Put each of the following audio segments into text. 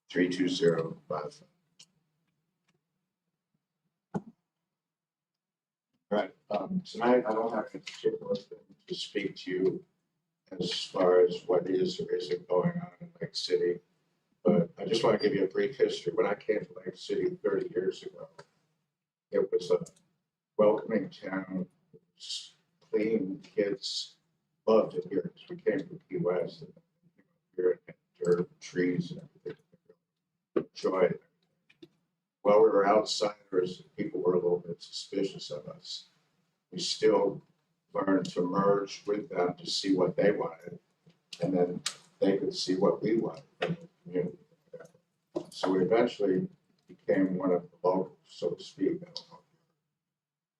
32055. All right, tonight I don't have a particular thing to speak to you as far as what is or isn't going on in Lake City, but I just want to give you a brief history. When I came to Lake City 30 years ago, it was a welcoming town. It was clean. Kids loved it here because we came from Key West and here and dirt, trees, and everything. Enjoyed it. While we were outsiders, people were a little bit suspicious of us. We still learned to merge with them to see what they wanted, and then they could see what we wanted from the community. So we eventually became one of the locals, so to speak. I don't know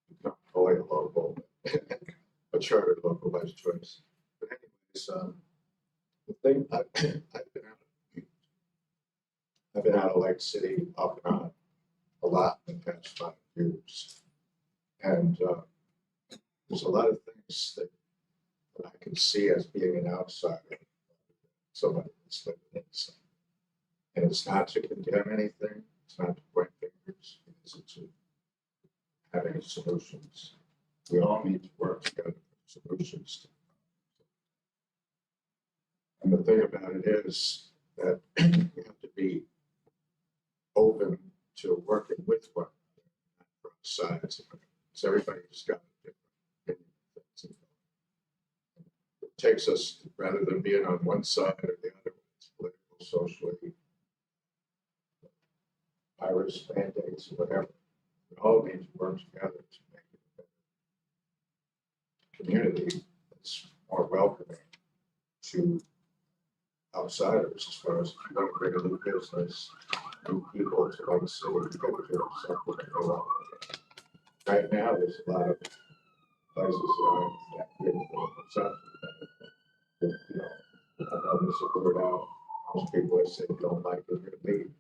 if become fully a local, a chartered local by choice. But anyways, the thing I've been out of Lake City off and on a lot in the past 5 years, and there's a lot of things that I can see as being an outsider, somebody that's living inside. And it's not to condemn anything, it's not to point fingers, it's to having solutions. We all need to work together for solutions. And the thing about it is that we have to be open to working with one another, not from sides. Because everybody's got a different opinion. It takes us, rather than being on one side or the other, it's political, socially, virus, mandates, whatever. We all need to work together to make it a better community that's more welcoming to outsiders, as far as if you want to bring a new business, new people to Lake City, you got to do something that they want. Right now, there's a lot of places that aren't that good for themselves. You know, I know this will put it out. Most people have said don't like it, you're going to leave.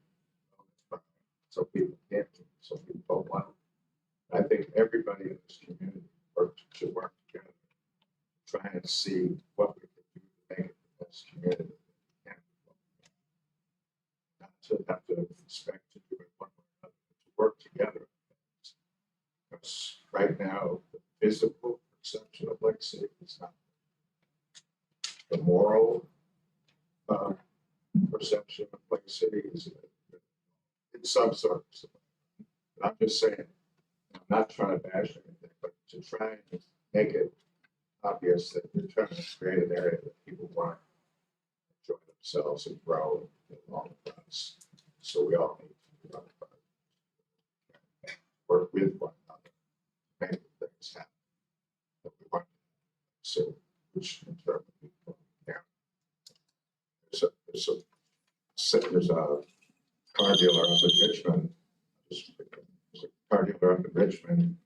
Some people can't, some people don't want it. I think everybody in this community should work together, try and see what we can do to make it the best community. Not to have to expect to do it one way or another, but to work together. Because right now, the physical perception of Lake City is not the moral perception of Lake City is in some sort of. I'm just saying, I'm not trying to bash anything, but to try and make it obvious that we're trying to create an area that people want to enjoy themselves and grow along with us. So we all need to work with one another to make things happen that we want. So, which in terms of people, yeah, there's a car dealer up in Richmond. There's a car dealer up in Richmond.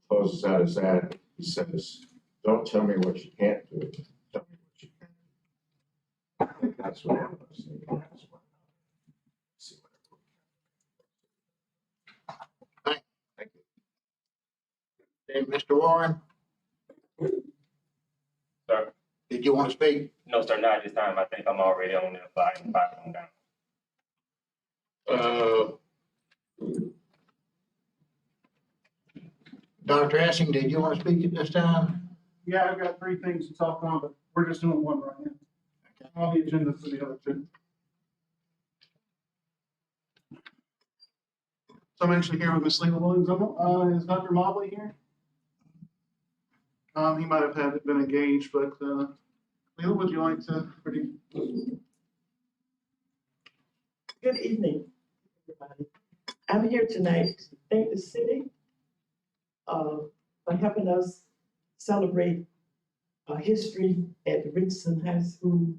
Closes out his ad. He says, "Don't tell me what you can't do. Tell me what you can do." I think that's what I'm saying. See what Thank you. Hey, Mr. Warren, Sir? did you want to speak? No, sir, not at this time. I think I'm already on there, so I can pass them down. Dr. Essing, did you want to speak at this time? Yeah, I've got 3 things to talk on, but we're just doing one right now. Okay. On the agenda for the other 2. So I'm actually here with Ms. Leila Williams. Is Dr. Mobley here? He might have been engaged, but Leila, would you like to? Good evening, everybody. I'm here tonight to thank the city for helping us celebrate history at the Richardson High School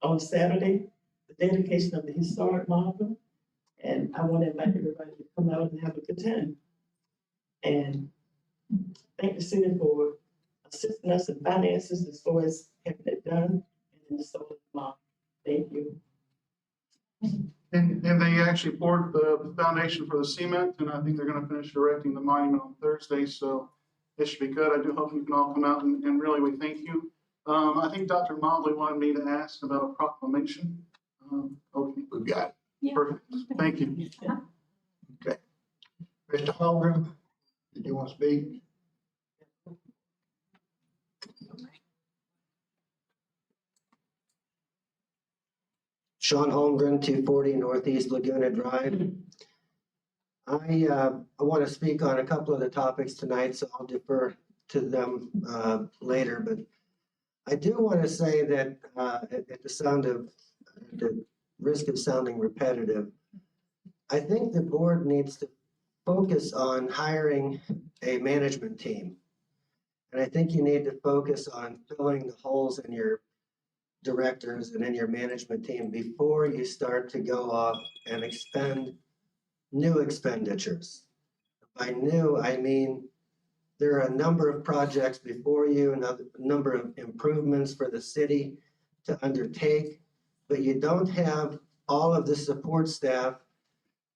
on Saturday, the dedication of the historic marker. And I want to invite everybody to come out and have a good time. And thank the city for assisting us in finances as far as having it done and installing the marker. Thank you. And they actually poured the foundation for the cement, and I think they're going to finish erecting the monument on Thursday. So it should be good. I do hope you can all come out and really we thank you. I think Dr. Mobley wanted me to ask about a proclamation. Okay, We've got perfect. Thank you. Mr. Holgram. Did you want to speak? Sean Holmgren, 240 Northeast Laguna Drive. I want to speak on a couple of the topics tonight, so I'll defer to them later. But I do want to say that at the risk of sounding repetitive, I think the board needs to focus on hiring a management team. And I think you need to focus on filling the holes in your directors and in your management team before you start to go off and expend new expenditures. By new, I mean there are a number of projects before you, a number of improvements for the city to undertake, but you don't have all of the support staff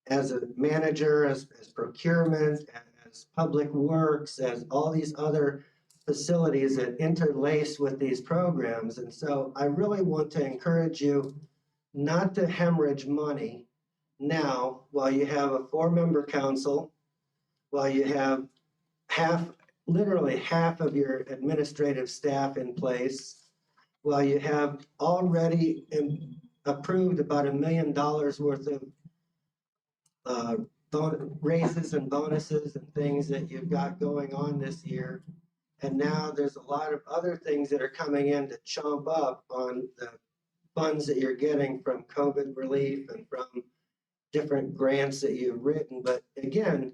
as a manager, as procurement, as public works, as all these other facilities that interlace with these programs. And so I really want to encourage you not to hemorrhage money now while you have a 4-member council, while you have literally half of your administrative staff in place, while you have already approved about $1 million worth of raises and bonuses and things that you've got going on this year. And now there's a lot of other things that are coming in to chomp up on the funds that you're getting from COVID relief and from different grants that you've written. But again,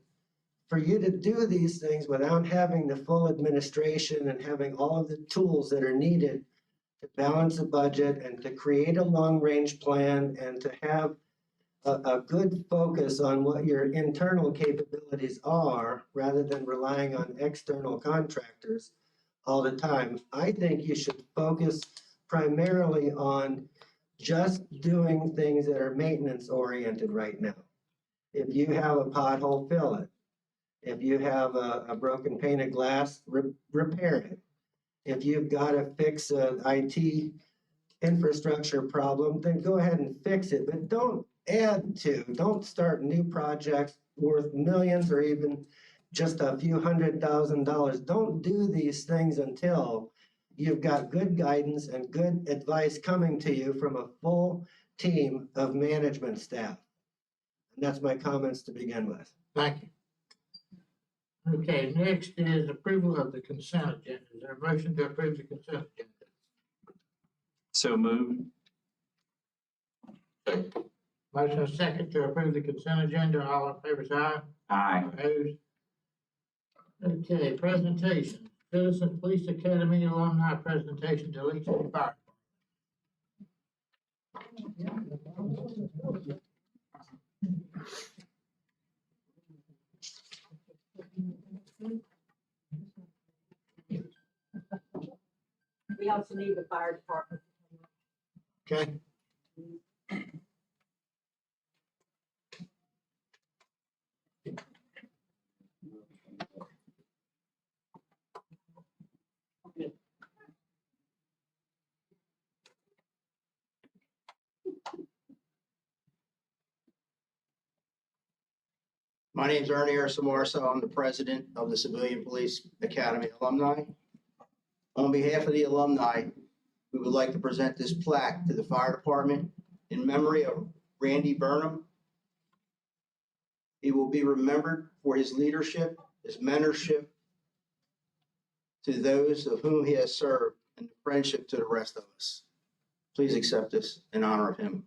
for you to do these things without having the full administration and having all of the tools that are needed to balance a budget and to create a long-range plan and to have a good focus on what your internal capabilities are rather than relying on external contractors all the time. I think you should focus primarily on just doing things that are maintenance oriented right now. If you have a pothole, fill it. If you have a broken pane of glass, repair it. If you've got to fix an IT infrastructure problem, then go ahead and fix it. But don't start new projects worth millions or even just a few $100,000. Don't do these things until you've got good guidance and good advice coming to you from a full team of management staff. And that's my comments to begin with. Thank you. Okay, next is approval of the consent agenda. Is there a motion to approve the consent agenda? So moved. Motion is second to approve the consent agenda. All in favor, say aye. Aye. Opposed? Okay, presentation. Citizens Police Academy Alumni Presentation to Lee County Fire. We also need the fire department. Okay. My name is Ernie Arsamarsa. I'm the president of the Civilian Police Academy Alumni. On behalf of the alumni, we would like to present this plaque to the fire department in memory of Randy Burnham. He will be remembered for his leadership, his mentorship to those of whom he has served, and friendship to the rest of us. Please accept this in honor of him.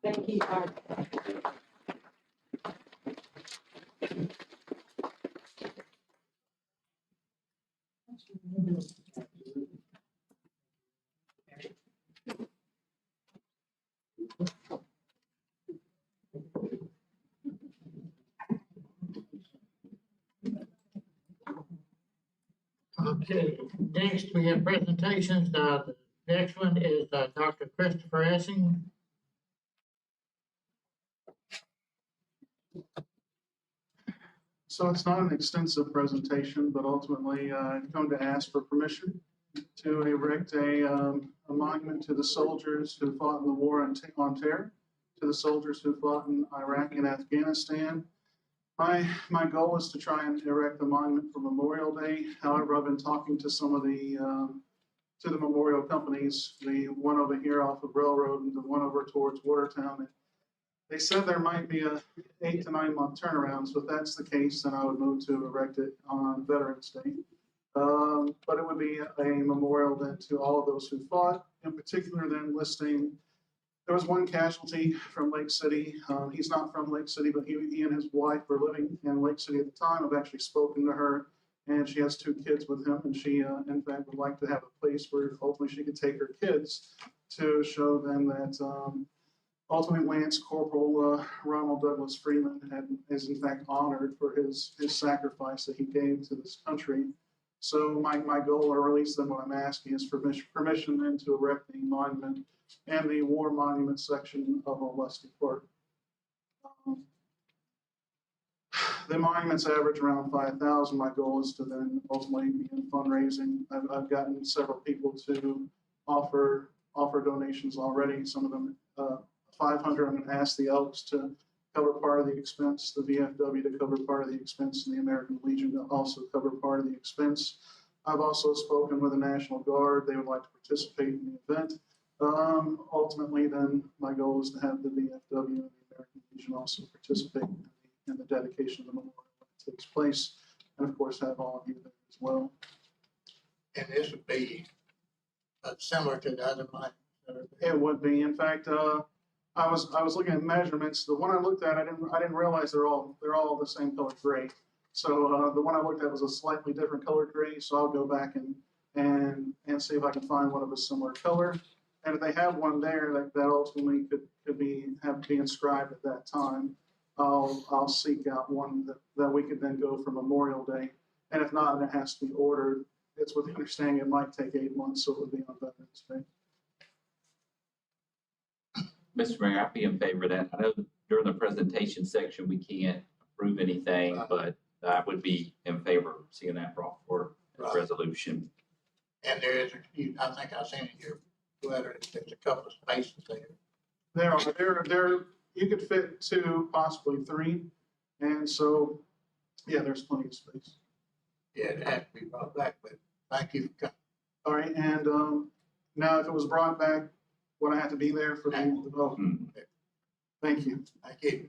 Thank you. Okay, next we have presentations. The next one is Dr. Christopher Essing. So it's not an extensive presentation, but ultimately I've come to ask for permission to erect a monument to the soldiers who fought in the war on terror, to the soldiers who fought in Iraq and Afghanistan. My goal is to try and erect a monument for Memorial Day. However, I've been talking to some of to the memorial companies, the one over here off of Railroad and the one over towards Watertown. And they said there might be a 8 to 9 month turnaround. So if that's the case, then I would move to erect it on Veterans Day. But it would be a memorial then to all of those who fought, in particular then listing, there was one casualty from Lake City. He's not from Lake City, but he and his wife were living in Lake City at the time. I've actually spoken to her, and she has 2 kids with him, and she, in fact, would like to have a place where hopefully she could take her kids to show them that ultimately Lance Corporal Ronald Douglas Freeman is in fact honored for his sacrifice that he gave to this country. So my goal, or at least then what I'm asking, is for permission then to erect the monument and the war monument section of Old Lusty Park. The monuments average around 5,000. My goal is to then ultimately begin fundraising. I've gotten several people to offer donations already. Some of them 500. I'm going to ask the Elks to cover part of the expense, the VFW to cover part of the expense, and the American Legion to also cover part of the expense. I've also spoken with the National Guard. They would like to participate in the event. Ultimately, then my goal is to have the VFW and the American Legion also participate in the dedication of the memorial when it takes place, and of course have all of you there as well. And this would be similar to the other monuments. It would be. In fact, I was looking at measurements. The one I looked at, I didn't realize they're all the same color gray. So the one I looked at was a slightly different color gray. So I'll go back and see if I can find one of a similar color. And if they have one there that ultimately could be inscribed at that time, I'll seek out one that we could then go for Memorial Day. And if not, it has to be ordered. It's with the understanding it might take 8 months, so it would be on Veterans Day. Mr. Mayor, I'd be in favor of that. I know during the presentation section, we can't approve anything, but I would be in favor of seeing that brought for a resolution. And there is, I think I seen in your letter, there's a couple of spaces there. There, you could fit 2, possibly 3. And so, yeah, there's plenty of space. Yeah, it has to be brought back, but thank you for coming. All right, and now if it was brought back, would I have to be there for the vote? Thank you. Thank you.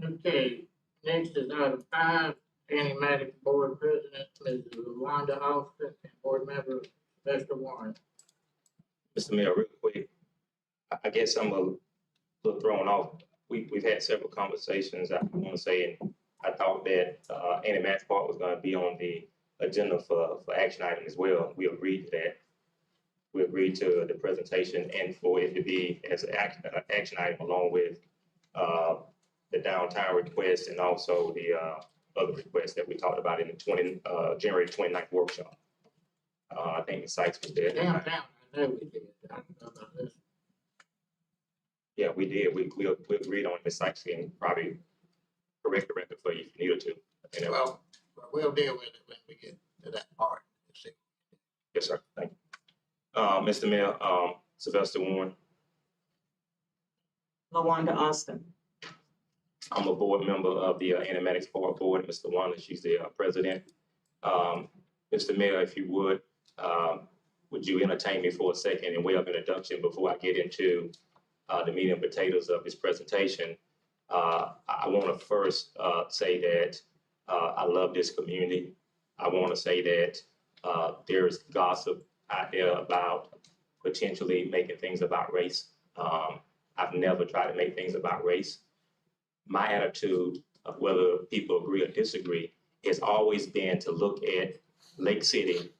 Okay, next is item 5, Animatic Board President, Ms. Wanda Austin, and Board Member Sylvester Warren. Mr. Mayor, real quick, I guess I'm a little thrown off. We've had several conversations, I want to say, and I thought that Animatic Park was going to be on the agenda for action item as well. We agreed to that. We agreed to the presentation and for it to be as an action item along with the downtown request and also the other requests that we talked about in the January 29th workshop. I think the Sykes was there. Downtown, I know we did. I don't know about this. Yeah, we did. We agreed on Ms. Sykes and probably correct the record for you if you needed to. And, Well, we'll deal with it when we get to that part. yes, sir. Thank you. Mr. Mayor, Sylvester Warren. LaWanda Austin. I'm a board member of the Animatics Park Board. Mr. Wanda, she's the president. Mr. Mayor, if you would you entertain me for a second in way of introduction before I get into the meat and potatoes of this presentation? I want to first say that I love this community. I want to say that there's gossip out there about potentially making things about race. I've never tried to make things about race. My attitude, of whether people agree or disagree, has always been to look at Lake City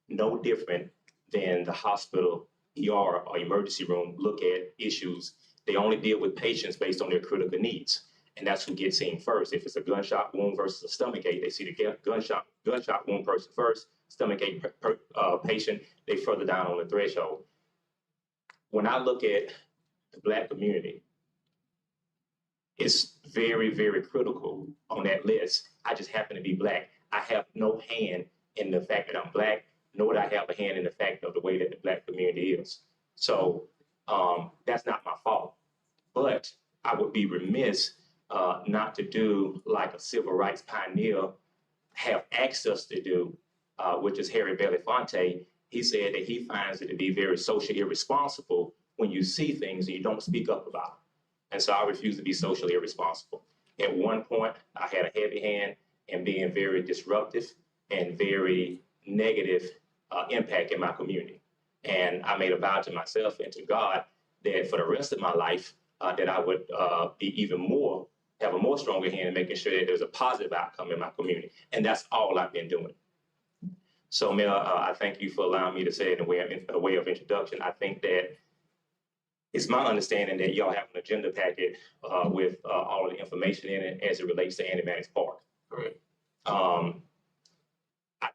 no different than the hospital, ER, or emergency room look at issues. They only deal with patients based on their critical needs. And that's who gets seen first. If it's a gunshot wound versus a stomach ache, they see the gunshot wound person first, stomachache patient, they further down on the threshold. When I look at the Black community, it's very, very critical on that list. I just happen to be Black. I have no hand in the fact that I'm Black, nor do I have a hand in the fact of the way that the Black community is. So that's not my fault. But I would be remiss not to do like a civil rights pioneer have access to do, which is Harry Belafonte. He said that he finds it to be very socially irresponsible when you see things and you don't speak up about it. And so I refuse to be socially irresponsible. At one point, I had a heavy hand in being very disruptive and very negative impact in my community. And I made a vow to myself and to God that for the rest of my life, that I would be even more, have a more stronger hand in making sure that there's a positive outcome in my community. And that's all I've been doing. So, Mayor, I thank you for allowing me to say it in a way of introduction. I think that it's my understanding that y'all have an agenda packet with all of the information in it as it relates to Annie Maddox Park. Correct. I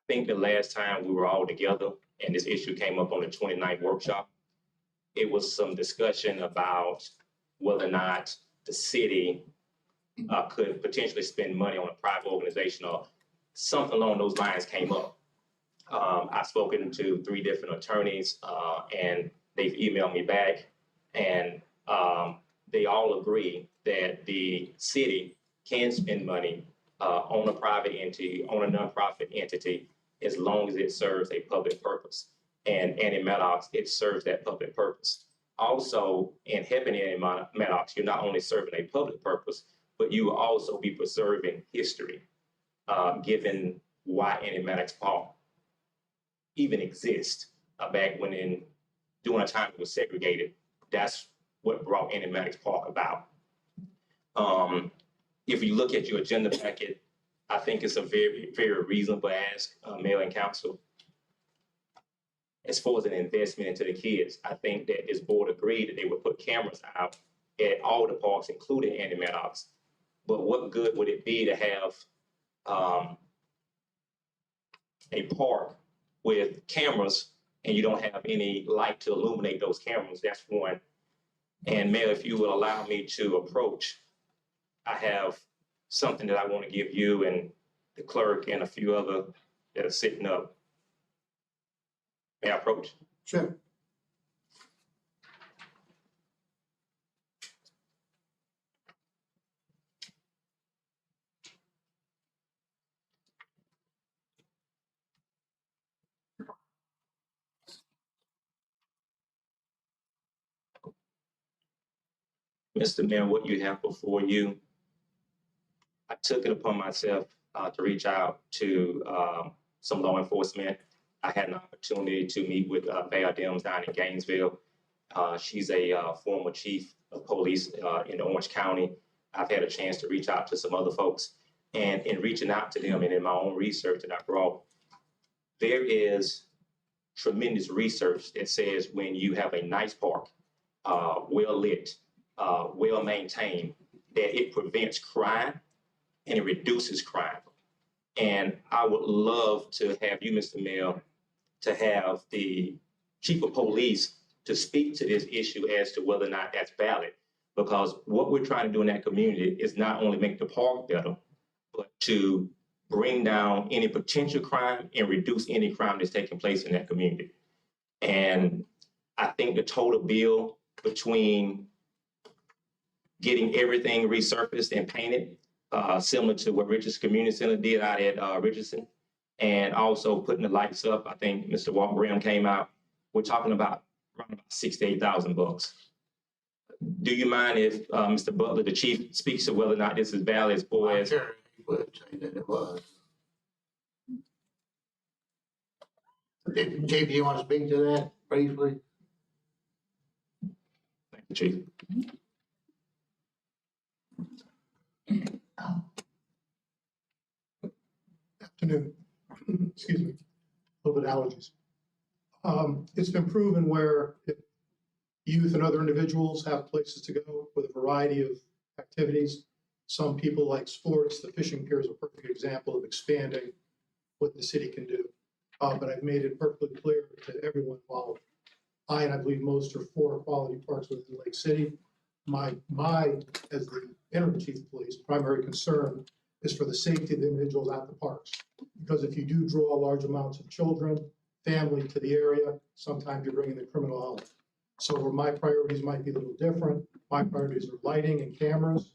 think the last time we were all together and this issue came up on the 29th workshop, it was some discussion about whether or not the city could potentially spend money on a private organization or something along those lines came up. I've spoken to 3 different attorneys and they've emailed me back, and they all agree that the city can spend money on a private entity, on a nonprofit entity, as long as it serves a public purpose. And Annie Maddox, it serves that public purpose. Also, in helping Annie Maddox, you're not only serving a public purpose, but you will also be preserving history, given why Annie Maddox Park even exists back when during a time it was segregated. That's what brought Annie Maddox Park about. If you look at your agenda packet, I think it's a very, very reasonable ask, Mayor and Council. As far as an investment into the kids, I think that this board agreed that they would put cameras out at all the parks, including Annie Maddox. But what good would it be to have a park with cameras and you don't have any light to illuminate those cameras? That's one. And Mayor, if you will allow me to approach, I have something that I want to give you and the clerk and a few other that are sitting up. May I approach? Sure. Mr. Mayor, what you have before you, I took it upon myself to reach out to some law enforcement. I had an opportunity to meet with Val Dems down in Gainesville. She's a former chief of police in Orange County. I've had a chance to reach out to some other folks. And in reaching out to them and in my own research that I brought, there is tremendous research that says when you have a nice park, well lit, well maintained, that it prevents crime and it reduces crime. And I would love to have you, Mr. Mayor, to have the chief of police to speak to this issue as to whether or not that's valid. Because what we're trying to do in that community is not only make the park better, but to bring down any potential crime and reduce any crime that's taking place in that community. And I think the total bill between getting everything resurfaced and painted, similar to what Richardson Community Center did out at Richardson, and also putting the lights up. I think Mr. Walker Graham came out. We're talking about around about $6,000 to $8,000. Do you mind if Mr. Butler, the chief, speaks to whether or not this is valid as far as? Sure, he would say that it was. Chief, you want to speak to that briefly? Thank you, Chief. Afternoon. Excuse me. A little bit of allergies. It's been proven where if youth and other individuals have places to go with a variety of activities. Some people like sports. The fishing pier is a perfect example of expanding what the city can do. but I've made it perfectly clear to everyone involved. And I believe most are for quality parks within Lake City. My, as the interim chief of police, primary concern is for the safety of the individuals at the parks. Because if you do draw large amounts of children, family to the area, sometimes you're bringing the criminal element. So where my priorities might be a little different, my priorities are lighting and cameras.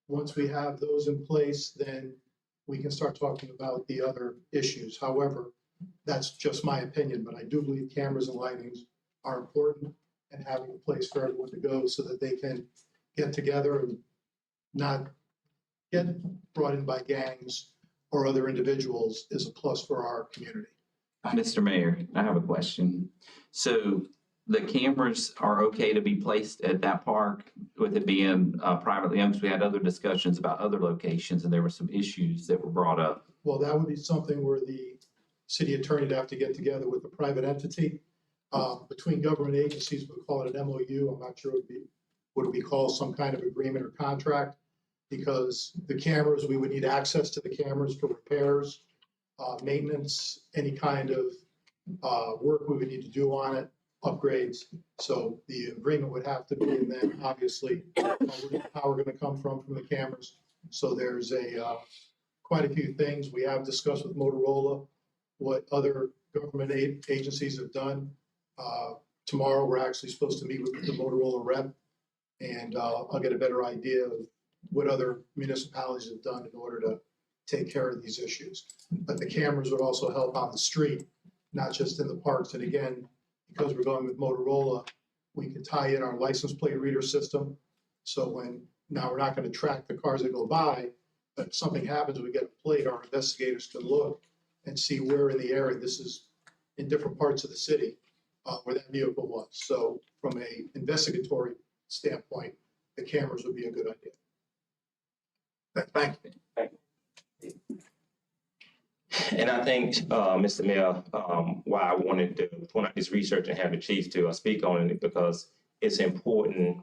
Once we have those in place, then we can start talking about the other issues. However, that's just my opinion, but I do believe cameras and lightings are important and having a place for everyone to go so that they can get together and not get brought in by gangs or other individuals is a plus for our community. Mr. Mayor, I have a question. So the cameras are okay to be placed at that park with it being privately owned? We had other discussions about other locations and there were some issues that were brought up. Well, that would be something where the city attorney would have to get together with the private entity. Between government agencies, we call it an MOU. I'm not sure what would be called some kind of agreement or contract, because the cameras, we would need access to the cameras for repairs, maintenance, any kind of work we would need to do on it, upgrades. So the agreement would have to be, and then obviously where the power going to come from the cameras. So there's quite a few things we have discussed with Motorola, what other government agencies have done. Tomorrow, we're actually supposed to meet with the Motorola rep, and I'll get a better idea of what other municipalities have done in order to take care of these issues. But the cameras would also help on the street, not just in the parks. And again, because we're going with Motorola, we can tie in our license plate reader system. So now we're not going to track the cars that go by, but if something happens, we get a plate, our investigators can look and see where in the area, this is in different parts of the city, where that vehicle was. So from a investigatory standpoint, the cameras would be a good idea. Thank you. And I think, Mr. Mayor, why I wanted to point out this research and have the chief to speak on it, because it's important,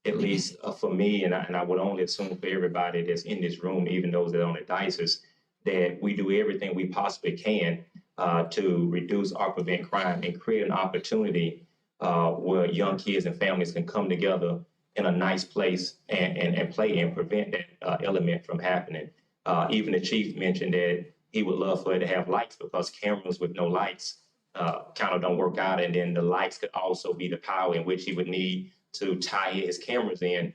at least for me, and I would only assume for everybody that's in this room, even those that are on the diocese, that we do everything we possibly can to reduce or prevent crime and create an opportunity where young kids and families can come together in a nice place and play and prevent that element from happening. Even the chief mentioned that he would love for it to have lights, because cameras with no lights kind of don't work out. And then the lights could also be the power in which he would need to tie his cameras in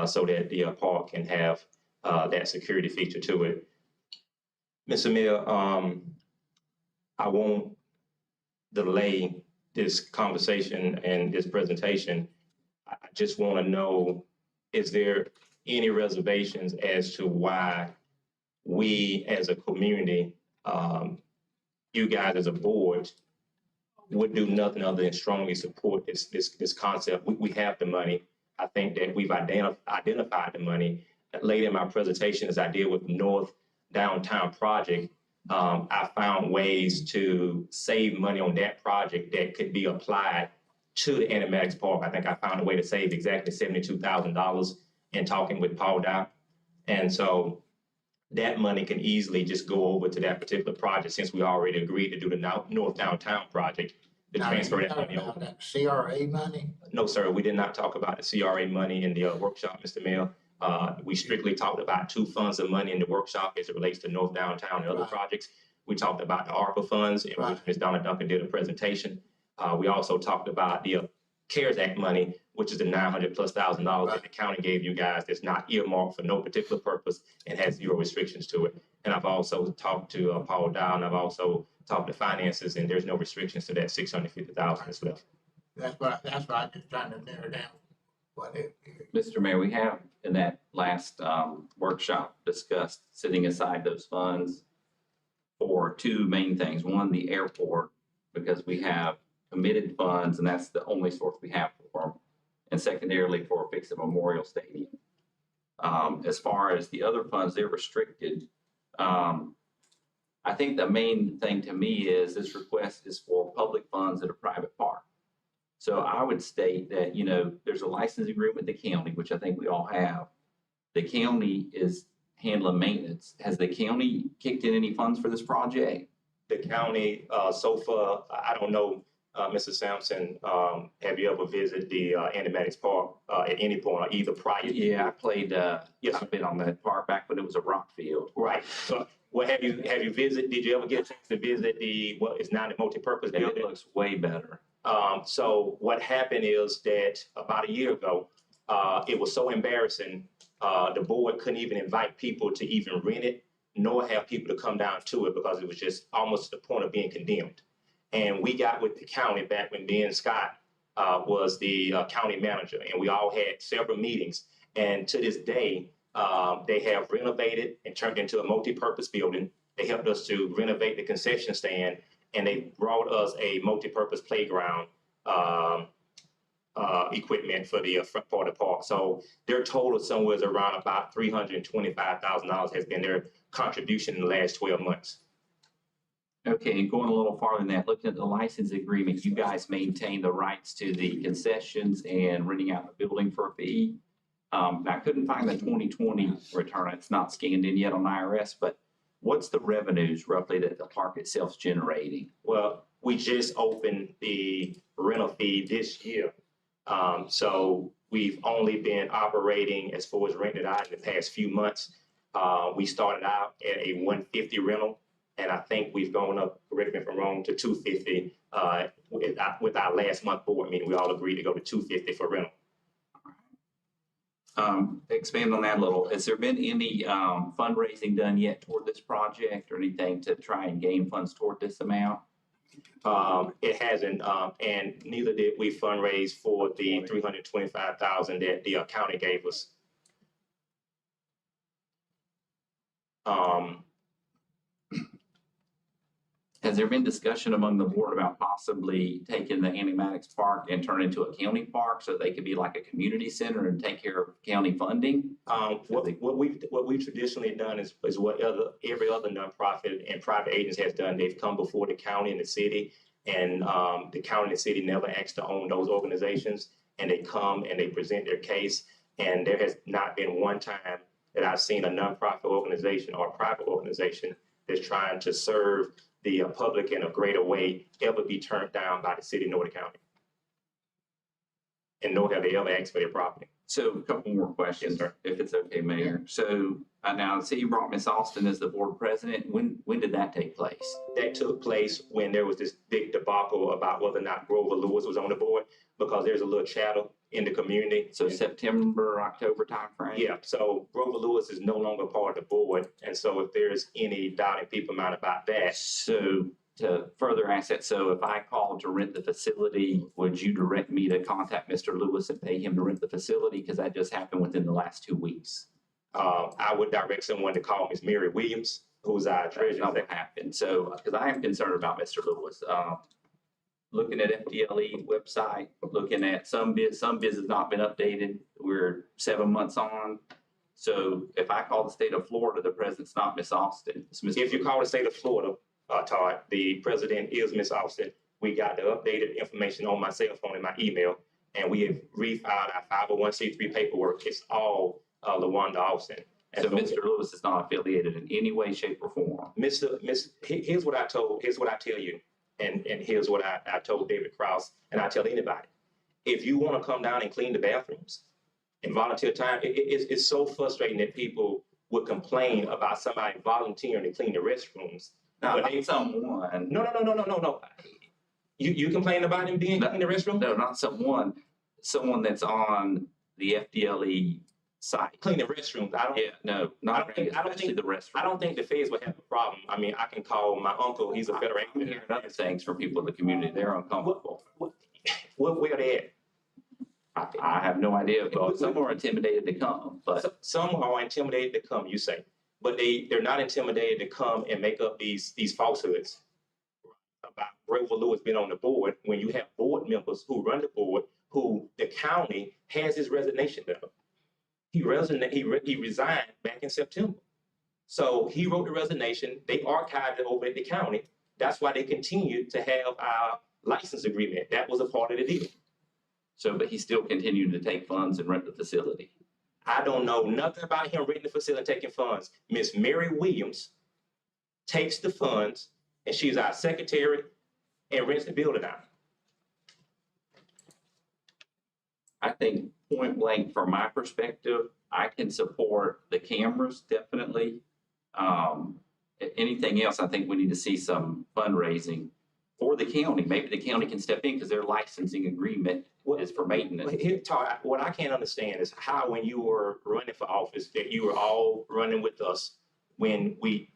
so that the park can have that security feature to it. Mr. Mayor, I won't delay this conversation and this presentation. I just want to know, is there any reservations as to why we as a community, you guys as a board, would do nothing other than strongly support this concept? We have the money. I think that we've identified the money. Later in my presentation, as I did with North Downtown project, I found ways to save money on that project that could be applied to the animatics park. I think I found a way to save exactly $72,000 in talking with Paul Dow. And so that money can easily just go over to that particular project, since we already agreed to do the North Downtown project, to transfer that money over. That CRA money? No, sir, we did not talk about the CRA money in the workshop, Mr. Mayor. We strictly talked about two funds of money in the workshop as it relates to North Downtown and other projects. We talked about the ARPA funds, in which Ms. Donna Duncan did a presentation. We also talked about the CARES Act money, which is the $900,000+ that the county gave you guys, that's not earmarked for no particular purpose and has zero restrictions to it. And I've also talked to Paul Dow, and I've also talked to finances, and there's no restrictions to that $650,000 that's left. That's what I'm just trying to narrow down what it is. Mr. Mayor, we have in that last workshop discussed setting aside those funds for two main things. One, the airport, because we have committed funds and that's the only source we have for them. And secondarily, for fixing Memorial Stadium. As far as the other funds, they're restricted. I think the main thing to me is this request is for public funds at a private park. So I would state that, you know, there's a licensing agreement with the county, which I think we all have. The county is handling maintenance. Has the county kicked in any funds for this project? the county, so far, I don't know, Mr. Sampson, have you ever visited the Animatics Park at any point, or either prior? Yeah, I played, Yes, I've been on that park back when it was a rock field. right. So, well, have you visited, did you ever get a chance to visit what is now the multipurpose And building? it looks way better. So what happened is that about a year ago, it was so embarrassing, the board couldn't even invite people to even rent it, nor have people to come down to it because it was just almost to the point of being condemned. And we got with the county back when Ben Scott was the county manager, and we all had several meetings. And to this day, they have renovated and turned into a multi-purpose building. They helped us to renovate the concession stand, and they brought us a multi-purpose playground equipment for the front part of the park. So their total somewhere is around about $325,000 has been their contribution in the last 12 months. Okay, and going a little farther than that, looking at the license agreement, you guys maintain the rights to the concessions and renting out the building for a fee. I couldn't find the 2020 return. It's not scanned in yet on IRS, but what's the revenues roughly that the park itself's generating? Well, we just opened the rental fee this year. So we've only been operating as far as rented out in the past few months. We started out at a 150 rental, and I think we've gone up, correct me if I'm wrong, to 250 with our last month board meeting. We all agreed to go to 250 for rental. Expand on that a little. Has there been any fundraising done yet toward this project or anything to try and gain funds toward this amount? It hasn't, and neither did we fundraise for the 325,000 that the county gave us. Has there been discussion among the board about possibly taking the animatics park and turn it into a county park so they could be like a community center and take care of county funding? What we've traditionally done is what every other nonprofit and private agency has done. They've come before the county and the city, and the county and the city never asked to own those organizations, and they come and they present their case. And there has not been one time that I've seen a nonprofit organization or a private organization that's trying to serve the public in a greater way ever be turned down by the city nor the county. And nor have they ever asked for their property. So a couple more questions, Yes, sir. if it's okay, Mayor. So now, see, you brought Ms. Austin as the board president. When did that take place? That took place when there was this big debacle about whether or not Grover Lewis was on the board, because there's a little chatter in the community. So September, October timeframe? Yeah, so Grover Lewis is no longer part of the board. And so if there's any doubt in people's mind about that. So to further ask that, so if I called to rent the facility, would you direct me to contact Mr. Lewis and pay him to rent the facility? Because that just happened within the last 2 weeks. I would direct someone to call Ms. Mary Williams, who's our That's treasurer. not what happened. So, because I am concerned about Mr. Lewis. Looking at FDLE website, looking at some biz has not been updated. We're 7 months on. So if I call the state of Florida, the president's not Miss Austin. It's Mr. If you call the state of Florida, Todd, the president is Ms. Austin. We got the updated information on my cell phone and my email, and we have refiled our 501c3 paperwork. It's all LaWanda Austin. And So Mr. Lewis is not affiliated in any way, shape, or form. Here's what I tell you, and here's what I told David Krause, and I tell anybody. If you want to come down and clean the bathrooms and volunteer time, it's so frustrating that people would complain about somebody volunteering to clean the restrooms. No, But not they- someone. No. You complain about him being in the restroom? No, not someone. Someone that's on the FDLE site. Clean the restrooms. Yeah, no, not especially the restroom. I don't think the feds would have a problem. I mean, I can call my uncle. He's a federal I'm hearing other things from people in the community. They're uncomfortable. Where they at? I have no idea, but some are intimidated to come, but Some are intimidated to come, you say, but they're not intimidated to come and make up these falsehoods about Grover Lewis being on the board when you have board members who run the board who the county has his resignation letter. He resigned back in September. So he wrote the resignation. They archived it over at the county. That's why they continued to have our license agreement. That was a part of the deal. so, but he still continued to take funds and rent the facility. I don't know nothing about him renting the facility and taking funds. Miss Mary Williams takes the funds and she's our secretary and rents the building out. I think point blank, from my perspective, I can support the cameras, definitely. Anything else, I think we need to see some fundraising for the county. Maybe the county can step in because their licensing agreement is for maintenance. But here, Todd, what I can't understand is how, when you were running for office, that you were all running with us when we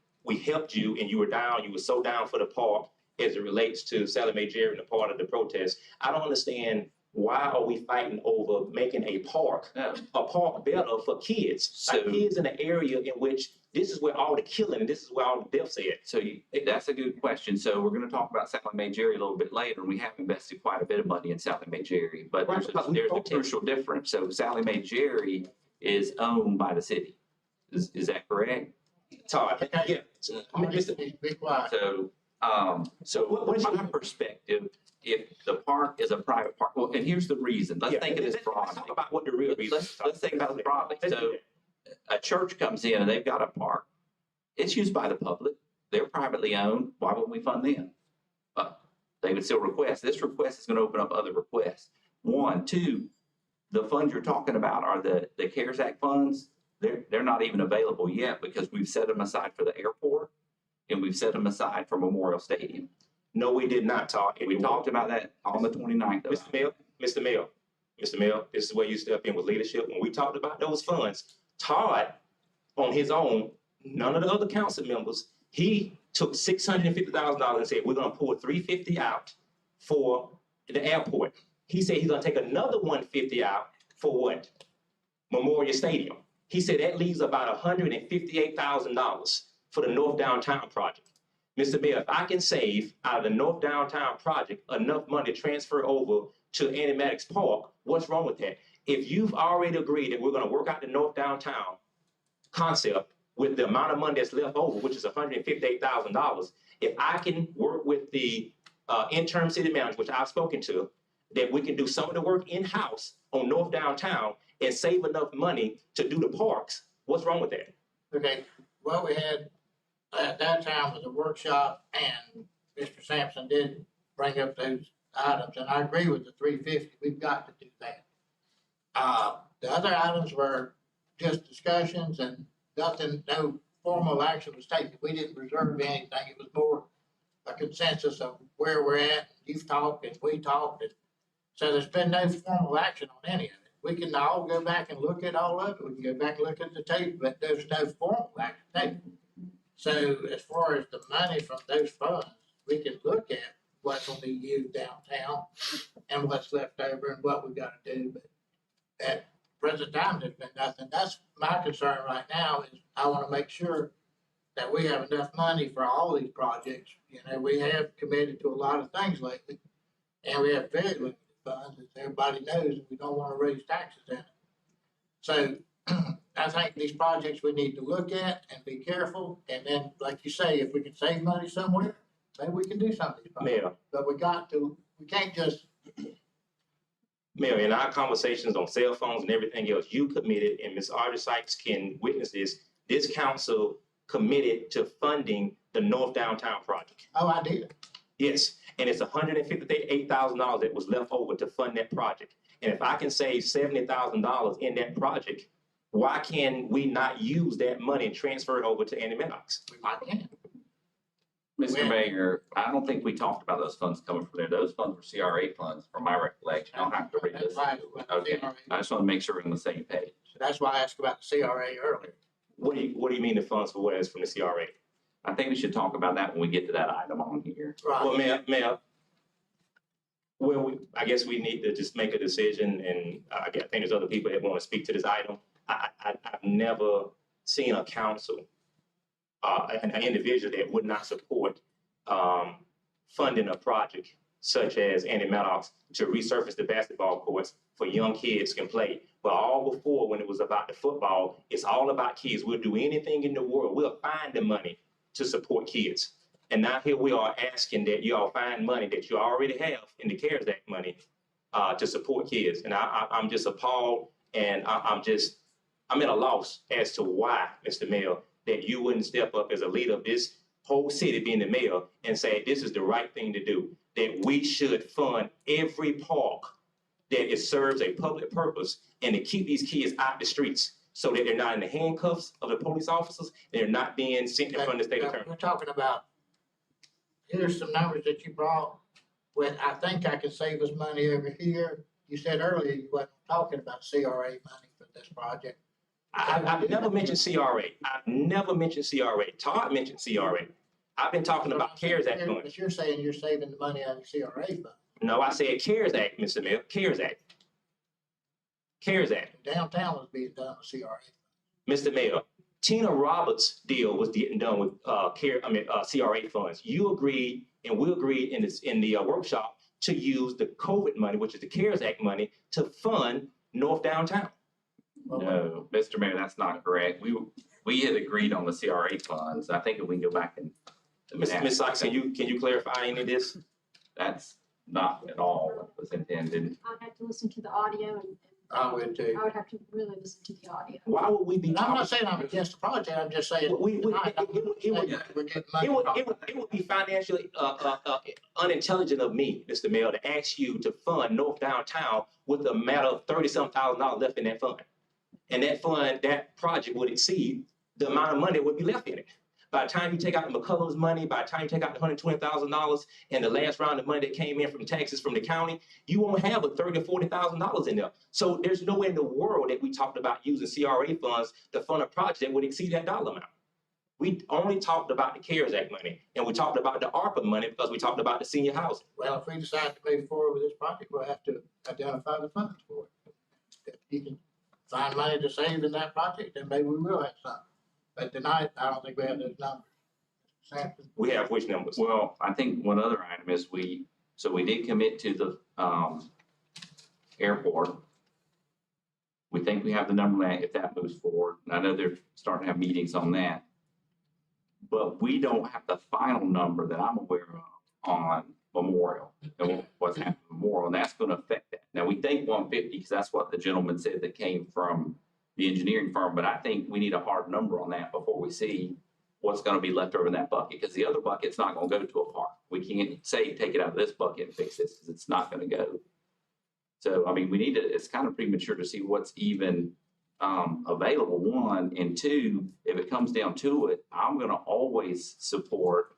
helped you and you were down, you were so down for the park as it relates to Sally Mae Jerry and the part of the protest. I don't understand, why are we fighting over making a park better for kids? Like kids in the area in which this is where all the killing and this is where all the deaths are at. So that's a good question. So we're going to talk about Sally Mae Jerry a little bit later, and we have invested quite a bit of money in Sally Mae Jerry, but there's a crucial difference. So Sally Mae Jerry is owned by the city. Is that correct? Todd, yeah. Be quiet. So what's my perspective? If the park is a private park, well, and here's the reason. Let's think of this broadly. Let's talk about what the real reason is. Let's think about it broadly. So a church comes in and they've got a park. It's used by the public. They're privately owned. Why wouldn't we fund them? They would still request. This request is going to open up other requests. One, two, the funds you're talking about are the CARES Act funds. They're not even available yet because we've set them aside for the airport and we've set them aside for Memorial Stadium. No, we did not talk. We talked about that on the 29th. Mr. Mayor, this is where you step in with leadership. When we talked about those funds, Todd, on his own, none of the other council members, he took $650,000 and said, we're gonna pull $350 out for the airport. He said he's gonna take another $150 out for what? Memorial Stadium. He said that leaves about $158,000 for the North Downtown project. Mr. Mayor, if I can save out of the North Downtown project enough money to transfer over to Animatics Park, what's wrong with that? If you've already agreed that we're gonna work out the North Downtown concept with the amount of money that's left over, which is $158,000, if I can work with the interim city manager, which I've spoken to, that we can do some of the work in-house on North Downtown and save enough money to do the parks, what's wrong with that? Okay, what we had at that time was a workshop, and Mr. Sampson did bring up those items, and I agree with the $350. We've got to do that. The other items were just discussions and nothing, no formal action was taken. We didn't reserve anything. It was more a consensus of where we're at. You've talked and we talked, and so there's been no formal action on any of it. We can all go back and look at all of it. We can go back and look at the tape, but there's no formal action taken. So as far as the money from those funds, we can look at what's gonna be used downtown and what's left over and what we gotta do, but at present time, there's been nothing. That's my concern right now, is I wanna make sure that we have enough money for all these projects. You know, we have committed to a lot of things lately, and we have very limited funds, as everybody knows, and we don't wanna raise taxes in it. So I think these projects we need to look at and be careful, and then, like you say, if we can save money somewhere, maybe we can do some of these projects. Mayor, But we can't just, Mayor, in our conversations on cell phones and everything else, you committed, and Ms. Audrey Sykes can witness this council committed to funding the North Downtown project. oh, I did. Yes, and it's $158,000 that was left over to fund that project. And if I can save $70,000 in that project, why can we not use that money and transfer it over to Animatics? I can. Mr. Mayor, I don't think we talked about those funds coming from there. Those funds were CRA funds, from my recollection. I'll have to read That's this. right. Okay, I just want to make sure we're on the same page. That's why I asked about the CRA earlier. What do you mean the funds for what is from the CRA? I think we should talk about that when we get to that item on here. Well, Right. Mayor, I guess we need to just make a decision, and I think there's other people that want to speak to this item. I've never seen a council, an individual that would not support funding a project such as Animatics to resurface the basketball courts for young kids can play. But all before, when it was about the football, it's all about kids. We'll do anything in the world. We'll find the money to support kids. And now here we are asking that y'all find money that you already have in the CARES Act money to support kids. And I'm just appalled, and I'm at a loss as to why, Mr. Mayor, that you wouldn't step up as a leader of this whole city being the mayor and say, this is the right thing to do, that we should fund every park that it serves a public purpose and to keep these kids out the streets so that they're not in the handcuffs of the police officers, they're not being sent in front of the state attorney. We're talking about, here's some numbers that you brought, when I think I can save us money over here. You said earlier you wasn't talking about CRA money for this project. I've never mentioned CRA. I've never mentioned CRA. Todd mentioned CRA. I've been talking about CARES Act funds. But you're saying you're saving the money out of the CRA fund. No, I said CARES Act, Mr. Mayor, CARES Act. CARES Act. Downtown was being done with CRA. Mr. Mayor, Tina Roberts' deal was getting done with CRA funds. You agreed, and we agreed in the workshop to use the COVID money, which is the CARES Act money, to fund North Downtown. No, Mr. Mayor, that's not correct. We had agreed on the CRA funds. I think if we can go back and. Ms. Sykes, can you clarify any of this? That's not at all what was intended. I'd have to listen to the audio and I would too. I would have to really listen to the audio. Why would we be And I'm talking? not saying I'm against the project, I'm just saying. It would be financially unintelligent of me, Mr. Mayor, to ask you to fund North Downtown with a matter of $30,000 left in that fund. And that fund, that project would exceed the amount of money that would be left in it. By the time you take out the McCullum's money, by the time you take out the $120,000 and the last round of money that came in from taxes from the county, you won't have a $30,000 or $40,000 in there. So there's no way in the world that we talked about using CRA funds to fund a project that would exceed that dollar amount. We only talked about the CARES Act money, and we talked about the ARPA money because we talked about the senior housing. Well, if we decide to move forward with this project, we'll have to identify the funds for it. If you can find money to save in that project, then maybe we will have some. But tonight, I don't think we have those numbers. Sampson? We have which numbers? Well, I think one other item is we did commit to the airport. We think we have the number that if that moves forward. And I know they're starting to have meetings on that. But we don't have the final number that I'm aware of on Memorial and what's happening with Memorial, and that's going to affect that. Now, we think 150 because that's what the gentleman said that came from the engineering firm, but I think we need a hard number on that before we see what's going to be left over in that bucket, because the other bucket's not going to go to a park. We can't say, take it out of this bucket and fix this, because it's not going to go. So, I mean, we need to, it's kind of premature to see what's even available, one, and two, if it comes down to it, I'm going to always support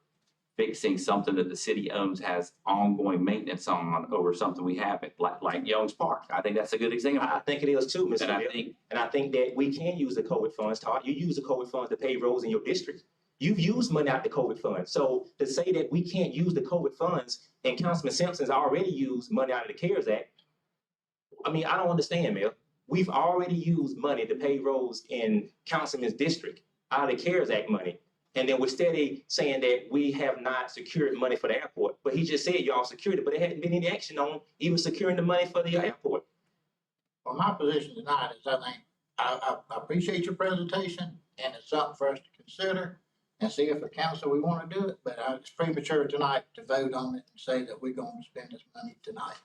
fixing something that the city owns, has ongoing maintenance on over something we haven't, like Young's Park. I think that's a good example. I think it is too, Mr. And Mayor. I think that we can use the COVID funds, Todd. You use the COVID funds to pave roads in your district. You've used money out the COVID funds. So to say that we can't use the COVID funds and Councilman Sampson's already used money out of the CARES Act, I mean, I don't understand, Mayor. We've already used money to pave roads in Councilman's district out of the CARES Act money. And then we're steady saying that we have not secured money for the airport. But he just said y'all secured it, but there hadn't been any action on even securing the money for the airport. Well, my position tonight is I think, I appreciate your presentation, and it's something for us to consider and see if the council, we want to do it, but it's premature tonight to vote on it and say that we're going to spend this money tonight.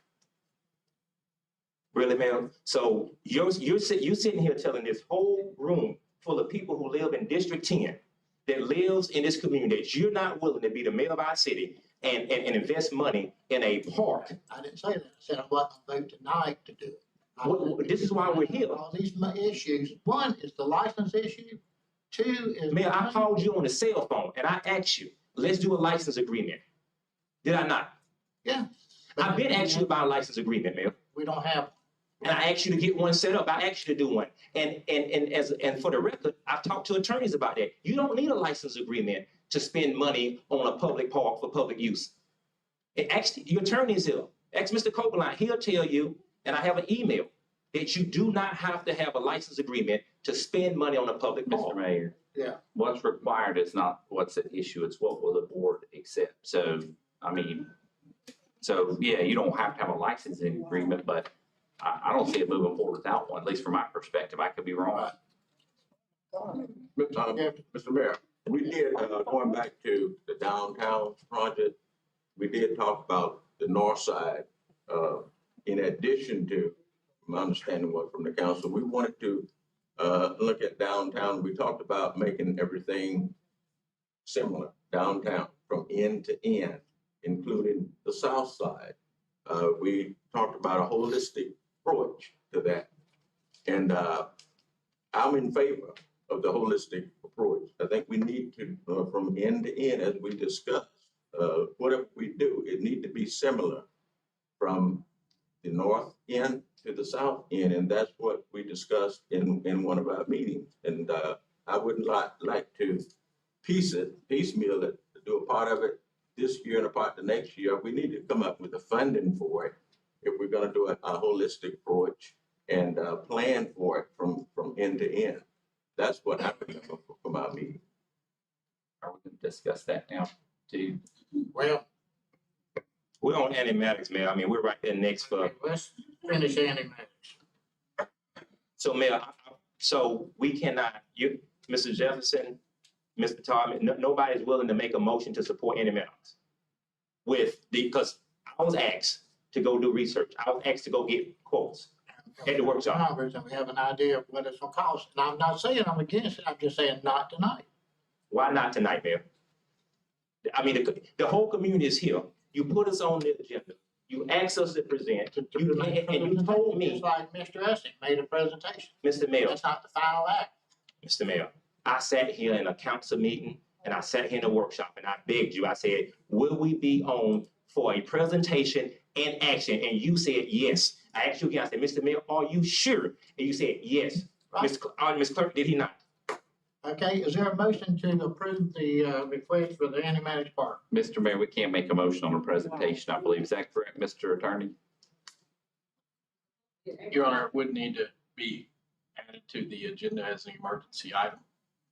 Really, Mayor? So you're sitting here telling this whole room full of people who live in District 10 that lives in this community that you're not willing to be the mayor of our city and invest money in a park. I didn't say that. I said I wasn't going to vote tonight to do it. This is why we're here. All these issues. One is the license issue. Two is. Mayor, I called you on the cell phone and I asked you, let's do a license agreement. Did I not? Yeah. I've been asking you about a license agreement, Mayor. We don't have. And I asked you to get one set up. I asked you to do one. And for the record, I've talked to attorneys about that. You don't need a license agreement to spend money on a public park for public use. And actually, your attorney is here. Ask Mr. Copeland. He'll tell you, and I have an email, that you do not have to have a license agreement to spend money on a public park. Mr. Mayor. Yeah. What's required is not what's at issue, it's what will the board accept. So, I mean, yeah, you don't have to have a licensing agreement, but I don't see it moving forward without one, at least from my perspective. I could be wrong. Mr. Mayor, we did, going back to the downtown project, we did talk about the north side. In addition to, my understanding was from the council, we wanted to look at downtown. We talked about making everything similar downtown from end to end, including the south side. We talked about a holistic approach to that. And I'm in favor of the holistic approach. I think we need to, from end to end, as we discussed, whatever we do, it need to be similar from the north end to the south end, and that's what we discussed in one of our meetings. And I wouldn't like to piecemeal it, to do a part of it this year and a part the next year. We need to come up with the funding for it if we're gonna do a holistic approach and plan for it from end to end. That's what I remember from our meeting. Are we going to discuss that now too? Well, We're on animatics, Mayor. I mean, we're right there next for, let's finish animatics. so Mayor, so we cannot, Mr. Jefferson, Mr. Todd, nobody's willing to make a motion to support animatics because I was asked to go do research. I was asked to go get quotes at the workshop. Numbers, and we have an idea of what it's gonna cost. And I'm not saying I'm against it, I'm just saying not tonight. Why not tonight, Mayor? I mean, the whole community is here. You put us on the agenda. You asked us to present. And you told me, Just like Mr. Essing made a presentation. Mr. Mayor, That's not the final act. Mr. Mayor, I sat here in a council meeting and I sat here in a workshop and I begged you, I said, will we be on for a presentation and action? And you said, yes. I asked you again, I said, Mr. Mayor, are you sure? And you said, yes. Right. Ms. Clerk, did he not? Okay, is there a motion to approve the request for the animatics park? Mr. Mayor, we can't make a motion on a presentation, I believe. Is that correct, Mr. Attorney? Your Honor, it would need to be added to the agenda as an emergency item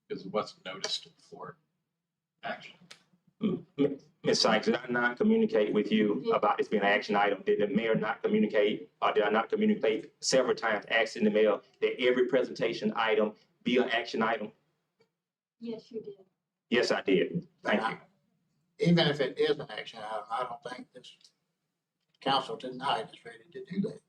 because it wasn't noticed for action. Ms. Sykes, did I not communicate with you about this being an action item? Did the mayor not communicate, or did I not communicate several times asking the mayor that every presentation item be an action item? Yes, you did. Yes, I did. Thank you. Even if it is an action item, I don't think this council tonight is ready to do that.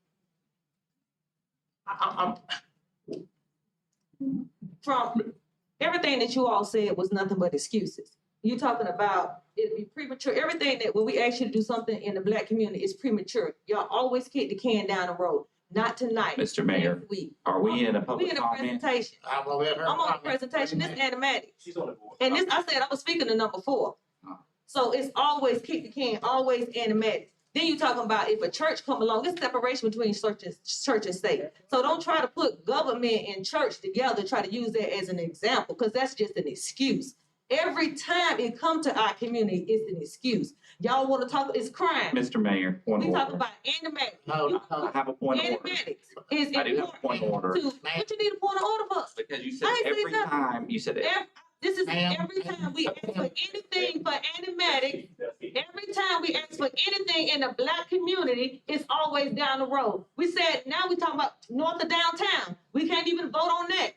From everything that you all said was nothing but excuses. You talking about it'd be premature. Everything that when we ask you to do something in the Black community is premature. Y'all always kick the can down the road. Not tonight. Mr. Mayor, Next week. are we in a We public in a comment? presentation. I'm gonna let her. I'm on a comment. presentation. This Wait a minute. animatic. She's on the board. And this, I said I was speaking to number 4. So it's always kick the can, always animatic. Then you talking about if a church come along, it's separation between church and state. So don't try to put government and church together, try to use that as an example, because that's just an excuse. Every time it come to our community, it's an excuse. Y'all want to talk, it's crime. Mr. Mayor, point We of talk order. about animatics. No, I have a point of order. Animatics is I do have a point of order. important to, what you need a point of order for? Because you said I ain't saying every nothing. time, you said it. This is Ma'am. every time we ask for anything for animatics, every time we ask for anything in the Black community, it's always down the road. We said, now we talking about north of downtown. We can't even vote on that.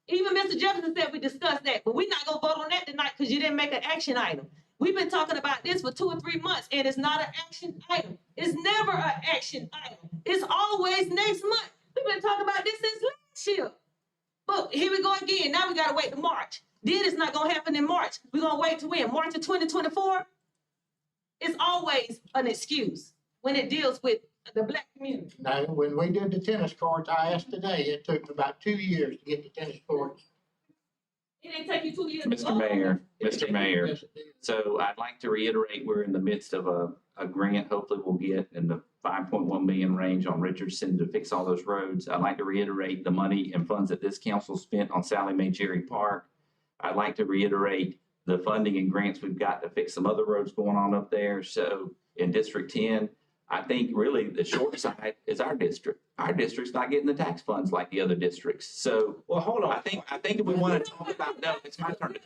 Even Mr. Jefferson said we discussed that, but we're not gonna vote on that tonight because you didn't make an action item. We've been talking about this for 2 or 3 months and it's not an action item. It's never an action item. It's always next month. We've been talking about this since last year. But here we go again. Now we gotta wait to March. Then it's not gonna happen in March. We're gonna wait to when? March of 2024? It's always an excuse when it deals with the Black community. No, when we did the tennis courts, I asked today, it took about 2 years to get the tennis courts. It didn't take you 2 years. to Mr. vote. Mayor, Mr. Mayor. Yes, it did. So I'd like to reiterate, we're in the midst of a grant, hopefully we'll get in the 5.1 million range on Richardson to fix all those roads. I'd like to reiterate the money and funds that this council spent on Sally Mae Jerry Park. I'd like to reiterate the funding and grants we've got to fix some other roads going on up there. So in District 10, I think really the short side is our district. Our district's not getting the tax funds like the other districts. So, Well, hold on. I think if we want to talk about, no, it's my turn.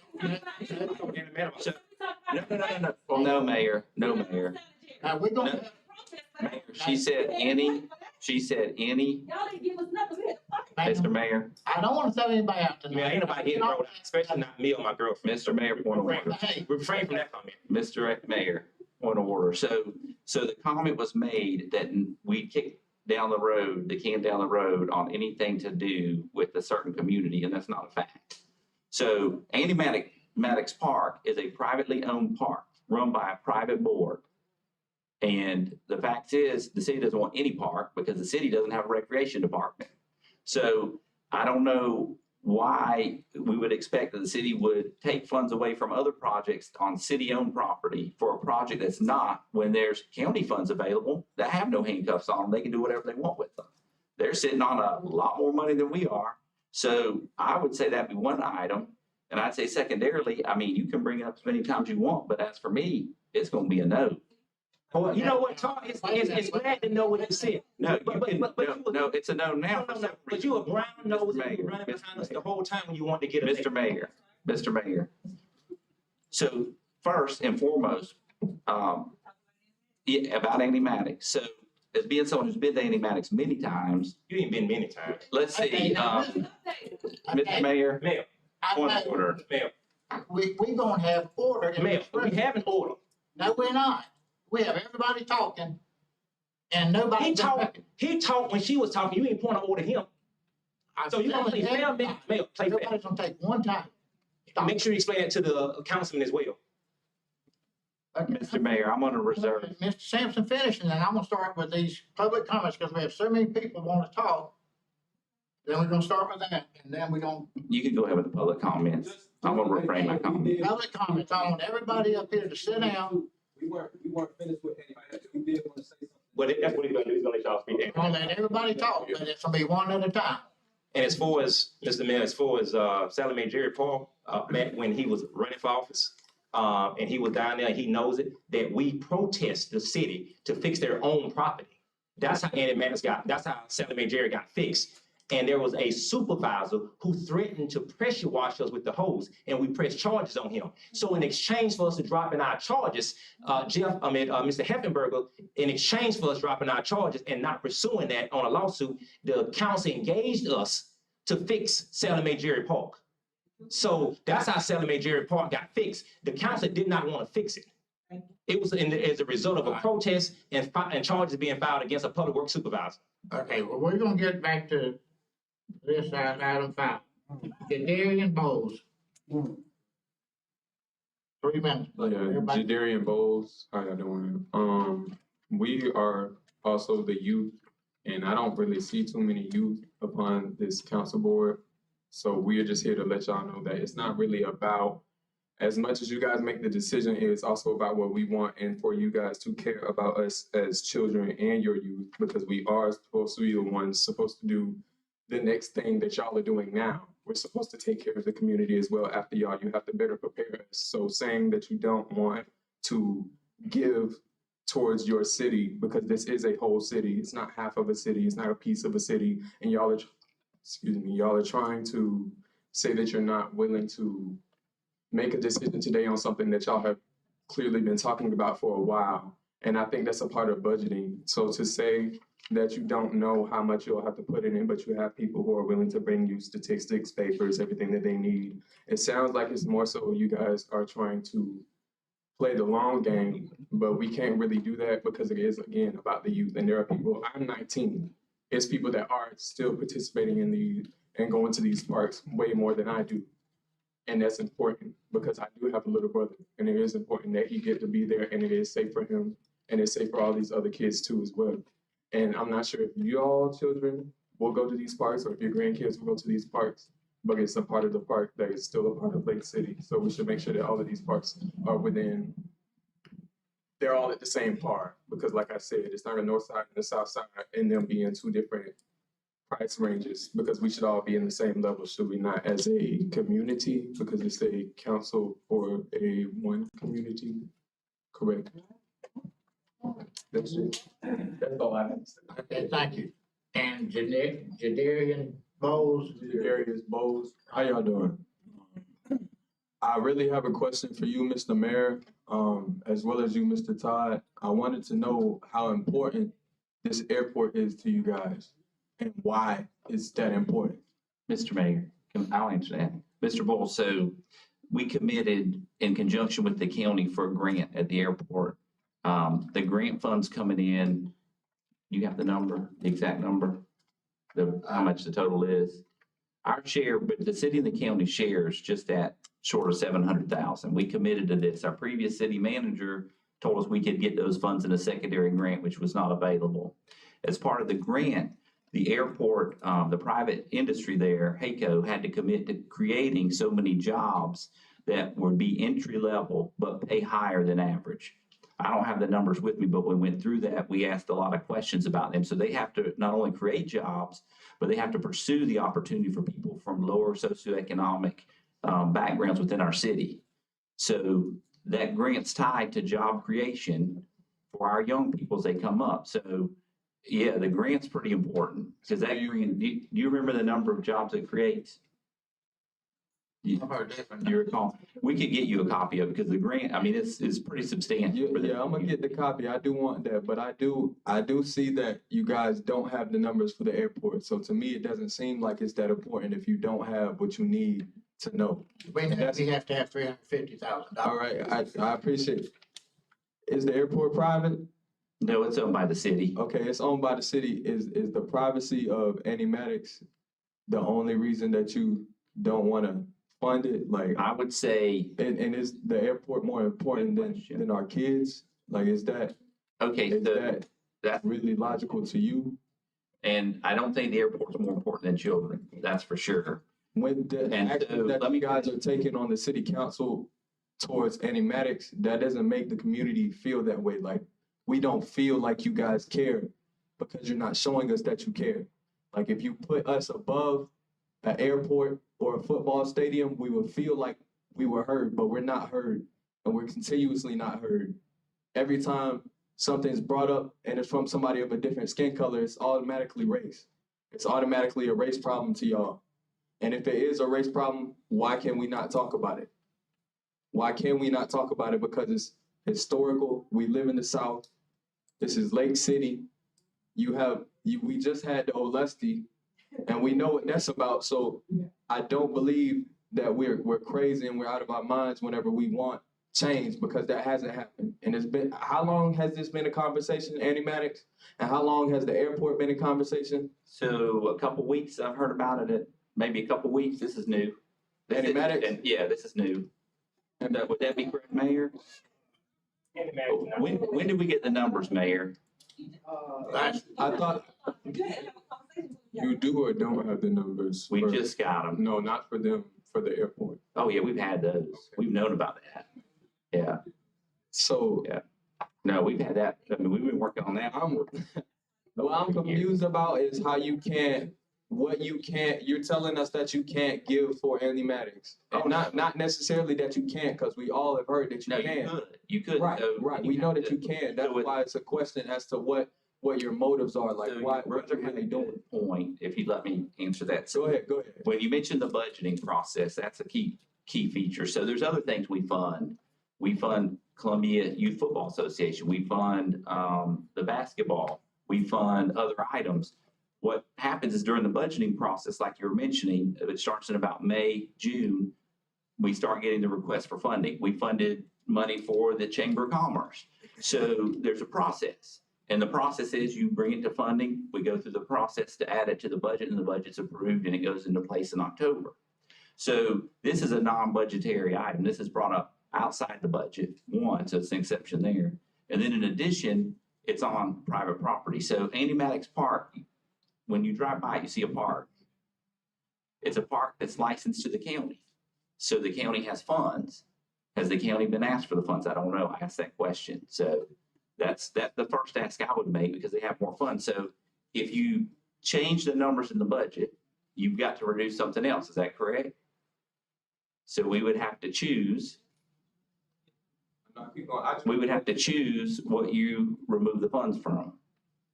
So, no, Mayor, no, Mayor. Now, we're gonna, Mayor, she said any, Y'all didn't give us nothing. Mr. Mayor, I don't wanna throw anybody out I tonight. mean, ain't nobody hitting the road, especially not me or my girlfriend. Mr. Mayor, point of order. Hey, Refrain from that comment. Mr. Mayor, point of order. So the comment was made that we kick down the road, the can down the road on anything to do with a certain community, and that's not a fact. So animatic Maddox Park is a privately owned park run by a private board. And the fact is, the city doesn't want any park because the city doesn't have a recreation department. So I don't know why we would expect that the city would take funds away from other projects on city-owned property for a project that's not, when there's county funds available that have no handcuffs on them. They can do whatever they want with them. They're sitting on a lot more money than we are. So I would say that'd be one item. And I'd say secondarily, I mean, you can bring it up as many times you want, but as for me, it's gonna be a no. Well, you know what, Tom, it's glad to know what you said. No, No, it's a no now. no, but you a brown nose, Mr. you were Mayor, running Mr. behind us the whole time when you wanted to get a. Mr. Mayor. So first and foremost, yeah, about Andy Maddox. So as being someone who's been to Andy Maddox many times, You ain't been many times. let's see, Okay, now, Mr. Mayor, Mayor, point of order. Mayor, we gonna have order in Mayor, this we room. have an order. No, we're not. We have everybody talking and nobody. He talked when she was talking, you ain't point to order him. So you gonna play fair, Mayor, play fair. Everybody's gonna take one time. Stop. Make sure you explain that to the councilman as well. Okay. Mr. Mayor, I'm gonna reserve. Mr. Sampson finish, and then I'm gonna start with these public comments, because we have so many people want to talk. Then we're gonna start with that, and then we're gonna, You can go ahead with the public comments. I'm gonna refrain my comment. public comments, I want everybody up here to sit down. We weren't finished with anybody. We did want to say something. well, that's what he's gonna do, he's gonna let y'all speak. I'm gonna let everybody talk, but it's gonna be one at a time. And as far as, Mr. Mayor, as far as Sally Mae Jerry Paul, back when he was running for office, and he was down there, he knows it, that we protest the city to fix their own property. That's how Andy Maddox that's how Sally Mae Jerry got fixed. And there was a supervisor who threatened to pressure wash us with the hose, and we pressed charges on him. So in exchange for us to drop in our charges, Mr. Heffenberger, in exchange for us dropping our charges and not pursuing that on a lawsuit, the council engaged us to fix Sally Mae Jerry Park. So that's how Sally Mae Jerry Park got fixed. The council did not want to fix it. It was as a result of a protest and charges being filed against a public works supervisor. Okay, well, we're gonna get back to this item 5. Jadarian Bowles. 3 minutes. Yeah, Everybody- Jadarian Bowles, how y'all doing? We are also the youth, and I don't really see too many youth upon this council board. So we are just here to let y'all know that it's not really about, as much as you guys make the decision, it's also about what we want and for you guys to care about us as children and your youth, because we are supposed to be the ones supposed to do the next thing that y'all are doing now. We're supposed to take care of the community as well after y'all. You have to better prepare us. So saying that you don't want to give towards your city, because this is a whole city. It's not half of a city. It's not a piece of a city. And y'all are trying to say that you're not willing to make a decision today on something that y'all have clearly been talking about for a while. And I think that's a part of budgeting. So to say that you don't know how much you'll have to put it in, but you have people who are willing to bring you statistics, papers, everything that they need. It sounds like it's more so you guys are trying to play the long game, but we can't really do that because it is, again, about the youth. And there are people, I'm 19. It's people that are still participating in and going to these parks way more than I do. And that's important because I do have a little brother, and it is important that he get to be there, and it is safe for him, and it's safe for all these other kids too as well. And I'm not sure if y'all children will go to these parks or if your grandkids will go to these parks, but it's a part of the park that is still a part of Lake City. So we should make sure that all of these parks are they're all at the same par, because like I said, it's not a north side and a south side and them being two different price ranges, because we should all be in the same level, should we not, as a community, because it's a council for a one community, correct? That's it. That's all I have to say. Okay, thank you. And Jadarian Bowles. Darius Bowles, how y'all doing? I really have a question for you, Mr. Mayor, as well as you, Mr. Todd. I wanted to know how important this airport is to you guys and why it's that important. Mr. Mayor, I'll answer that. Mr. Bull, so we committed in conjunction with the county for a grant at the airport. The grant funds coming in, you have the number, the exact number, how much the total is? Our share, but the city and the county shares just at short of 700,000. We committed to this. Our previous city manager told us we could get those funds in a secondary grant, which was not available. As part of the grant, the airport, the private industry there, HACO, had to commit to creating so many jobs that would be entry level, but pay higher than average. I don't have the numbers with me, but when we went through that, we asked a lot of questions about them. So they have to not only create jobs, but they have to pursue the opportunity for people from lower socioeconomic backgrounds within our city. So that grant's tied to job creation for our young people as they come up. So yeah, the grant's pretty important because that grant, do you remember the number of jobs it creates? I've heard different. You recall? We could get you a copy of it because the grant, I mean, it's pretty substantial. Yeah, I'm gonna get the copy. I do want that, but I do see that you guys don't have the numbers for the airport. So to me, it doesn't seem like it's that important if you don't have what you need to know. We have to have $350,000. All right, I appreciate it. Is the airport private? No, it's owned by the city. Okay, it's owned by the city. Is the privacy of animatics the only reason that you don't want to fund it? Like, I would say, and is the airport more important than our kids? Like, is that that's really logical to you? And I don't think the airport's more important than children. That's for sure. When the action that you guys are taking on the city council towards animatics, that doesn't make the community feel that way. Like, we don't feel like you guys care because you're not showing us that you care. Like, if you put us above an airport or a football stadium, we would feel like we were heard, but we're not heard, and we're continuously not heard. Every time something's brought up and it's from somebody of a different skin color, it's automatically race. It's automatically a race problem to y'all. And if it is a race problem, why can we not talk about it? Why can we not talk about it? Because it's historical. We live in the South. This is Lake City. We just had the Olesti, and we know what that's about. So I don't believe that we're crazy and we're out of our minds whenever we want change, because that hasn't happened. And how long has this been a conversation, animatics? And how long has the airport been a conversation? So a couple weeks, I've heard about it. Maybe a couple weeks. This is new. Animatics? Yeah, this is new. And would that be correct, Mayor? When did we get the numbers, Mayor? I thought you do or don't have the numbers. We just got them. No, not for them, for the airport. Oh yeah, we've had those. Okay. We've known about that. Yeah. So yeah. No, we've had that. I mean, we've been working on that. What I'm confused about is how you can't. You're telling us that you can't give for animatics. And not necessarily that you can't, because we all have heard that you can. You could. Right, right. We know that you can. That's why it's a question as to what your motives are. Like, what you're really doing. Point, if you let me answer that. So go ahead. When you mentioned the budgeting process, that's a key feature. So there's other things we fund. We fund Columbia Youth Football Association. We fund the basketball. We fund other items. What happens is during the budgeting process, like you were mentioning, it starts in about May, June, we start getting the request for funding. We funded money for the Chamber of Commerce. So there's a process. And the process is you bring it to funding, we go through the process to add it to the budget, and the budget's approved and it goes into place in October. So this is a non-budgetary item. This is brought up outside the budget, one, so it's an exception there. And then in addition, it's on private property. So Andy Maddox Park, when you drive by, you see a park. It's a park that's licensed to the county. So the county has funds. Has the county been asked for the funds? I don't know. I asked that question. So that's the first ask I would make, because they have more funds. So if you change the numbers in the budget, you've got to reduce something else. Is that correct? So we would have to choose. We would have to choose what you remove the funds from.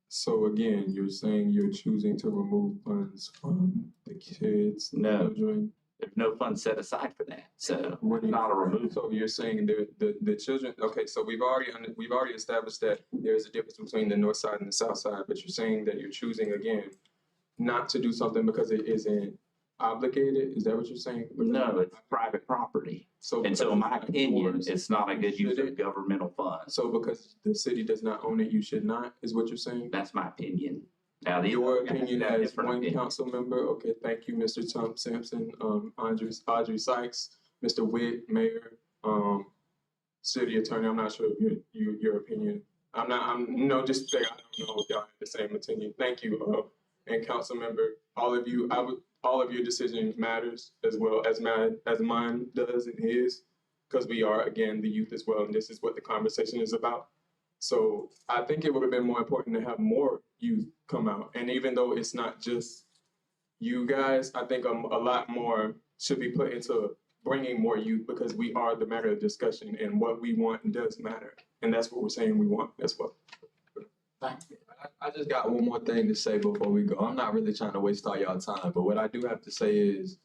So again, you're saying you're choosing to remove funds from the kids, children? There's no funds set aside for that. So not a remove. So you're saying the children. Okay, so we've already established that there's a difference between the north side and the south side, but you're saying that you're choosing again not to do something because it isn't obligated. Is that what you're saying? No, it's private property. So in my opinion, it's not a good use of governmental funds. So because the city does not own it, you should not, is what you're saying? That's my opinion. Now, your opinion as one council member. Okay, thank you, Mr. Tom Sampson, Audrey Sykes, Mr. Witt, Mayor, City Attorney, I'm not sure of your opinion. Just say I don't know if y'all have the same opinion. Thank you, and council member, all of you, all of your decision matters as well as mine does and his, because we are, again, the youth as well, and this is what the conversation is about. So I think it would have been more important to have more youth come out. And even though it's not just you guys, I think a lot more should be put into bringing more youth, because we are the matter of discussion, and what we want does matter. And that's what we're saying we want as well. Thank you. I just got one more thing to say before we go. I'm not really trying to waste all y'all time, but what I do have to say is,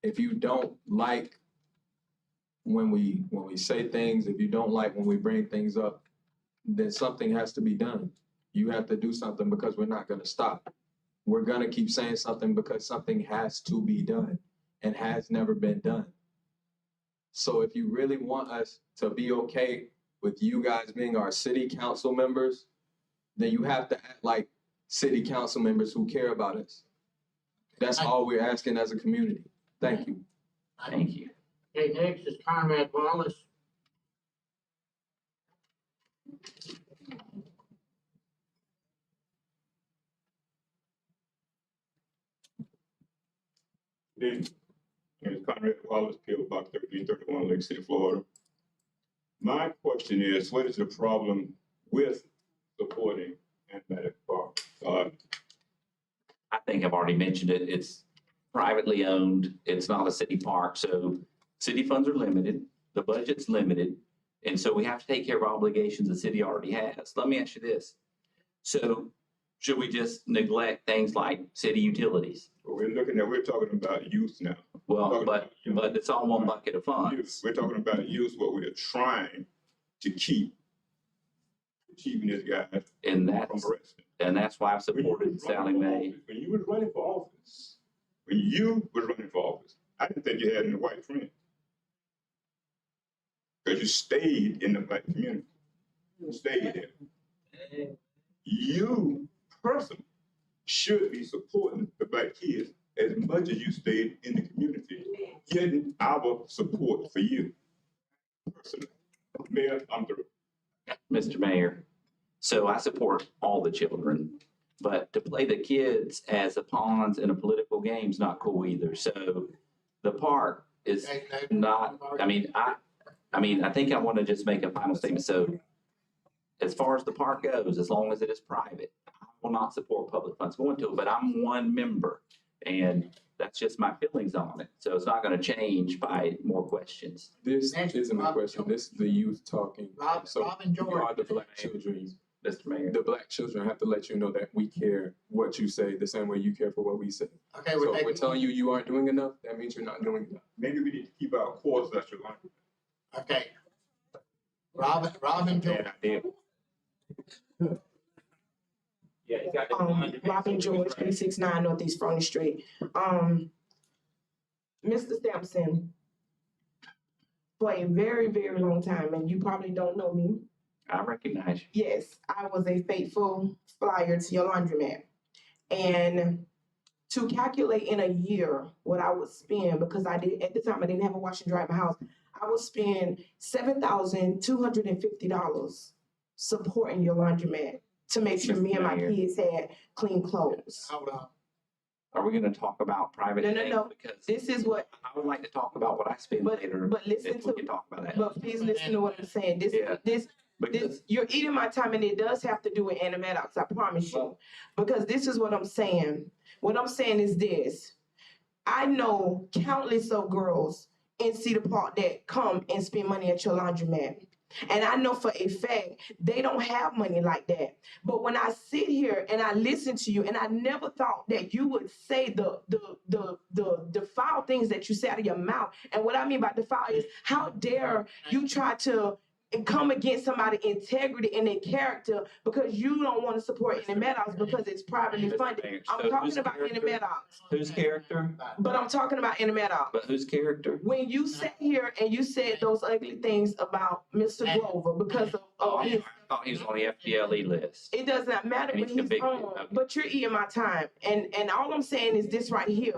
if you don't like when we say things, if you don't like when we bring things up, then something has to be done. You have to do something, because we're not going to stop. We're going to keep saying something because something has to be done and has never been done. So if you really want us to be okay with you guys being our city council members, then you have to act like city council members who care about us. That's all we're asking as a community. Thank you. Thank you. Okay, next is Conrad Wallace. My name is Conrad Wallace, P.O. Box 1331, Lake City, Florida. My question is, what is the problem with supporting Animatic Park? I think I've already mentioned it. It's privately owned. It's not a city park. So city funds are limited. The budget's limited. And so we have to take care of obligations the city already has. Let me ask you this. So should we just neglect things like city utilities? We're talking about youth now. Well, but it's all one bucket of funds. Youth. We're talking about youth, what we're trying to keep this guy from arresting. And that's why I've supported Sally Mae. When you was running for office, I didn't think you had any white friends. Because you stayed in the black community. You stayed there. You personally should be supporting the black kids as much as you stayed in the community, getting our support for you. Personally. Mayor, I'm through. Mr. Mayor, so I support all the children, but to play the kids as the pawns in a political game is not cool either. So the park is not, I think I want to just make a final statement. So as far as the park goes, as long as it is private, I will not support public funds going to it, but I'm one member and that's just my feelings on it. So it's not going to change by more questions. This isn't a question. This is the youth talking. So Robin you are the black children. Mr. Mayor. The black children have to let you know that we care what you say the same way you care for what we say. Okay, so if we're telling you aren't doing enough, that means you're not doing enough. Maybe we need to keep our course at your line. Okay. Robin George. Robin George, 369 Northeast Fernie Street. Mr. Sampson, for a very, very long time, and you probably don't know me. I recognize you. Yes, I was a faithful flyer to your laundromat. And to calculate in a year what I would spend, because at the time I didn't have a wash and dry at my house, I would spend $7,250 supporting your laundromat to make sure me and my kids had clean clothes. Hold on. Are we going to talk about private things? No. Because this is what I would like to talk about what I spend later. But listen if we can talk about that. But please listen to what I'm saying. This you're eating my time, and it does have to do with animatics, I promise you. Because this is what I'm saying. What I'm saying is this. I know countless of girls in Cedar Park that come and spend money at your laundromat. And I know for a fact they don't have money like that. But when I sit here and I listen to you, and I never thought that you would say the foul things that you say out of your mouth. And what I mean by defile is, how dare you try to come against somebody's integrity and their character because you don't want to support animatics because it's privately funded. I'm talking about animatics. Whose character? But I'm talking about animatics. But whose character? When you sat here and you said those ugly things about Mr. Grover because of his, I thought he was on the FDLE list. it does not matter when he's on, but you're eating my time. And all I'm saying is this right here.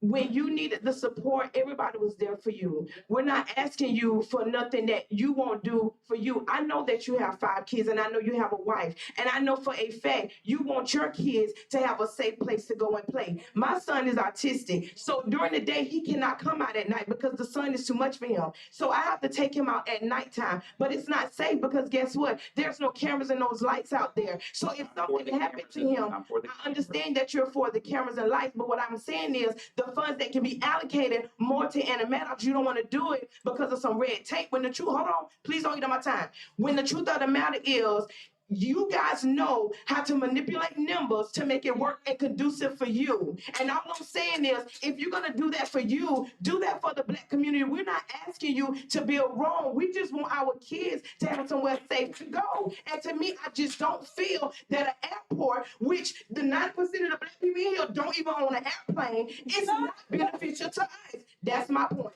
when you needed the support, everybody was there for you. We're not asking you for nothing that you won't do for you. I know that you have 5 kids and I know you have a wife. And I know for a fact you want your kids to have a safe place to go and play. My son is autistic. So during the day, he cannot come out at night because the sun is too much for him. So I have to take him out at nighttime. But it's not safe because guess what? There's no cameras and those lights out there. So if something happened to him, I understand that you're for the cameras and lights. But what I'm saying is the funds that can be allocated more to animatics, you don't want to do it because of some red tape. When the truth, hold on, please don't get on my time. When the truth of the matter is, you guys know how to manipulate numbers to make it work and conducive for you. And all I'm saying is, if you're gonna do that for you, do that for the Black community. We're not asking you to build Rome. We just want our kids to have somewhere safe to go. And to me, I just don't feel that an airport, which the 90% of the Black people in here don't even own an airplane, is not beneficial to us. That's my point.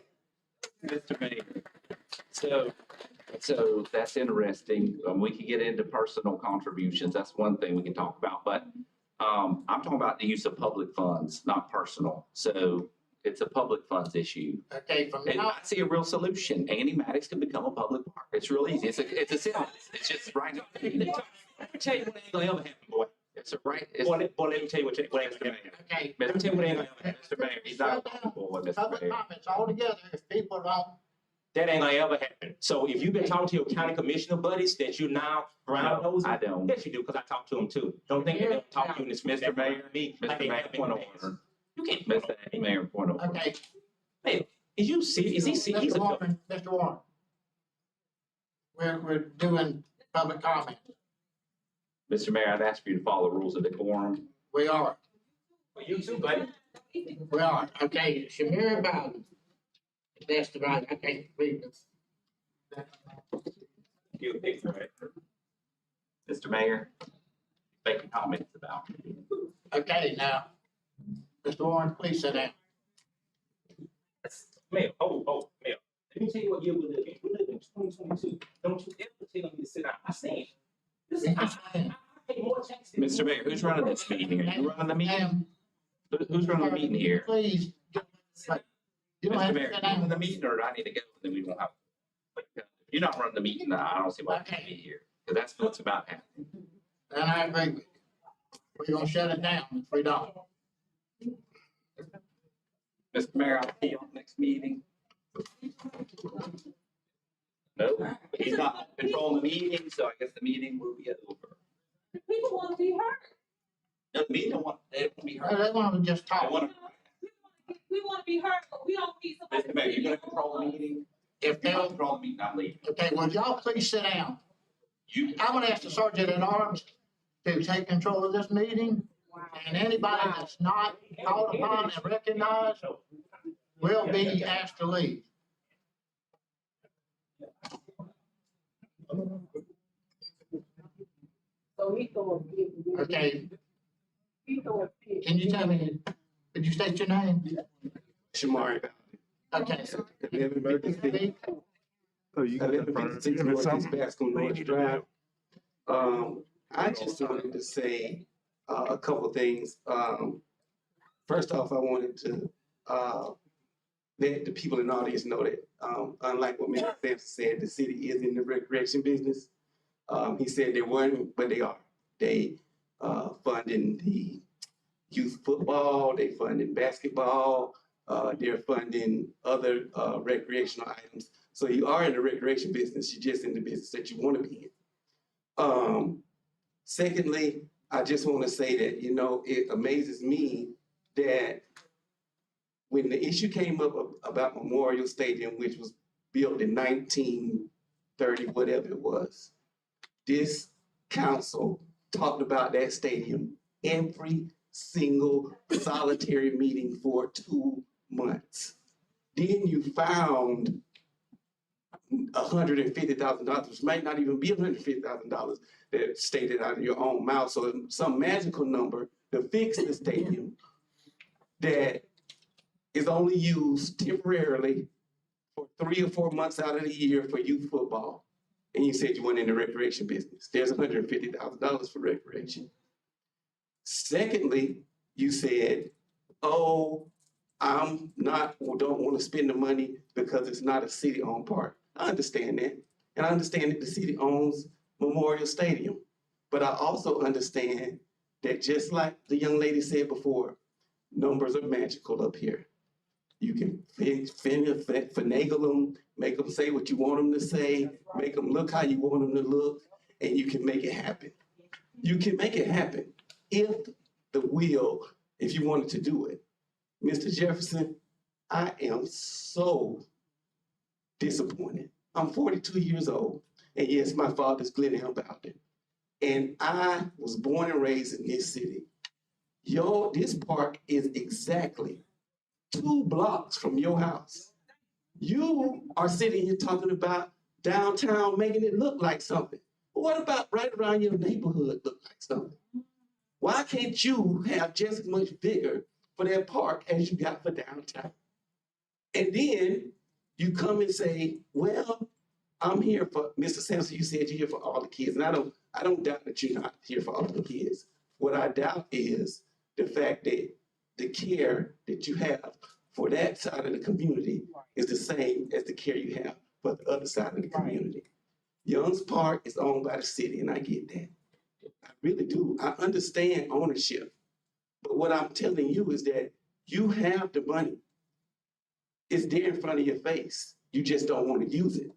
Mr. Mayor, so that's interesting. We could get into personal contributions. That's one thing we can talk about, but I'm talking about the use of public funds, not personal. So it's a public funds issue. Okay, from And now, I see a real solution. Animatics can become a public park. It's real easy. It's a simple. It's just right. Let me tell you what ain't gonna ever happen, boy. It's a right. Boy, let me tell you what ain't gonna happen. okay. Let me tell you what ain't gonna happen. Mr. Mayor, he's not a boy, Mr. Public Mayor. comments altogether, if people don't, That ain't gonna ever happen. So if you've been talking to your county commissioner buddies that you now brown nose, I don't. yes, you do, because I talk to them too. Don't think they don't talk to you in this Mr. Mayor, me. Mr. like they Mayor, have in point the of past. order. You can't. Mr. Mayor, point of order. okay. Man, is you serious? Is he serious? Mr. Warren, Mr. Warren. We're doing public comment. Mr. Mayor, I'd ask you to follow the rules of decorum. We are, Well, you too, buddy. we are. Okay, Shamira Bowden. That's the right, I can't read this. You think, right? Mr. Mayor, make comments about. Okay, now, Mr. Warren, please sit down. Mayor, Mayor. Let me tell you what year we live in. We live in 2022. Don't you ever tell me to sit down. I stand. Listen, I pay more taxes. Mr. Mayor, who's running this meeting? Are you running the meeting? Who's running the meeting here? Please. You don't Mr. have Mayor, to you sit down. running the meeting or do I need to go? Then we won't have. If you're not running the meeting, I don't see why I can't be here. Because that's what's about happening. And I agree with you. We're gonna shut it down if we don't. Mr. Mayor, I'll see you on the next meeting. No, he's not controlling the meeting, so I guess the meeting will be over. People want to be heard. No, the meeting don't want, they don't want to be heard. They want to just I talk. want to, We want to be heard, but we don't need somebody. Mr. Mayor, you're gonna control the meeting? If If you don't they'll, control the meeting, I'm leaving. okay, well, y'all please sit down. You, I'm gonna ask the sergeant at arms to take control of this meeting. And anybody that's not called upon and recognized will be asked to leave. So he throwing fit. Okay, He throwing fit. can you tell me, could you state your name? Shamari. Okay. I live in Emergency. Oh, you I live in 56 Northeast Bascom North Drive. I just wanted to say a couple things. First off, I wanted to let the people in the audience know that unlike what Mr. Sampson said, the city is in the recreation business. He said they weren't, but they are. They funding the youth football, they funding basketball, they're funding other recreational items. So you are in the recreation business, you're just in the business that you want to be in. Secondly, I just want to say that, you know, it amazes me that when the issue came up about Memorial Stadium, which was built in 1930, whatever it was, this council talked about that stadium every single solitary meeting for 2 months. Then you found $150,000, which might not even be $150,000 that stated out of your own mouth. So some magical number to fix the stadium that is only used temporarily for 3 or 4 months out of the year for youth football. And you said you went in the recreation business. There's $150,000 for recreation. Secondly, you said, oh, don't want to spend the money because it's not a city-owned park. I understand that. And I understand that the city owns Memorial Stadium. But I also understand that just like the young lady said before, numbers are magical up here. You can finagle them, make them say what you want them to say, make them look how you want them to look, and you can make it happen. You can make it happen if if you wanted to do it. Mr. Jefferson, I am so disappointed. I'm 42 years old, and yes, my father's Glenn L. Bowden. And I was born and raised in this city. This park is exactly 2 blocks from your house. You are sitting here talking about downtown making it look like something. But what about right around your neighborhood look like something? Why can't you have just as much vigor for that park as you got for downtown? And then you come and say, well, I'm here for, Mr. Sampson, you said you're here for all the kids. And I don't doubt that you're not here for all the kids. What I doubt is the fact that the care that you have for that side of the community is the same as the care you have for the other side of the community. Young's Park is owned by the city, and I get that. I really do. I understand ownership. But what I'm telling you is that you have the money. It's there in front of your face. You just don't want to use it.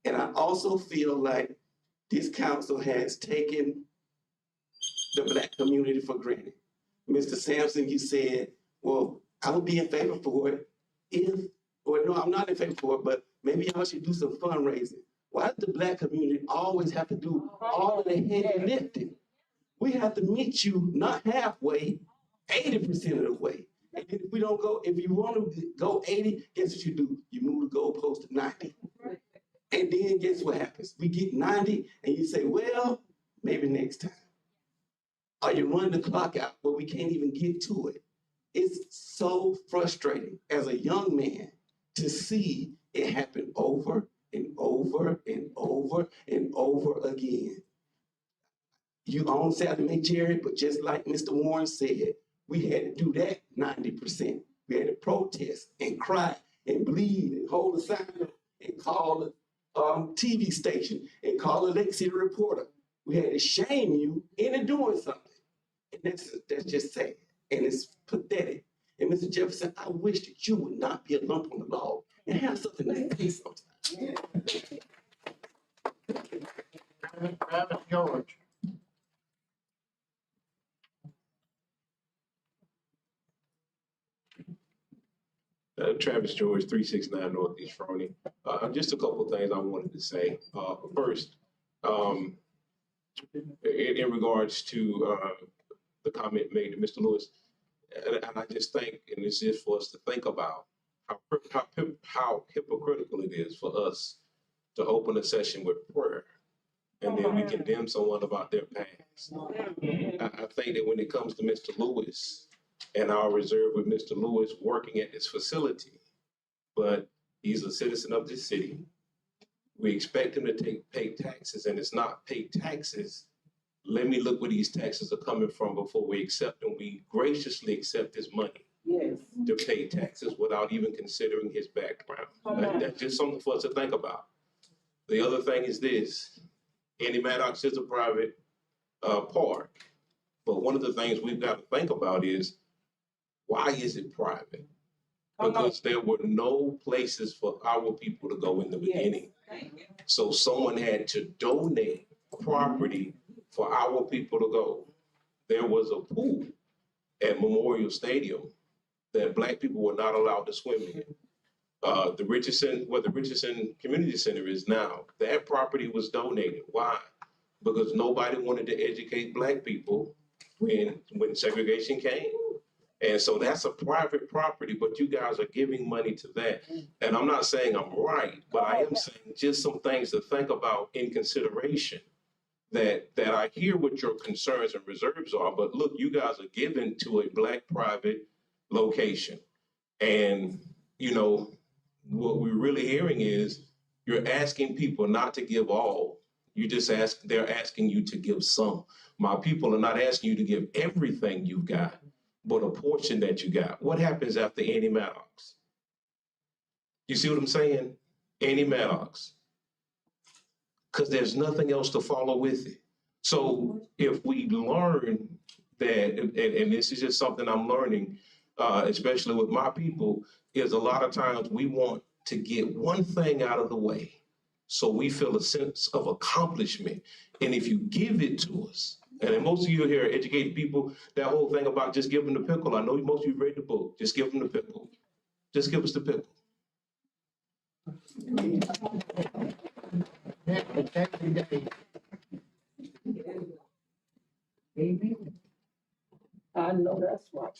And I also feel like this council has taken the Black community for granted. Mr. Sampson, you said, well, I would be in favor for it no, I'm not in favor for it, but maybe y'all should do some fundraising. Why does the Black community always have to do all of the heavy lifting? We have to meet you not halfway, 80% of the way. And if we don't go, if you want to go 80, guess what you do? You move the goalpost to 90. And then guess what happens? We get 90 and you say, well, maybe next time. Or you run the clock out, but we can't even get to it. It's so frustrating as a young man to see it happen over and over and over and over again. You own Sallie Mae, Jerry, but just like Mr. Warren said, we had to do that 90%. We had to protest and cry and bleed and hold a sign up and call the TV station and call the Lake City Reporter. We had to shame you into doing something. And that's just sad. And it's pathetic. And Mr. Jefferson, I wish that you would not be a lump on the log and have something to say sometimes. Travis George. Travis George, 369 Northeast Fernie. Just a couple of things I wanted to say. First, in regards to the comment made to Mr. Lewis, and I just think, and this is for us to think about how hypocritical it is for us to open a session with prayer and then we condemn someone about their past. I think that when it comes to Mr. Lewis and our reserve with Mr. Lewis working at this facility, but he's a citizen of this city. We expect him to pay taxes, and it's not pay taxes. Let me look where these taxes are coming from before we accept them. We graciously accept his money to pay taxes without even considering his background. That's just something for us to think about. The other thing is this: Andy Maddox is a private park, but one of the things we've got to think about is, why is it private? Because there were no places for our people to go in the beginning. So someone had to donate property for our people to go. There was a pool at Memorial Stadium that Black people were not allowed to swim in. The Richardson Community Center is now, that property was donated. Why? Because nobody wanted to educate Black people when segregation came. And so that's a private property, but you guys are giving money to that. And I'm not saying I'm right, but I am saying just some things to think about in consideration. That I hear what your concerns and reserves are, but look, you guys are given to a Black private location. And, you know, what we're really hearing is you're asking people not to give all. They're asking you to give some. My people are not asking you to give everything you've got. but a portion that you got. What happens after Annie Maddox? You see what I'm saying? Annie Maddox. Because there's nothing else to follow with it. So if we learn that, and this is just something I'm learning, especially with my people, is a lot of times we want to get one thing out of the way. So we feel a sense of accomplishment. And if you give it to us, and then most of you here are educated people, that whole thing about just give them the pickle. I know most of you read the book. Just give them the pickle. Just give us the pickle. I know that's right.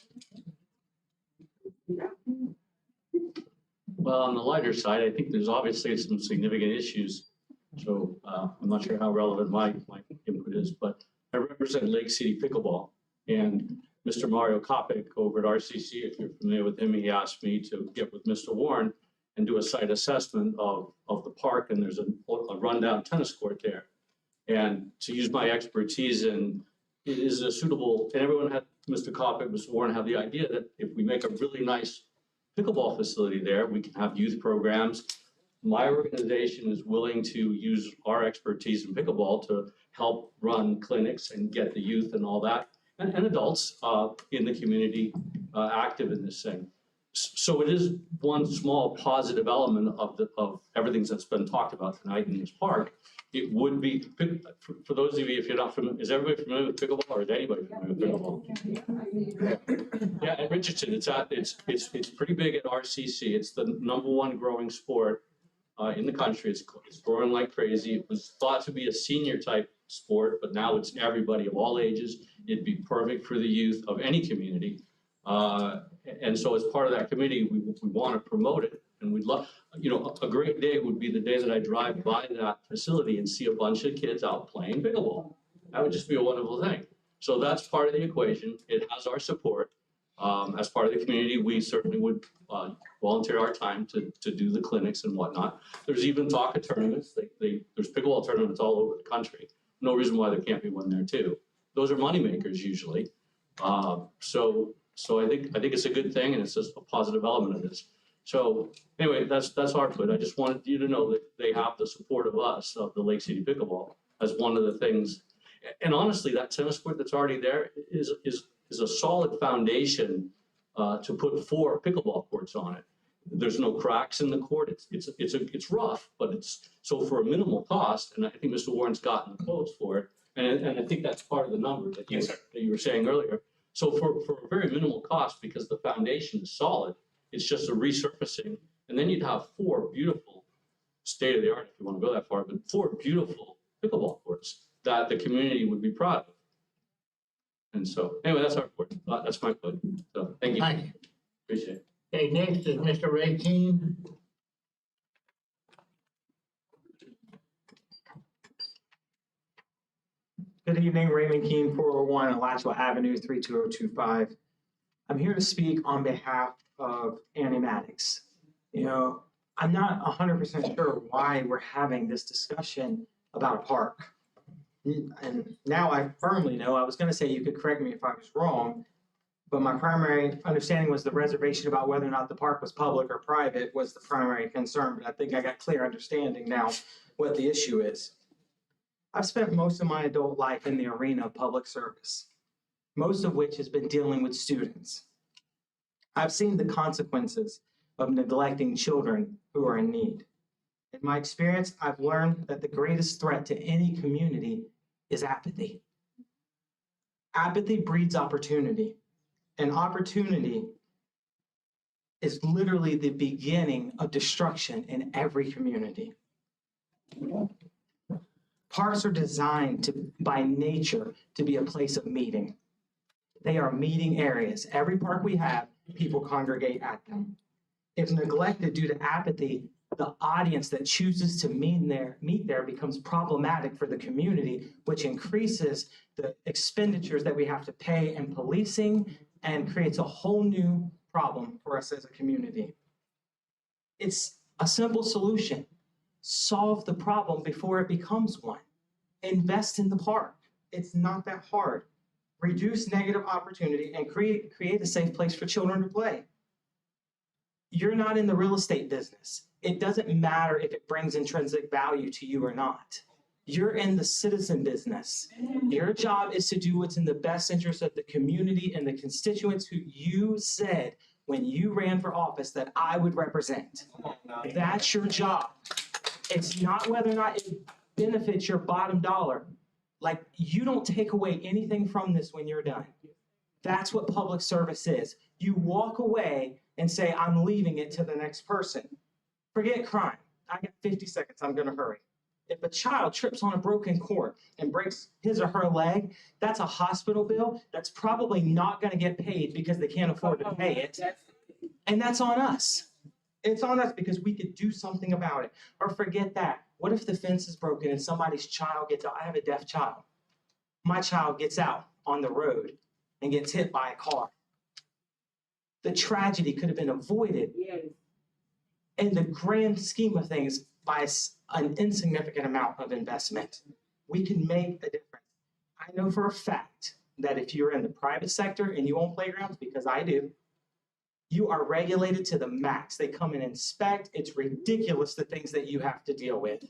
Well, on the lighter side, I think there's obviously some significant issues. So I'm not sure how relevant my input is, but I represent Lake City Pickleball. And Mr. Mario Kopic over at RCC, if you're familiar with him, he asked me to get with Mr. Warren and do a site assessment of the park. And there's a rundown tennis court there. And to use my expertise in, it is a suitable, and everyone had, Mr. Kopic, Mr. Warren, have the idea that if we make a really nice pickleball facility there, we can have youth programs. My organization is willing to use our expertise in pickleball to help run clinics and get the youth and all that, and adults in the community active in this thing. So it is one small positive element of everything that's been talked about tonight in this park. It would be, for those of you, if you're not familiar, is everybody familiar with pickleball, or is anybody familiar with pickleball? Yeah, at Richardson, it's pretty big at RCC. It's the #1 growing sport in the country. It's growing like crazy. It was thought to be a senior type sport, but now it's everybody of all ages. It'd be perfect for the youth of any community. And so as part of that committee, we want to promote it. And we'd love, a great day would be the day that I drive by that facility and see a bunch of kids out playing pickleball. That would just be a wonderful thing. So that's part of the equation. It has our support. As part of the community, we certainly would volunteer our time to do the clinics and whatnot. There's even talk of tournaments. There's pickleball tournaments all over the country. No reason why there can't be one there too. Those are moneymakers usually. So I think it's a good thing, and it's just a positive element of this. So anyway, that's our put. I just wanted you to know that they have the support of us, of the Lake City Pickleball, as one of the things. And honestly, that tennis court that's already there is a solid foundation to put 4 pickleball courts on it. There's no cracks in the court. It's rough, but it's so for a minimal cost. And I think Mr. Warren's gotten the quotes for it. And I think that's part of the number that you were saying earlier. So for a very minimal cost, because the foundation is solid, it's just a resurfacing. And then you'd have 4 beautiful, state of the art, if you want to go that far, but 4 beautiful pickleball courts that the community would be proud of. And so, anyway, that's our report. That's my point. So, thank you. Thank you. Appreciate it. Okay, next is Mr. Ray Keane. Good evening, Raymond Keene, 401 Alachua Avenue, 32025. I'm here to speak on behalf of Annie Maddox. I'm not 100% sure why we're having this discussion about a park. And now I firmly know, I was going to say you could correct me if I was wrong, but my primary understanding was the reservation about whether or not the park was public or private was the primary concern, but I think I got clear understanding now what the issue is. I've spent most of my adult life in the arena of public service, most of which has been dealing with students. I've seen the consequences of neglecting children who are in need. In my experience, I've learned that the greatest threat to any community is apathy. Apathy breeds opportunity, and opportunity is literally the beginning of destruction in every community. Parks are designed by nature to be a place of meeting. They are meeting areas. Every park we have, people congregate at them. If neglected due to apathy, the audience that chooses to meet there becomes problematic for the community, which increases the expenditures that we have to pay in policing and creates a whole new problem for us as a community. It's a simple solution. Solve the problem before it becomes one. Invest in the park. It's not that hard. reduce negative opportunity, and create a safe place for children to play. You're not in the real estate business. It doesn't matter if it brings intrinsic value to you or not. You're in the citizen business. Your job is to do what's in the best interest of the community and the constituents who you said when you ran for office that I would represent. That's your job. It's not whether or not it benefits your bottom dollar. Like, you don't take away anything from this when you're done. That's what public service is. You walk away and say, I'm leaving it to the next person. Forget crime. I got 50 seconds. I'm going to hurry. If a child trips on a broken cord and breaks his or her leg, that's a hospital bill that's probably not going to get paid because they can't afford to pay it. And that's on us. It's on us because we could do something about it. Or forget that. What if the fence is broken and somebody's child gets out? I have a deaf child. My child gets out on the road and gets hit by a car. The tragedy could have been avoided in the grand scheme of things by an insignificant amount of investment. We can make a difference. I know for a fact that if you're in the private sector and you own playgrounds, because I do, you are regulated to the max. They come and inspect. It's ridiculous the things that you have to deal with.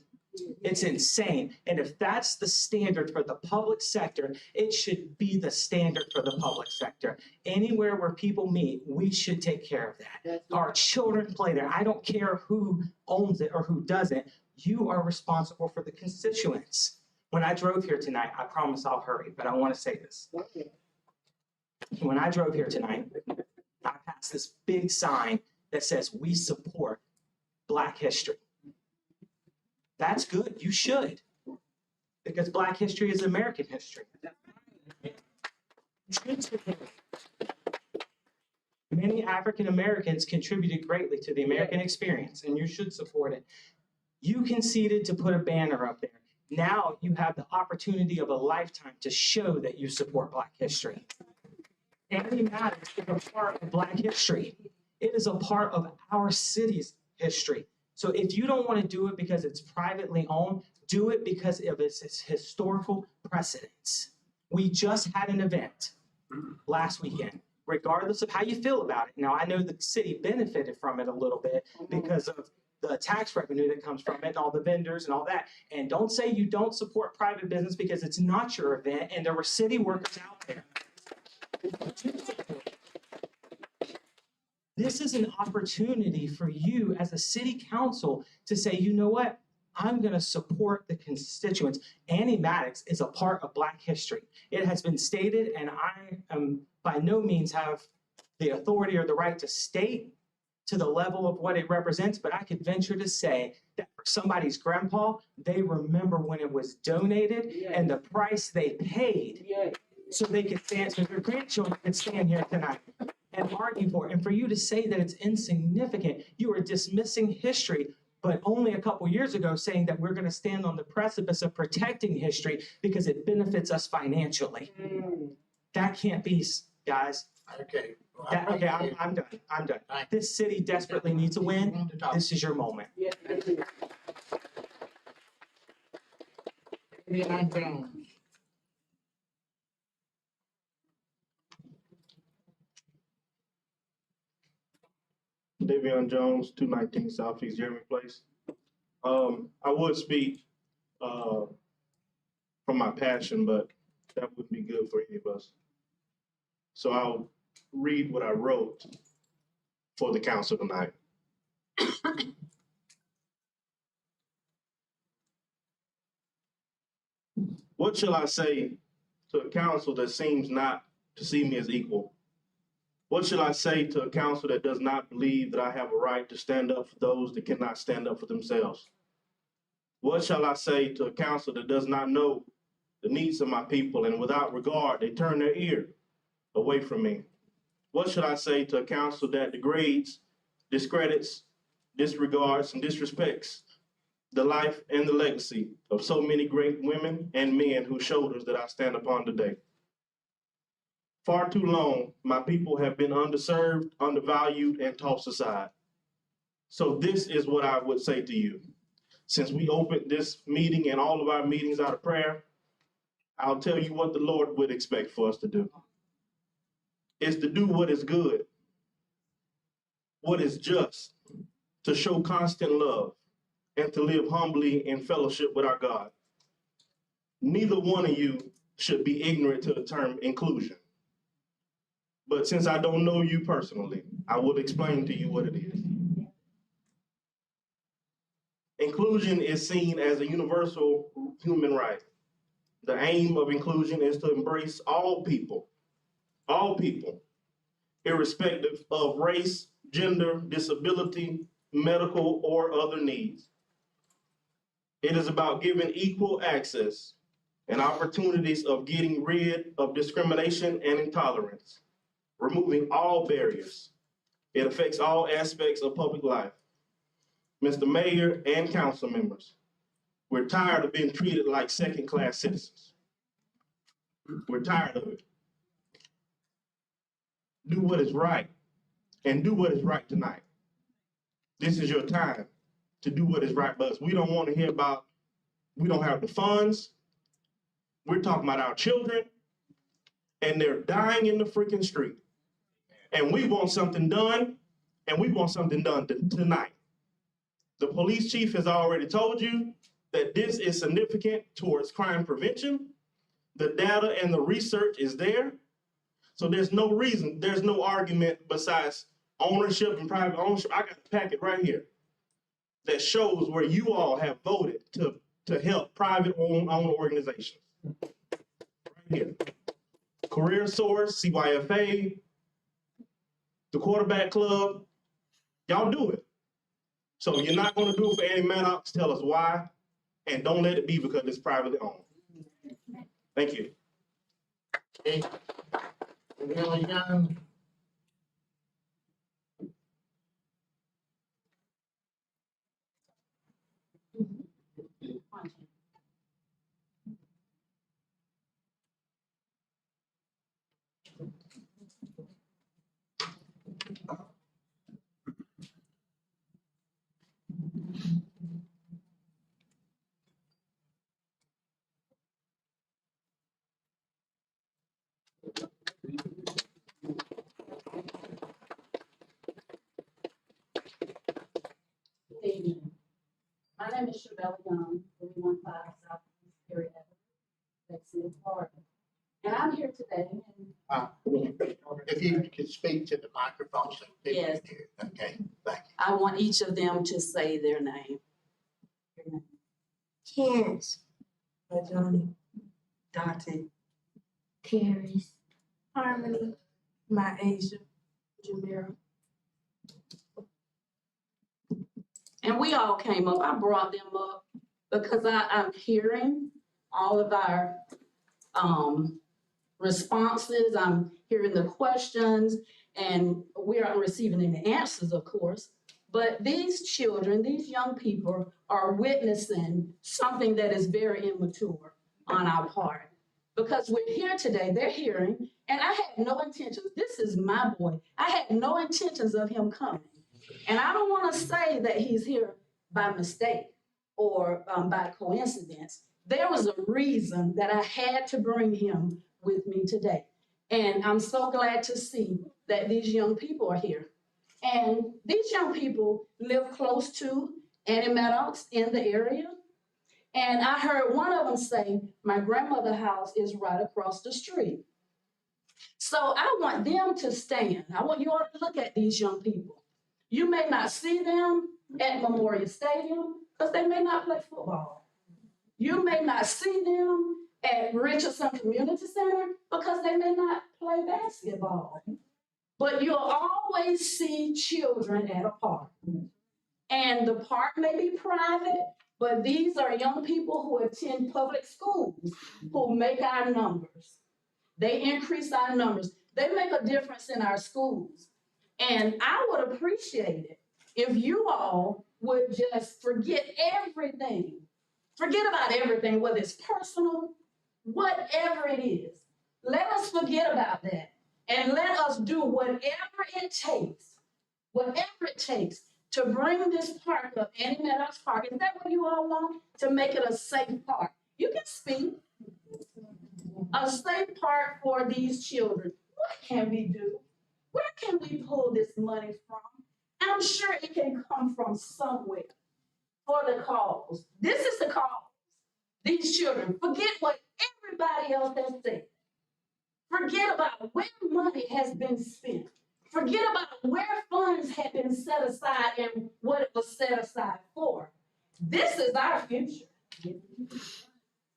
It's insane. And if that's the standard for the public sector, it should be the standard for the public sector. Anywhere where people meet, we should take care of that. Our children play there. I don't care who owns it or who doesn't. You are responsible for the constituents. When I drove here tonight, I promise I'll hurry, but I want to say this. When I drove here tonight, I passed this big sign that says, we support Black history. That's good. You should. Because Black history is American history. Many African Americans contributed greatly to the American experience, and you should support it. You conceded to put a banner up there. Now you have the opportunity of a lifetime to show that you support Black history. Annie Maddox is a part of Black history. It is a part of our city's history. So if you don't want to do it because it's privately owned, do it because of its historical precedence. We just had an event last weekend, regardless of how you feel about it. Now, I know the city benefited from it a little bit because of the tax revenue that comes from it and all the vendors and all that. And don't say you don't support private business because it's not your event and there were city workers out there. This is an opportunity for you as a city council to say, you know what? I'm going to support the constituents. Annie Maddox is a part of Black history. It has been stated, and I am by no means have the authority or the right to state to the level of what it represents, but I could venture to say that for somebody's grandpa, they remember when it was donated and the price they paid so they could stand, so their grandchildren could stand here tonight and argue for it. And for you to say that it's insignificant, you are dismissing history, but only a couple years ago saying that we're going to stand on the precipice of protecting history because it benefits us financially. That can't be, guys. Okay. Okay, I'm done. I'm done. This city desperately needs a win. This is your moment. Davion Jones, 219 Southeast Jeremy Place. I would speak from my passion, but that wouldn't be good for any of us. So I'll read what I wrote for the council tonight. What shall I say to a council that seems not to see me as equal? What shall I say to a council that does not believe that I have a right to stand up for those that cannot stand up for themselves? What shall I say to a council that does not know the needs of my people and without regard, they turn their ear away from me? What should I say to a council that degrades, discredits, disregards, and disrespects the life and the legacy of so many great women and men whose shoulders that I stand upon today? Far too long, my people have been underserved, undervalued, and tossed aside. So this is what I would say to you. Since we opened this meeting and all of our meetings out of prayer, I'll tell you what the Lord would expect for us to do. Is to do what is good, what is just, to show constant love, and to live humbly in fellowship with our God. Neither one of you should be ignorant to the term inclusion. But since I don't know you personally, I will explain to you what it is. Inclusion is seen as a universal human right. The aim of inclusion is to embrace all people, irrespective of race, gender, disability, medical, or other needs. It is about giving equal access and opportunities of getting rid of discrimination and intolerance, removing all barriers. It affects all aspects of public life. Mr. Mayor and council members, we're tired of being treated like second-class citizens. We're tired of it. Do what is right, and do what is right tonight. This is your time to do what is right by us. We don't want to hear about, we don't have the funds. We're talking about our children, and they're dying in the freaking street. And we want something done, and we want something done tonight. The police chief has already told you that this is significant towards crime prevention. The data and the research is there. So there's no reason, there's no argument besides ownership and private ownership. I got a packet right here that shows where you all have voted to help private owned organizations. Right here. Career Source, CYFA, the Quarterback Club, y'all do it. So if you're not going to do it for Annie Maddox, tell us why, and don't let it be because it's privately owned. Thank you. Okay. Really young. Good evening. My name is Shabella Young, 315 South Perry Avenue, Lexington, Florida. And I'm here today. If you could speak to the microphone so people Yes. can hear. Okay, thank you. I want each of them to say their name. Terrence. Johnny. Dante. Paris. Harmony. My Asia. Jamira. And we all came up. I brought them up because I'm hearing all of our responses. I'm hearing the questions, and we aren't receiving any answers, of course. But these children, these young people are witnessing something that is very immature on our part. Because we're here today, they're hearing, and I had no intentions. This is my boy. I had no intentions of him coming. And I don't want to say that he's here by mistake or by coincidence. There was a reason that I had to bring him with me today. And I'm so glad to see that these young people are here. And these young people live close to Annie Maddox in the area. And I heard one of them say, my grandmother's house is right across the street. So I want them to stand. I want you all to look at these young people. You may not see them at Memorial Stadium because they may not play football. You may not see them at Richardson Community Center because they may not play basketball. But you'll always see children at a park. And the park may be private, but these are young people who attend public schools who make our numbers. They increase our numbers. They make a difference in our schools. And I would appreciate it if you all would just forget everything. Forget about everything, whether it's personal, whatever it is. Let us forget about that. And let us do whatever it takes to bring this park up, Annie Maddox Park. Is that what you all want? To make it a safe park. You can speak. a safe park for these children. What can we do? Where can we pull this money from? I'm sure it can come from somewhere for the cause. This is the cause. These children, forget what everybody else has said. Forget about where money has been spent. Forget about where funds have been set aside and what it was set aside for. This is our future.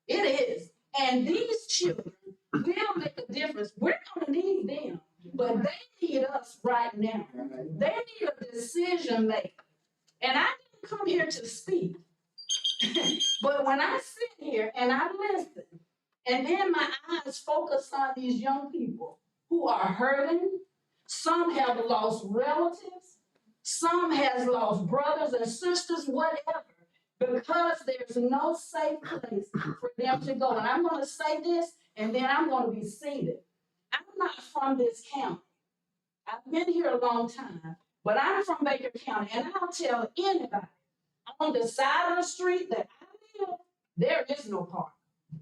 It is. And these children will make a difference. We're going to need them, but they need us right now. They need a decision maker. And I didn't come here to speak. But when I sit here and I listen, and then my eyes focus on these young people who are hurting, some have lost relatives, some has lost brothers and sisters, whatever, because there's no safe place for them to go. And I'm going to say this, and then I'm going to be seated. I'm not from this county. I've been here a long time, but I'm from Baker County, and I'll tell anybody, on the side of the street that I live, there is no park.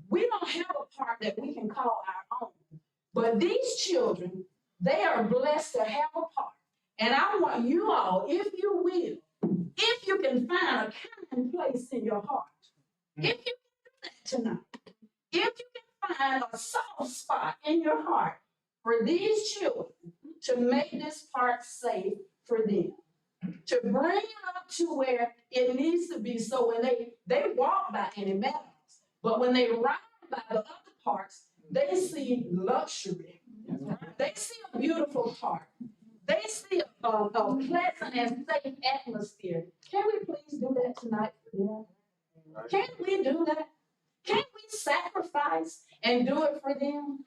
We don't have a park that we can call our own. But these children, they are blessed to have a park. And I want you all, if you will, if you can find a kind place in your heart, if you can do that tonight, if you can find a soft spot in your heart for these children to make this park safe for them, to bring it up to where it needs to be, so when they walk by any meadows, but when they ride by the other parks, they see luxury. They see a beautiful park. They see a pleasant and safe atmosphere. Can we please do that tonight for them? Can we do that? Can we sacrifice and do it for them?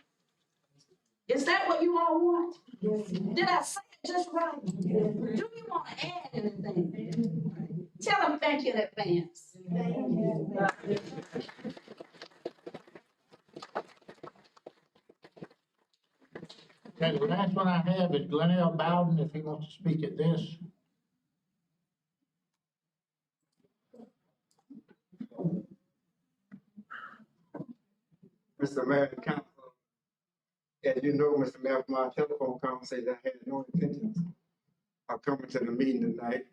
Is that what you all want? Yes. Did I say it just right? Yes. Do you want to add anything? Tell them thank you in advance. Thank you. Okay, the last one I have is Glenell Bowden, if he wants to speak at this. Mr. Mayor and Council, as you know, Mr. Mayor, from our telephone conversation, I had no intentions of coming to the meeting tonight.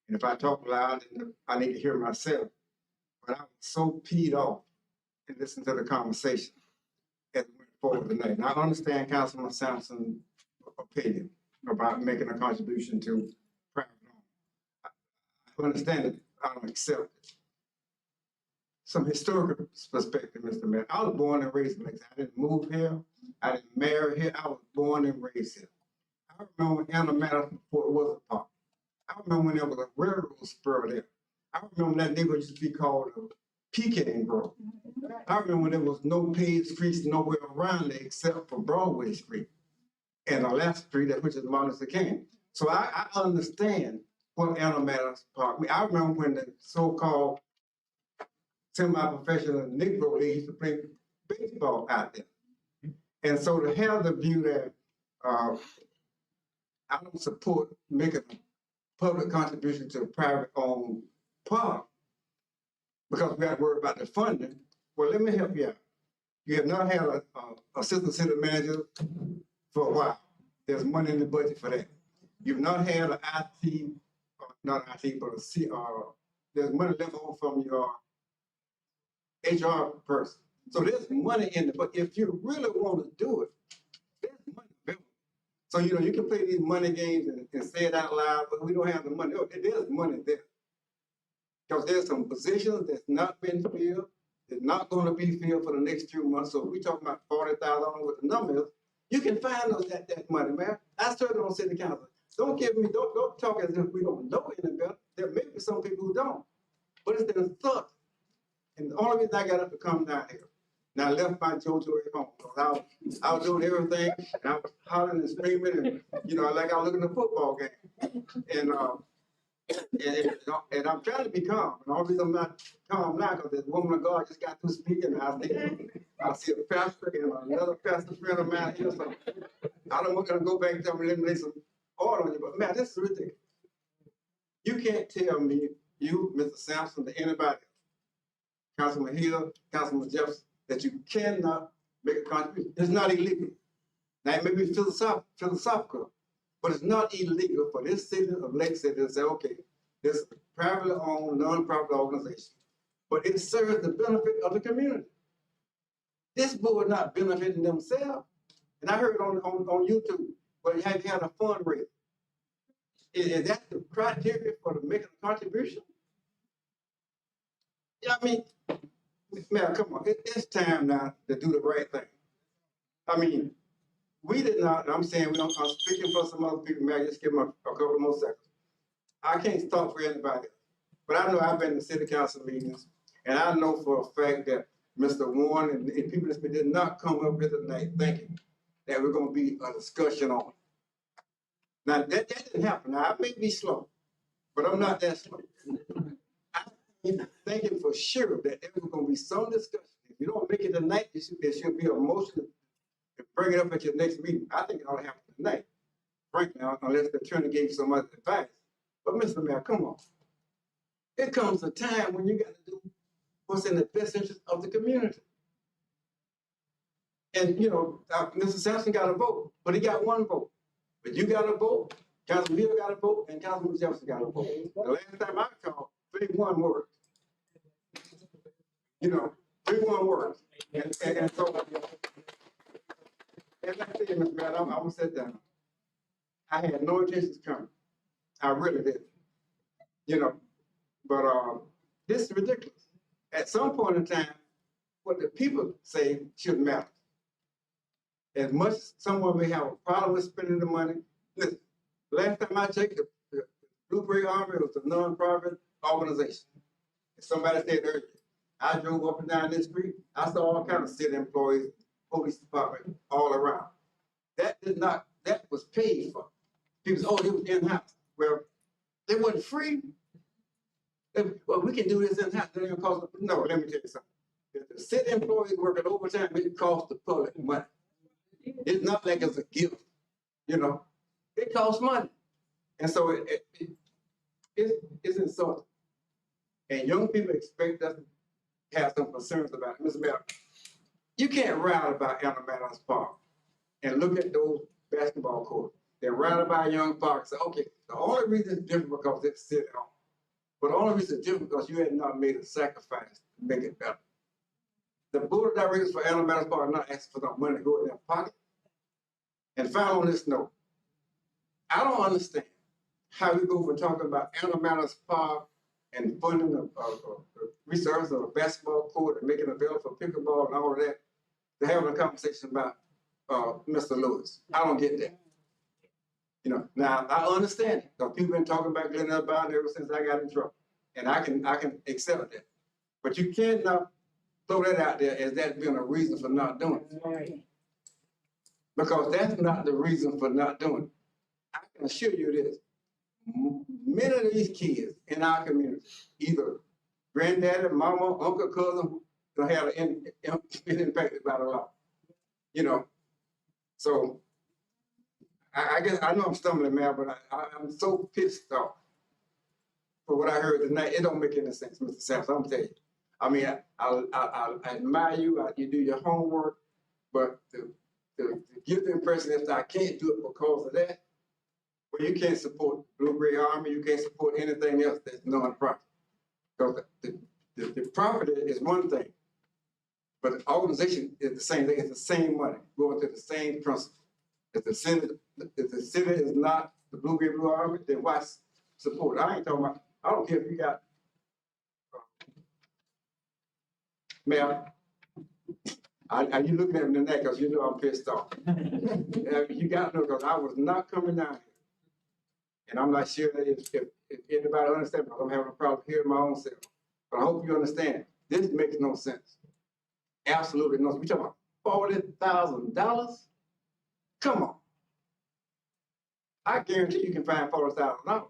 And if I talk loud, then I need to hear myself. But I was so peed off and listened to the conversation as we went forward tonight. And I understand Councilman Sampson's opinion about making a contribution to private home. I understand it. I don't accept it. Some historical perspective, Mr. Mayor. I was born and raised in Lexington. I didn't move here. I didn't marry here. I was born and raised here. I remember when Anna Madison before it was a park. I remember when there was a railroad spur there. I remember when that neighborhood used to be called Pecan Grove. I remember when there was no paved streets nowhere around there except for Broadway Street and Alaska Street, which is Martin Luther King. So I understand what Anna Madison Park. I remember when the so-called semi-professional Negro League used to play baseball out there. And so to have the view that I don't support making a public contribution to a private-owned park because we got to worry about the funding. Well, let me help you out. You have not had an assistant city manager for a while. There's money in the budget for that. You've not had an IT, not IT, but there's money left over from your HR person. So there's money in it, but if you really want to do it, there's money available. So, you can play these money games and say it out loud, but we don't have the money. There's money there. Because there's some positions that's not been filled, that's not going to be filled for the next few months. So if we're talking about 40,000, I don't know what the number is, you can find those that money, man. I started on city council. Don't talk as if we don't know any better. There may be some people who don't, but it's been sucked. And the only reason I got up to come down here, and I left my JoJo at home, because I was doing everything, and I was hollering and screaming, and like I was looking at a football game. And I'm trying to be calm. And all the reason I'm not calm now, because this woman of God just got through speaking, and I see a pastor and another pastor friend of mine here, so I don't want to go back and tell me, let me lay some oil on you, but man, this is ridiculous. You can't tell me, you, Mr. Sampson, to anybody, Councilman Hill, Councilman Jefferson, that you cannot make a contribution. It's not illegal. Now, it may be philosophical, but it's not illegal for this city of Lake City to say, okay, this is a privately owned, non-profit organization, but it serves the benefit of the community. This board not benefiting themselves. And I heard on YouTube, where you had a fundraiser. Is that the criteria for making a contribution? Yeah, I mean, man, come on, it's time now to do the right thing. I mean, we did not, I'm saying, I'm speaking for some other people, man, just give them a couple more seconds. I can't talk for anybody, but I know I've been to city council meetings, and I know for a fact that Mr. Warren and people that did not come up here tonight thinking that we're gonna be a discussion on it. Now, that didn't happen. Now, I may be slow, but I'm not that slow. I'm thinking for sure that there was gonna be some discussion. If you don't make it tonight, there should be a motion to bring it up at your next meeting. I think it ought to happen tonight, frankly, unless the attorney gave you some other advice. But Mr. Mayor, come on. It comes a time when you got to do what's in the best interest of the community. And, you know, Mr. Sampson got a vote, but he got one vote. But you got a vote, Councilman Hill got a vote, and Councilman Jefferson got a vote. The last time I called, 3-1 worked. You know, 3-1 worked. And so, as I said, Mr. Mayor, I'm gonna sit down. I had no intentions coming. I really did. You know, but this is ridiculous. At some point in time, what the people say shouldn't matter. As much as someone may have a problem with spending the money, listen, last time I checked, the Blueberry Army was a non-profit organization. As somebody said earlier, I drove up and down this street, I saw all kinds of city employees, police department, all around. That was paid for. People say, oh, it was in-house. Well, it wasn't free. Well, we can do this in-house. No, let me tell you something. If the city employees working overtime, it costs the public money. It's not like it's a gift, you know. It costs money. And so it's insulting. And young people expect us to have some concerns about it. Mr. Mayor, you can't ride about Alumni Park and look at those basketball courts. Then ride about Young Park and say, okay, the only reason it's different because it's city owned. But the only reason it's different because you had not made a sacrifice to make it better. The board of directors for Alumni Park are not asking for no money to go in their pocket. And finally, on this note, I don't understand how we go from talking about Alumni Park and funding the resurfacing of a basketball court and making it available for pickleball and all of that, to having a conversation about Mr. Lewis. I don't get that. You know, now I understand it, because people been talking about Glen Elbowden ever since I got in trouble. And I can accept that. But you cannot throw that out there as that being a reason for not doing it. Right. Because that's not the reason for not doing it. I can assure you this. Many of these kids in our community, either granddaddy, mama, uncle, cousin, have been impacted by the law. You know, so I guess I know I'm stumbling, man, but I'm so pissed off for what I heard tonight. It don't make any sense, Mr. Sampson. I'm telling you. I mean, I admire you. You do your homework, but to give the impression that I can't do it because of that, well, you can't support Blueberry Army. You can't support anything else that's non-profit. Because the profit is one thing, but the organization is the same thing. It's the same money going to the same principle. If the city is not the Blueberry Blue Army, then why support? I ain't talking about. I don't care if you got. Mayor, are you looking at me tonight because you know I'm pissed off? You got to know because I was not coming down here. And I'm not sure that if anybody understands, I'm having a problem hearing my own self. But I hope you understand. This makes no sense. Absolutely no sense. We talking about $40,000? Come on. I guarantee you can find $40,000.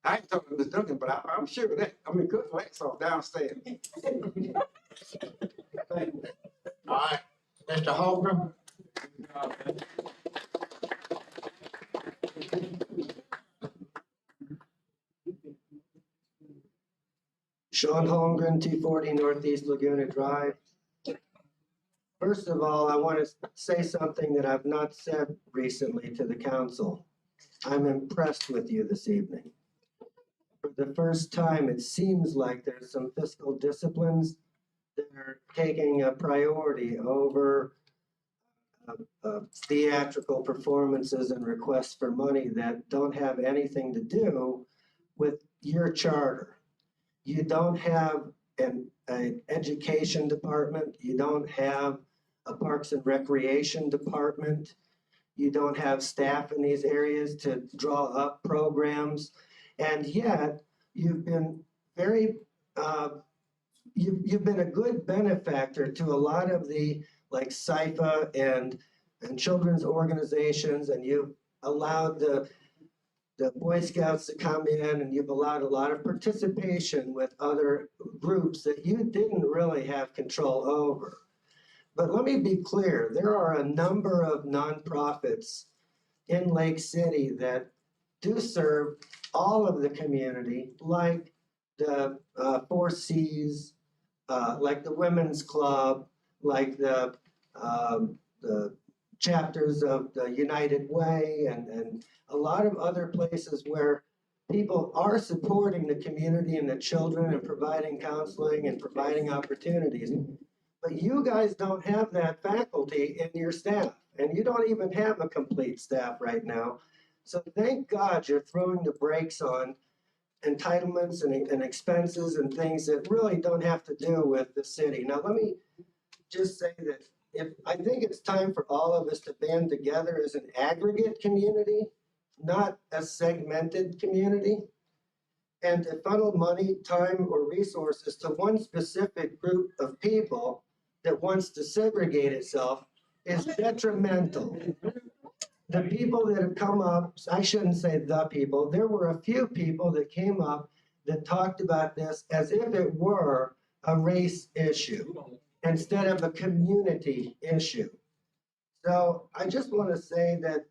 I ain't talking to Ms. Duncan, but I'm sure of that. I mean, good lights off downstairs. All right, Mr. Holgram. Sean Holmgren, 240 Northeast Laguna Drive. First of all, I want to say something that I've not said recently to the council. I'm impressed with you this evening. For the first time, it seems like there's some fiscal disciplines that are taking a priority over theatrical performances and requests for money that don't have anything to do with your charter. You don't have an education department. You don't have a Parks and Recreation department. You don't have staff in these areas to draw up programs. And yet, you've been very, you've been a good benefactor to a lot of the like SIFA and children's organizations, and you've allowed the Boy Scouts to come in, and you've allowed a lot of participation with other groups that you didn't really have control over. But let me be clear, there are a number of nonprofits in Lake City that do serve all of the community, like the Four Cs, like the Women's Club, like the chapters of the United Way, and a lot of other places where people are supporting the community and the children and providing counseling and providing opportunities. But you guys don't have that faculty in your staff, and you don't even have a complete staff right now. So thank God you're throwing the brakes on entitlements and expenses and things that really don't have to do with the city. Now, let me just say that I think it's time for all of us to band together as an aggregate community, not a segmented community, and to funnel money, time, or resources to one specific group of people that wants to segregate itself is detrimental. The people that have come up, I shouldn't say the people, there were a few people that came up that talked about this as if it were a race issue instead of a community issue. So I just want to say that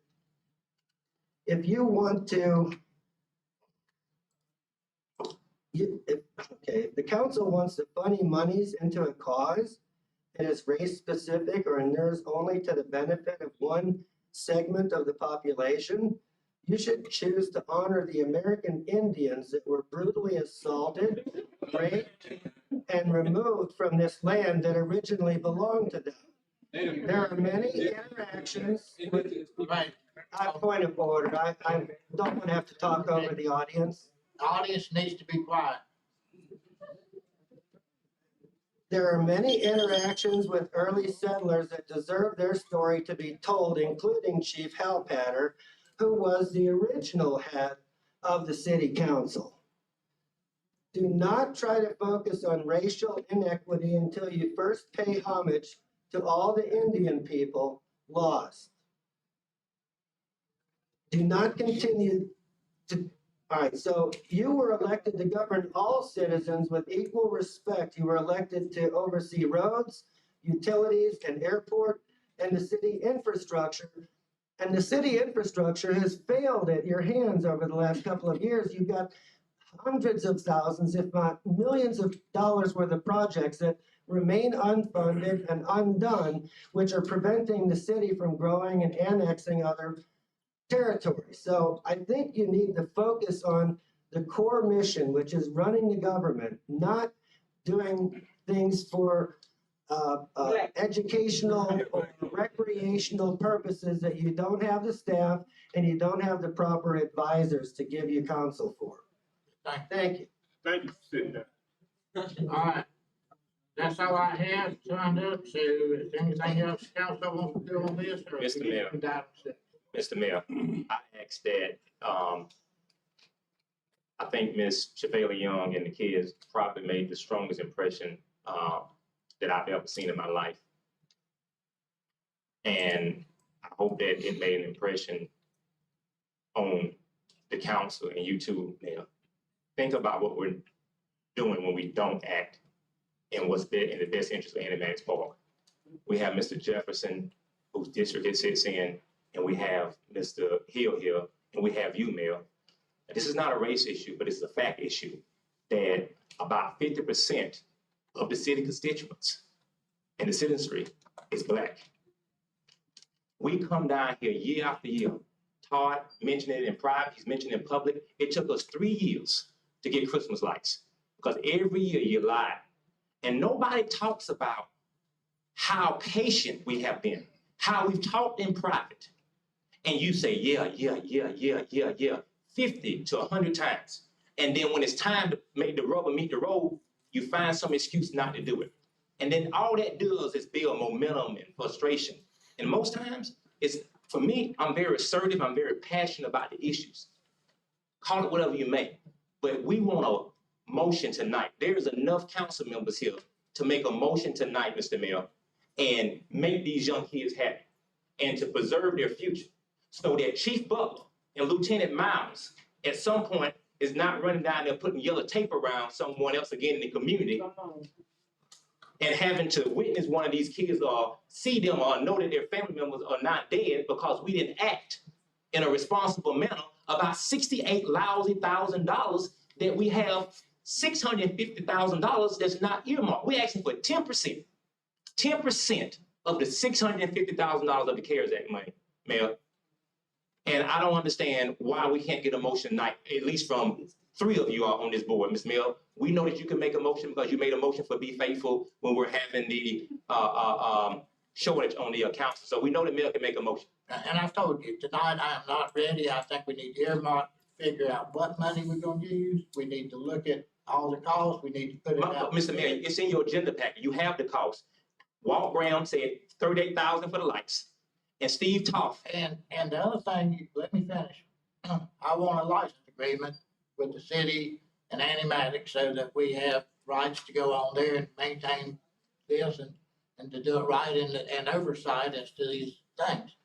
if you want to, if the council wants to funny monies into a cause that is race specific or inures only to the benefit of one segment of the population, you should choose to honor the American Indians that were brutally assaulted, raped, and removed from this land that originally belonged to them. There are many interactions with, point of order, I don't want to have to talk over the audience. The audience needs to be quiet. There are many interactions with early settlers that deserve their story to be told, including Chief Halpatter, who was the original head of the city council. Do not try to focus on racial inequity until you first pay homage to all the Indian people lost. Do not continue to, all right, so you were elected to govern all citizens with equal respect. You were elected to oversee roads, utilities, and airport, and the city infrastructure. And the city infrastructure has failed at your hands over the last couple of years. You've got hundreds of thousands, if not millions of dollars worth of projects that remain unfunded and undone, which are preventing the city from growing and annexing other territory. So I think you need to focus on the core mission, which is running the government, not doing things for educational or recreational purposes that you don't have the staff and you don't have the proper advisors to give you counsel for. Thank you. Thank you for sitting down. All right. That's all I have signed up. So is there anything else council wants to do on this? Or Mr. Mayor. Mr. Mayor, I asked that, I think Ms. Shavela Young and the kids probably made the strongest impression that I've ever seen in my life. And I hope that it made an impression on the council and you too, Mayor. Think about what we're doing when we don't act and what's in the best interest of Animatics Park. We have Mr. Jefferson, whose district it sits in, and we have Mr. Hill here, and we have you, Mayor. And this is not a race issue, but it's a fact issue that about 50% of the city constituents and the citizenry is black. We come down here year after year. Todd mentioned it in private, he's mentioned it in public. It took us 3 years to get Christmas lights because every year you lie. And nobody talks about how patient we have been, how we've talked in private. And you say, yeah, 50 to 100 times. And then when it's time to make the rubber meet the road, you find some excuse not to do it. And then all that does is build momentum and frustration. And most times, for me, I'm very assertive, I'm very passionate about the issues. Call it whatever you may. But we want a motion tonight. There's enough council members here to make a motion tonight, Mr. Mayor, and make these young kids happy and to preserve their future so that Chief Butler and Lieutenant Miles at some point is not running down there putting yellow tape around someone else again in the community and having to witness one of these kids or see them or know that their family members are not dead because we didn't act in a responsible manner about $68 lousy thousand that we have $650,000 that's not earmarked. We're asking for 10%. 10% of the $650,000 of the CARES Act money, Mayor. And I don't understand why we can't get a motion tonight, at least from 3 of you are on this board, Ms. Mayor. We know that you can make a motion because you made a motion for Be Faithful when we're having the shortage on the council. So we know that Mayor can make a motion. And I've told you, tonight I am not ready. I think we need to earmark, figure out what money we're gonna use. We need to look at all the costs. We need to put it out. Mr. Mayor, it's in your agenda packet. You have the cost. Walt Graham said $38,000 for the lights. And Steve Toff. And the other thing, let me finish. I want a license agreement with the city and Animatic so that we have rights to go on there and maintain this and to do it right and oversight as to these things.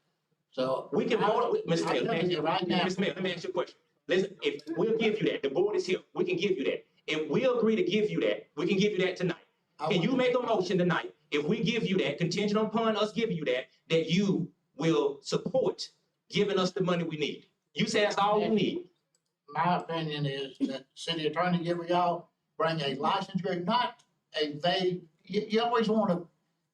So we can vote, Mr. Mayor, right now. Mr. Mayor, let me ask you a question. Listen, if we'll give you that, the board is here, we can give you that. If we agree to give you that, we can give you that tonight. Can you make a motion tonight? If we give you that, contingent upon us giving you that you will support giving us the money we need. You say that's all you need. My opinion is that city attorney give y'all, bring a license agreement, not a vague, you always want to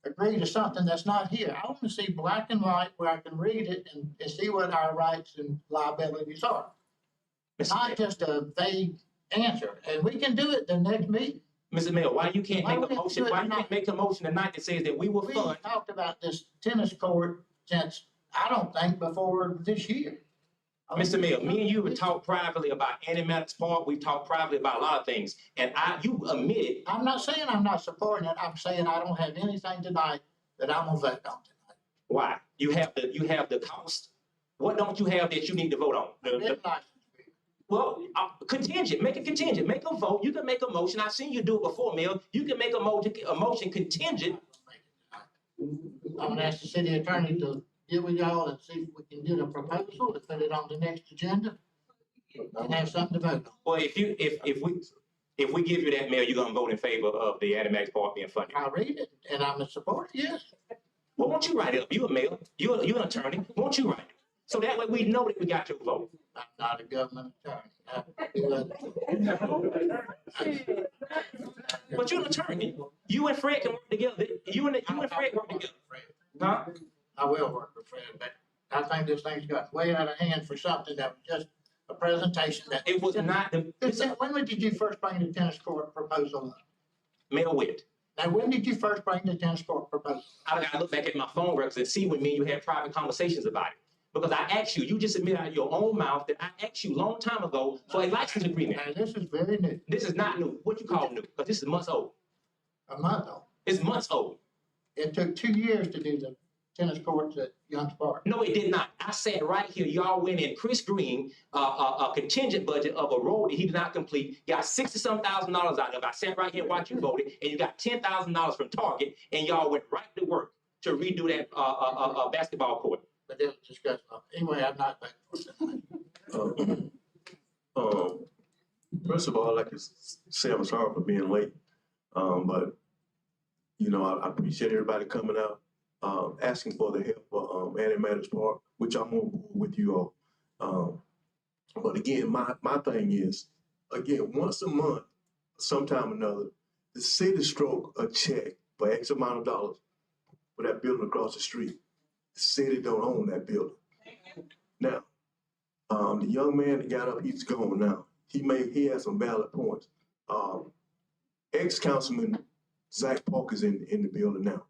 agree to something that's not here. I want to see black and white where I can read it and see what our rights and liabilities are. Not just a vague answer. And we can do it the next meeting. Mr. Mayor, why you can't make a motion? Why you can't make a motion tonight that says that we will fund? We talked about this tennis court since, I don't think, before this year. Mr. Mayor, me and you have talked privately about Animatics Park. We've talked privately about a lot of things. And you admitted. I'm not saying I'm not supporting it. I'm saying I don't have anything tonight that I'm gonna vote on tonight. Why? You have the cost. What don't you have that you need to vote on? Well, contingent, make it contingent, make a vote. You can make a motion. I've seen you do it before, Mayor. You can make a motion contingent. I'm gonna ask the city attorney to get with y'all and see if we can get a proposal to put it on the next agenda and have something to vote on. Well, if we give you that, Mayor, you're gonna vote in favor of the Animatics Park being funded. I'll read it and I'm a supporter, yes. Well, won't you write it up? You a mayor, you're an attorney. Won't you write it? So that way we know that we got your vote. I'm not a government attorney. But you're an attorney. You and Fred can work together. You and Fred work together. Huh? I will work with Fred, but I think this thing's got way out of hand for something that was just a presentation that. It was not. When did you first bring the tennis court proposal up? Mayor Witt. Now, when did you first bring the tennis court proposal? I gotta look back at my phone records and see when me and you had private conversations about it. Because I asked you just admitted out of your own mouth that I asked you a long time ago for a license agreement. And this is very new. This is not new. What you call new? Because this is months old. A month old. It's months old. It took 2 years to do the tennis courts at Young's Park. No, it did not. I sat right here. Y'all went in Chris Green, a contingent budget of a road that he did not complete. Got $60-some thousand out of it. I sat right here and watched you vote it, and you got $10,000 from Target, and y'all went right to work to redo that basketball court. But it was discussed. Anyway, I'm not voting for tonight. First of all, I'd like to say I'm sorry for being late. But, you know, I appreciate everybody coming out, asking for the help for Animatics Park, which I'm on board with you all. But again, my thing is, again, once a month, sometime or another, the city stroke a check for X amount of dollars for that building across the street. The city don't own that building. Now, the young man that got up, he's gone now. He has some valid points. Ex-councilman Zach Park is in the building now.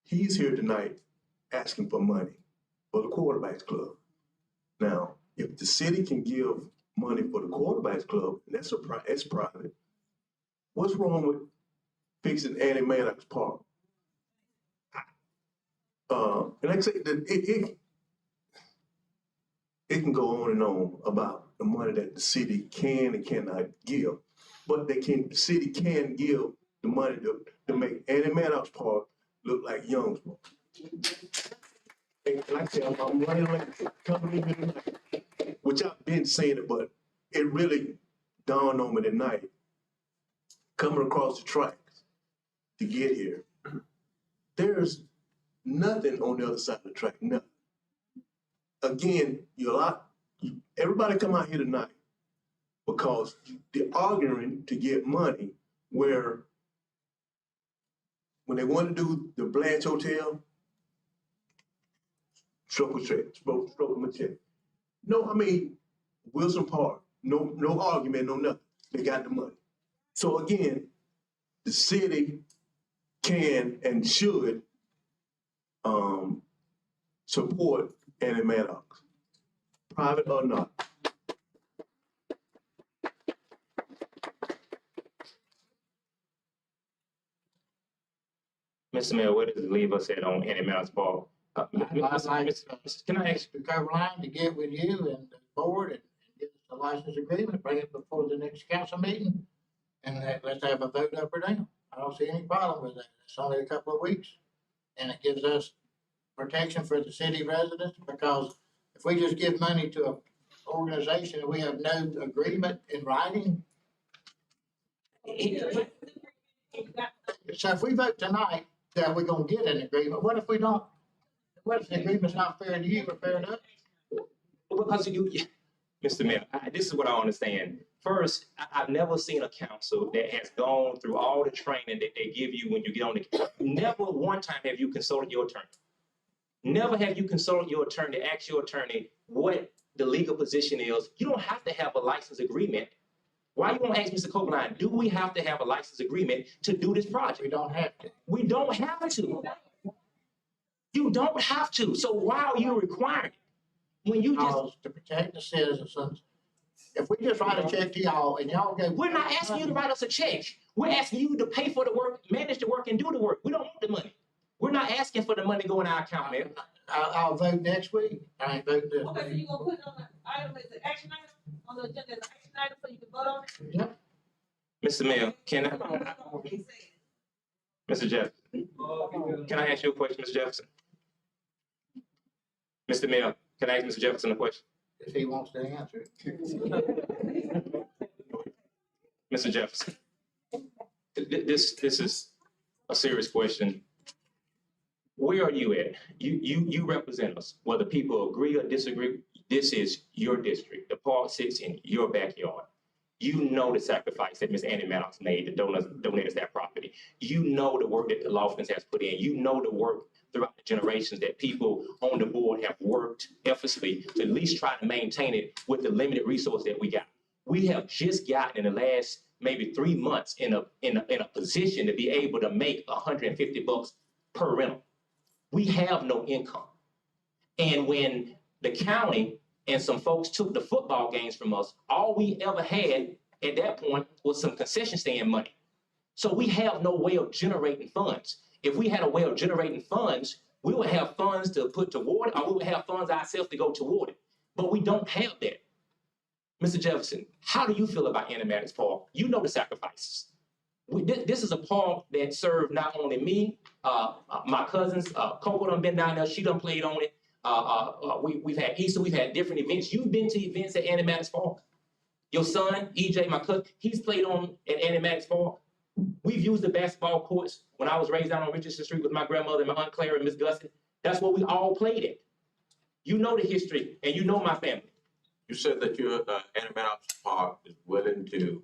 He's here tonight asking for money for the quarterbacks club. Now, if the city can give money for the quarterbacks club, and that's private, what's wrong with fixing Annie Maddox Park? And like I say, it can go on and on about the money that the city can and cannot give, but the city can give the money to make Annie Maddox Park look like Youngsville. And like I said, I'm running like coming in here tonight, which I've been saying it, but it really dawned on me tonight, coming across the tracks to get here. There's nothing on the other side of the track, nothing. Again, everybody come out here tonight because they're arguing to get money where when they want to do the Blanche Hotel, stroke a check. No, I mean, Wilson Park, no argument, no nothing. They got the money. So again, the city can and should support Annie Maddox, private or not. Mr. Mayor, where does it leave us at on Annie Maddox Park? I'd like can I ask? Mr. Coverline to get with you and the board and get us a license agreement, bring it before the next council meeting, and let's have a vote up or down. I don't see any problem with that. It's only a couple of weeks, and it gives us protection for the city residents, because if we just give money to an organization and we have no agreement in writing. So if we vote tonight that we're gonna get an agreement, what if we don't? What if the agreement's not fair to you or fair to us? Because Mr. Mayor, this is what I understand. First, I've never seen a council that has gone through all the training that they give you when you get on the. Never one time have you consulted your attorney. Never have you consulted your attorney, asked your attorney what the legal position is. You don't have to have a license agreement. Why you won't ask Mr. Copeland, do we have to have a license agreement to do this project? We don't have to. We don't have to. You don't have to. So why are you requiring? When you just to protect the citizens. If we just write a check to y'all and y'all go. We're not asking you to write us a check. We're asking you to pay for the work, manage the work, and do the work. We don't want the money. We're not asking for the money to go in our account, man. I'll vote next week. I ain't voting this. Okay, so you gonna put it on the item as an action item, on the agenda as an action item, so you can vote on it? Yep. Mr. Mayor, can I? Mr. Jefferson, can I ask you a question, Mr. Jefferson? Mr. Mayor, can I ask Mr. Jefferson a question? If he wants to answer it. Mr. Jefferson, this is a serious question. Where are you at? You represent us. Whether people agree or disagree, this is your district. The park sits in your backyard. You know the sacrifice that Ms. Annie Maddox made to donate us that property. You know the work that the Lofgans has put in. You know the work throughout the generations that people on the board have worked effortlessly to at least try to maintain it with the limited resource that we got. We have just gotten in the last maybe 3 months in a position to be able to make $150 per rental. We have no income. And when the county and some folks took the football games from us, all we ever had at that point was some concession stand money. So we have no way of generating funds. If we had a way of generating funds, we would have funds to put toward it, or we would have funds ourselves to go toward it. But we don't have that. Mr. Jefferson, how do you feel about Annie Maddox Park? You know the sacrifices. This is a park that served not only me, my cousins, Coco done been down there, she done played on it. We've had Easter, we've had different events. You've been to events at Annie Maddox Park. Your son, EJ, my cousin, he's played on at Annie Maddox Park. We've used the basketball courts when I was raised down on Richardson Street with my grandmother and my Aunt Clara and Miss Gussie. That's what we all played at. You know the history and you know my family. You said that your Annie Maddox Park is willing to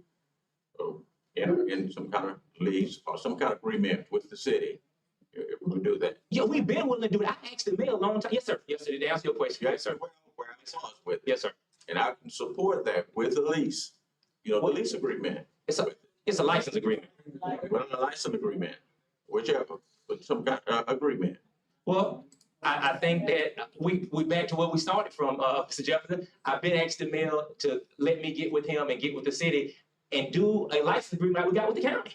enter in some kind of lease or some kind of agreement with the city. If we do we've been willing to do it. I asked the mayor a long time. Yes, sir. Yes, sir. To answer your question. Yes, sir. With it. Yes, sir. And I can support that with the lease, the lease agreement. It's a license agreement. Well, a license agreement, whichever, but some kind of agreement. Well, I think that we back to where we started from, Mr. Jefferson. I've been asked the mayor to let me get with him and get with the city and do a license agreement like we got with the county.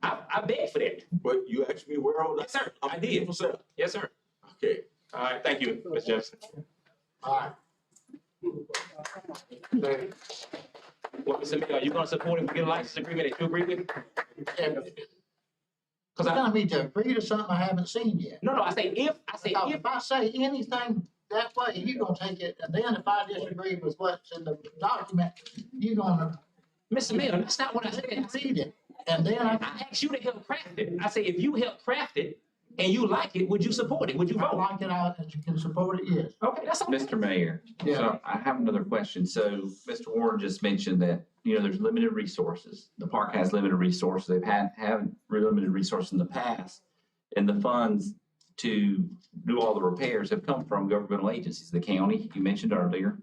I begged for that. But you asked me where on that? Yes, sir. I did. Yes, sir. Okay. All right. Thank you, Mr. Jefferson. All right. Well, Mr. Mayor, are you gonna support if we get a license agreement that you agree with? Cause I don't need to agree to something I haven't seen yet. No, I say if I say anything that way, you're gonna take it, and then if I disagree with what's in the document, you're gonna. Mr. Mayor, that's not what I said. Read it, and then I asked you to help craft it. I say, if you help craft it and you like it, would you support it? Would you vote? I like it, and you can support it, yes. Okay, that's all. Mr. Mayor, Yeah. so I have another question. So Mr. Warren just mentioned that, there's limited resources. The park has limited resources. They've have limited resources in the past. And the funds to do all the repairs have come from governmental agencies, the county, you mentioned earlier.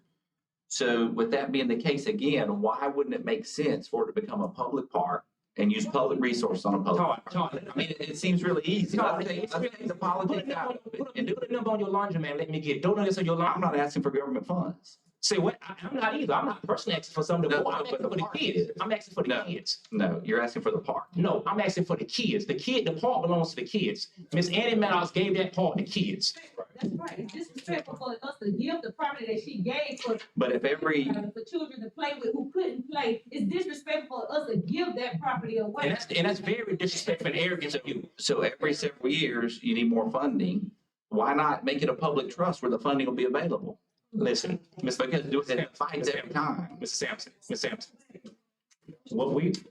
So with that being the case again, why wouldn't it make sense for it to become a public park and use public resources on a public park? I mean, it seems really easy. Let's take the politics out of it. And do the number on your laundromat, let me get. Don't know this on your laundry. I'm not asking for government funds. Say what? I'm not either. I'm not personally asking for something to go. I'm asking for the kids. I'm asking for the kids. No, you're asking for the park. No, I'm asking for the kids. The park belongs to the kids. Miss Annie Maddox gave that park to kids. That's right. It's disrespectful for us to give the property that she gave for. But if every. For children to play with who couldn't play, it's disrespectful for us to give that property away. And that's very disrespectful and arrogant of you. So every several years, you need more funding. Why not make it a public trust where the funding will be available? Listen, because it fights every time. Mr. Sampson.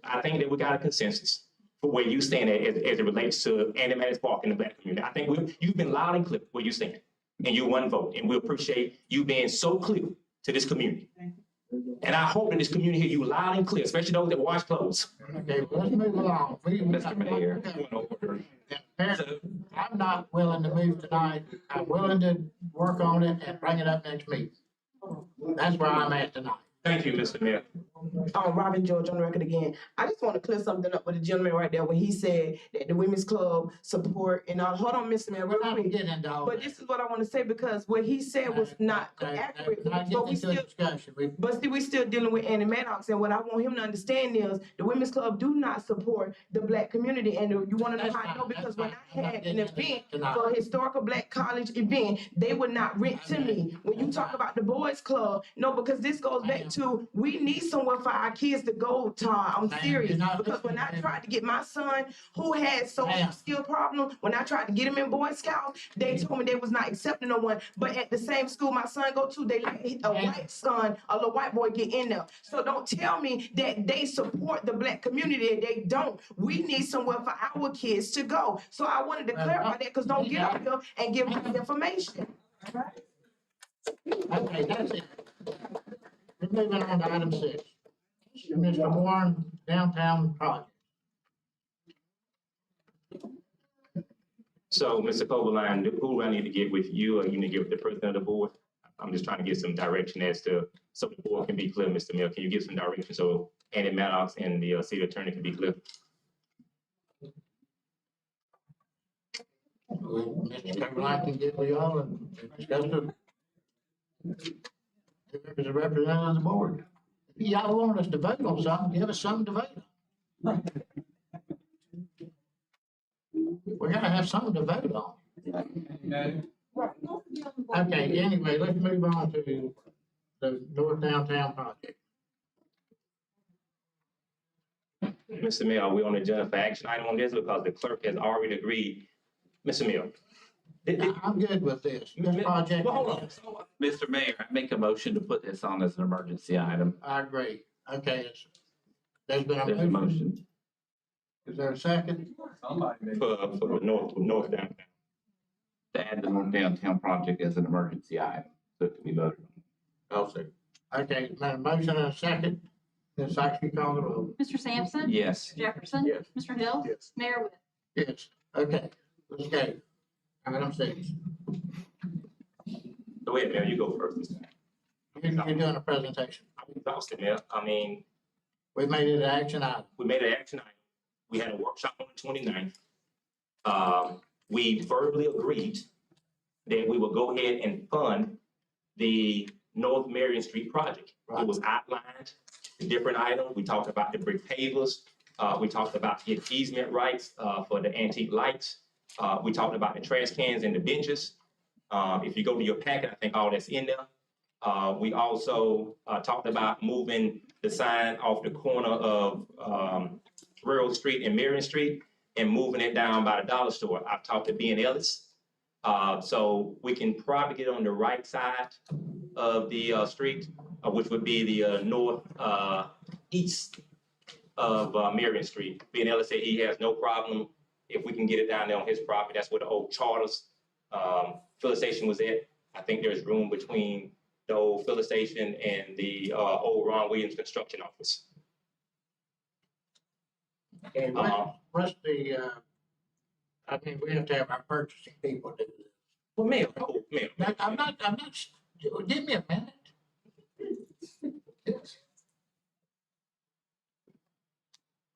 I think that we got a consensus for where you stand as it relates to Annie Maddox Park in the Black community. I think you've been loud and clear where you stand, and you one vote, and we appreciate you being so clear to this community. And I hope that this community hear you loud and clear, especially those that wash clothes. Okay, well, let's move along. Mr. Mayor. I'm not willing to move tonight. I'm willing to work on it and bring it up next meeting. That's where I'm at tonight. Thank you, Mr. Mayor. Robin George on the record again. I just want to clear something up with the gentleman right there when he said that the women's club support and all. Hold on, Mr. Mayor, real quick. But this is what I want to say because what he said was not accurate. But we still dealing with Annie Maddox, and what I want him to understand is the women's club do not support the Black community. And you want to know how I know? Because when I had an event for a historical Black college event, they would not rent to me. When you talk about the boys club, no, because this goes back to we need somewhere for our kids to go, Todd. I'm serious. Because when I tried to get my son who had social skill problem, when I tried to get him in Boy Scouts, they told me they was not accepting no one. But at the same school my son go to, they let a white son, a little white boy get in there. So don't tell me that they support the Black community. They don't. We need somewhere for our kids to go. So I wanted to clarify that because don't get up here and give me information. Okay, that's it. We're moving on to item 6. Mr. Warren, downtown project. So, Mr. Coberline, who do I need to get with you, or you need to get with the president of the board? I'm just trying to get some direction as to, so the board can be clear, Mr. Mayor. Can you give some direction so Annie Maddox and the city attorney can be clear? Mr. Coberline can get with y'all and discuss it. Whoever's a representative of the board. If y'all want us to vote on something, give us something to vote on. We gotta have something to vote on. Okay, anyway, let's move on to the North Downtown project. Mr. Mayor, are we on the agenda for action item on this because the clerk has already agreed? Mr. Mayor. I'm good with this. This project. Well, hold on. Mr. Mayor, I make a motion to put this on as an emergency item. I agree. Okay, there's been There's a a motion. motion. Is there a second? For the North Downtown. To add the North Downtown project as an emergency item, so it can be voted on. I'll say. Okay, been a motion and a second. Ms. Sykes, you call the roll. Mr. Sampson? Yes. Jefferson? Yes. Mr. Hill? Yes. Mayor Witt? Yes, okay, let's go. Item 6. Go ahead, Mayor, you go first this time. You're doing a presentation. I'm exhausted, Mayor. I mean, We made it an action item. we made an action item. We had a workshop on the 29th. We verbally agreed that we would go ahead and fund the North Marion Street project. It was outlined, the different items. We talked about the brick pavers. We talked about the easement rights for the antique lights. We talked about the trash cans and the benches. If you go to your packet, I think all that's in there. We also talked about moving the sign off the corner of Railroad Street and Marion Street and moving it down by the dollar store. I've talked to Ben Ellis. So we can probably get on the right side of the street, which would be the northeast of Marion Street. Ben Ellis said he has no problem if we can get it down there on his property. That's where the old Charters filling station was at. I think there's room between the old filling station and the old Ron Williams construction office. Okay, what's the, I mean, we have to have our purchasing people do this. Well, Mayor, I'm not, give me a minute. Yes.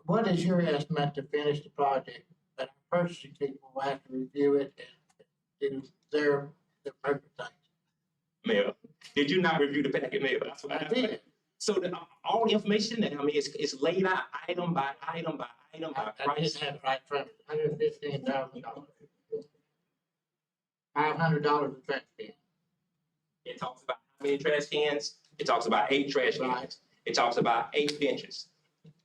What is your estimate to finish the project? That our purchasing people will have to review it and do their perfect thing. Mayor, did you not review the packet, Mayor? That's what I did. So all the information there, I mean, it's laid out item by item by item by I price. just had it right from $115,000. $500 a trash can. It talks about how many trash cans. It talks about 8 trash cans. It talks about 8 benches.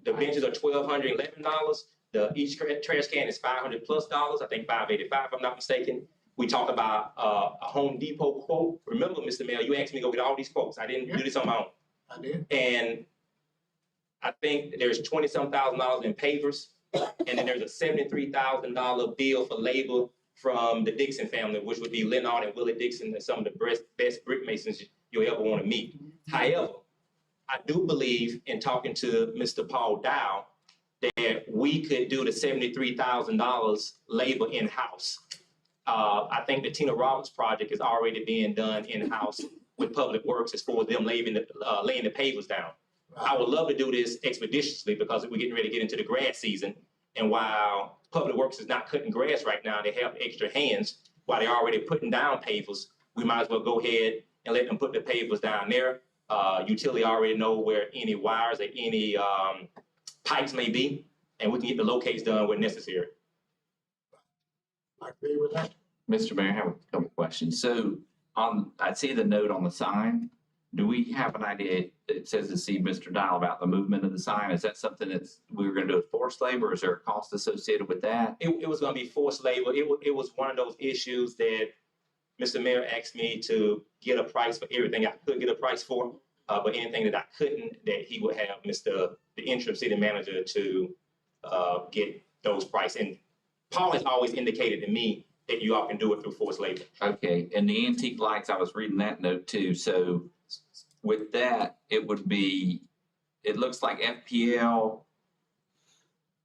The benches are $1,211. Each trash can is $500 plus. I think $585, if I'm not mistaken. We talked about a Home Depot quote. Remember, Mr. Mayor, you asked me to go get all these quotes. I didn't do this on my own. I did. And I think there's $20-some thousand in pavers. And then there's a $73,000 bill for labor from the Dixon family, which would be Leonard and Willie Dixon, and some of the best brick masons you'll ever want to meet. However, I do believe in talking to Mr. Paul Dow that we could do the $73,000 labor in-house. I think the Tina Roberts project is already being done in-house with Public Works as far as them laying the pavers down. I would love to do this expeditiously because we're getting ready to get into the grass season. And while Public Works is not cutting grass right now, they have extra hands while they're already putting down pavers. We might as well go ahead and let them put the pavers down there. Utility already know where any wires or any pipes may be, and we can get the locates done where necessary. I agree with that. Mr. Mayor, I have a couple questions. So I see the note on the sign. Do we have an idea? It says to see Mr. Dial about the movement of the sign. Is that something we were going to do with forced labor? Is there a cost associated with that? It was going to be forced labor. It was one of those issues that Mr. Mayor asked me to get a price for everything I could get a price for, but anything that I couldn't, that he would have the interim city manager to get those prices. And Paul has always indicated to me that you all can do it through forced labor. Okay, and the antique lights, I was reading that note too. So with that, it looks like FPL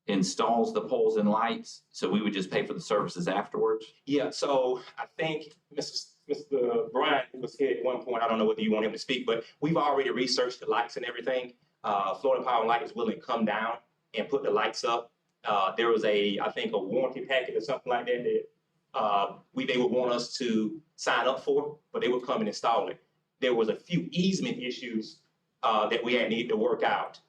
installs the poles and lights, so we would just pay for the services afterwards? Yeah, so I think Mr. Brian was here at one point. I don't know whether you want him to speak, but we've already researched the lights and everything. Florida Power and Light is willing to come down and put the lights up. There was I think a warranty packet or something like that they would want us to sign up for, but they would come and install it. There was a few easement issues that we had needed to work out.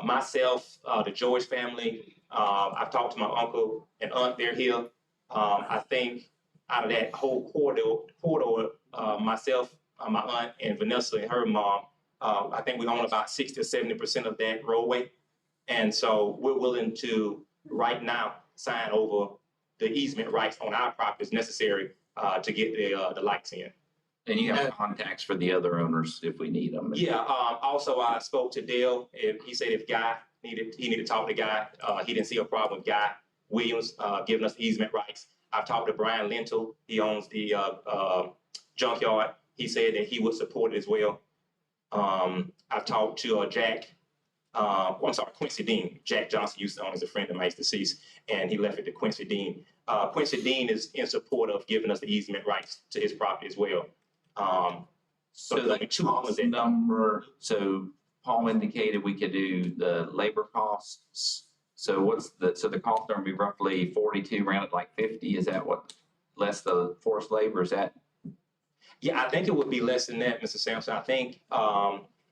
Myself, the George family, I've talked to my uncle and aunt, they're here. I think out of that whole corridor, myself, my aunt, and Vanessa and her mom, I think we own about 60 or 70% of that roadway. And so we're willing to, right now, sign over the easement rights on our property as necessary to get the lights in. And you have contacts for the other owners if we need them? Yeah, also I spoke to Dale. He said if Guy needed to talk to Guy. He didn't see a problem with Guy Williams giving us easement rights. I've talked to Brian Lentil. He owns the junkyard. He said that he would support it as well. I've talked to Jack I'm sorry, Quincy Dean. Jack Johnson used to own as a friend of mine, he's deceased, and he left it to Quincy Dean. Quincy Dean is in support of giving us the easement rights to his property as well. So there's only two owners that number, so Paul indicated we could do the labor costs. So the cost gonna be roughly 42, rounded like 50, is that what, less the forced labor, is that? Yeah, I think it would be less than that, Mr. Sampson. I think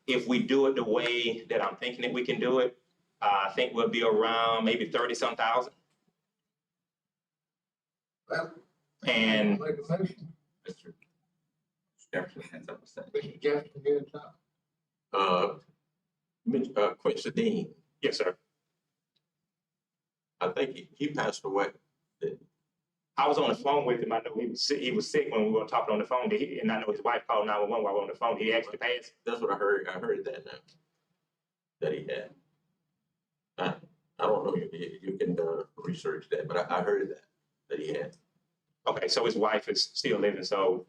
if we do it the way that I'm thinking that we can do it, I think we'll be around maybe 30-some thousand. Well, And make a motion. Mr. Jefferson hands up a second. Mr. Jefferson did something. Quincy Dean, yes, sir. I think he passed away. I was on the phone with him. I know he was sick when we were talking on the phone. And I know his wife called 911 while we were on the phone. He actually passed. That's what I heard. I heard that now, that he had. I don't know if you can research that, but I heard that he had. Okay, so his wife is still living, so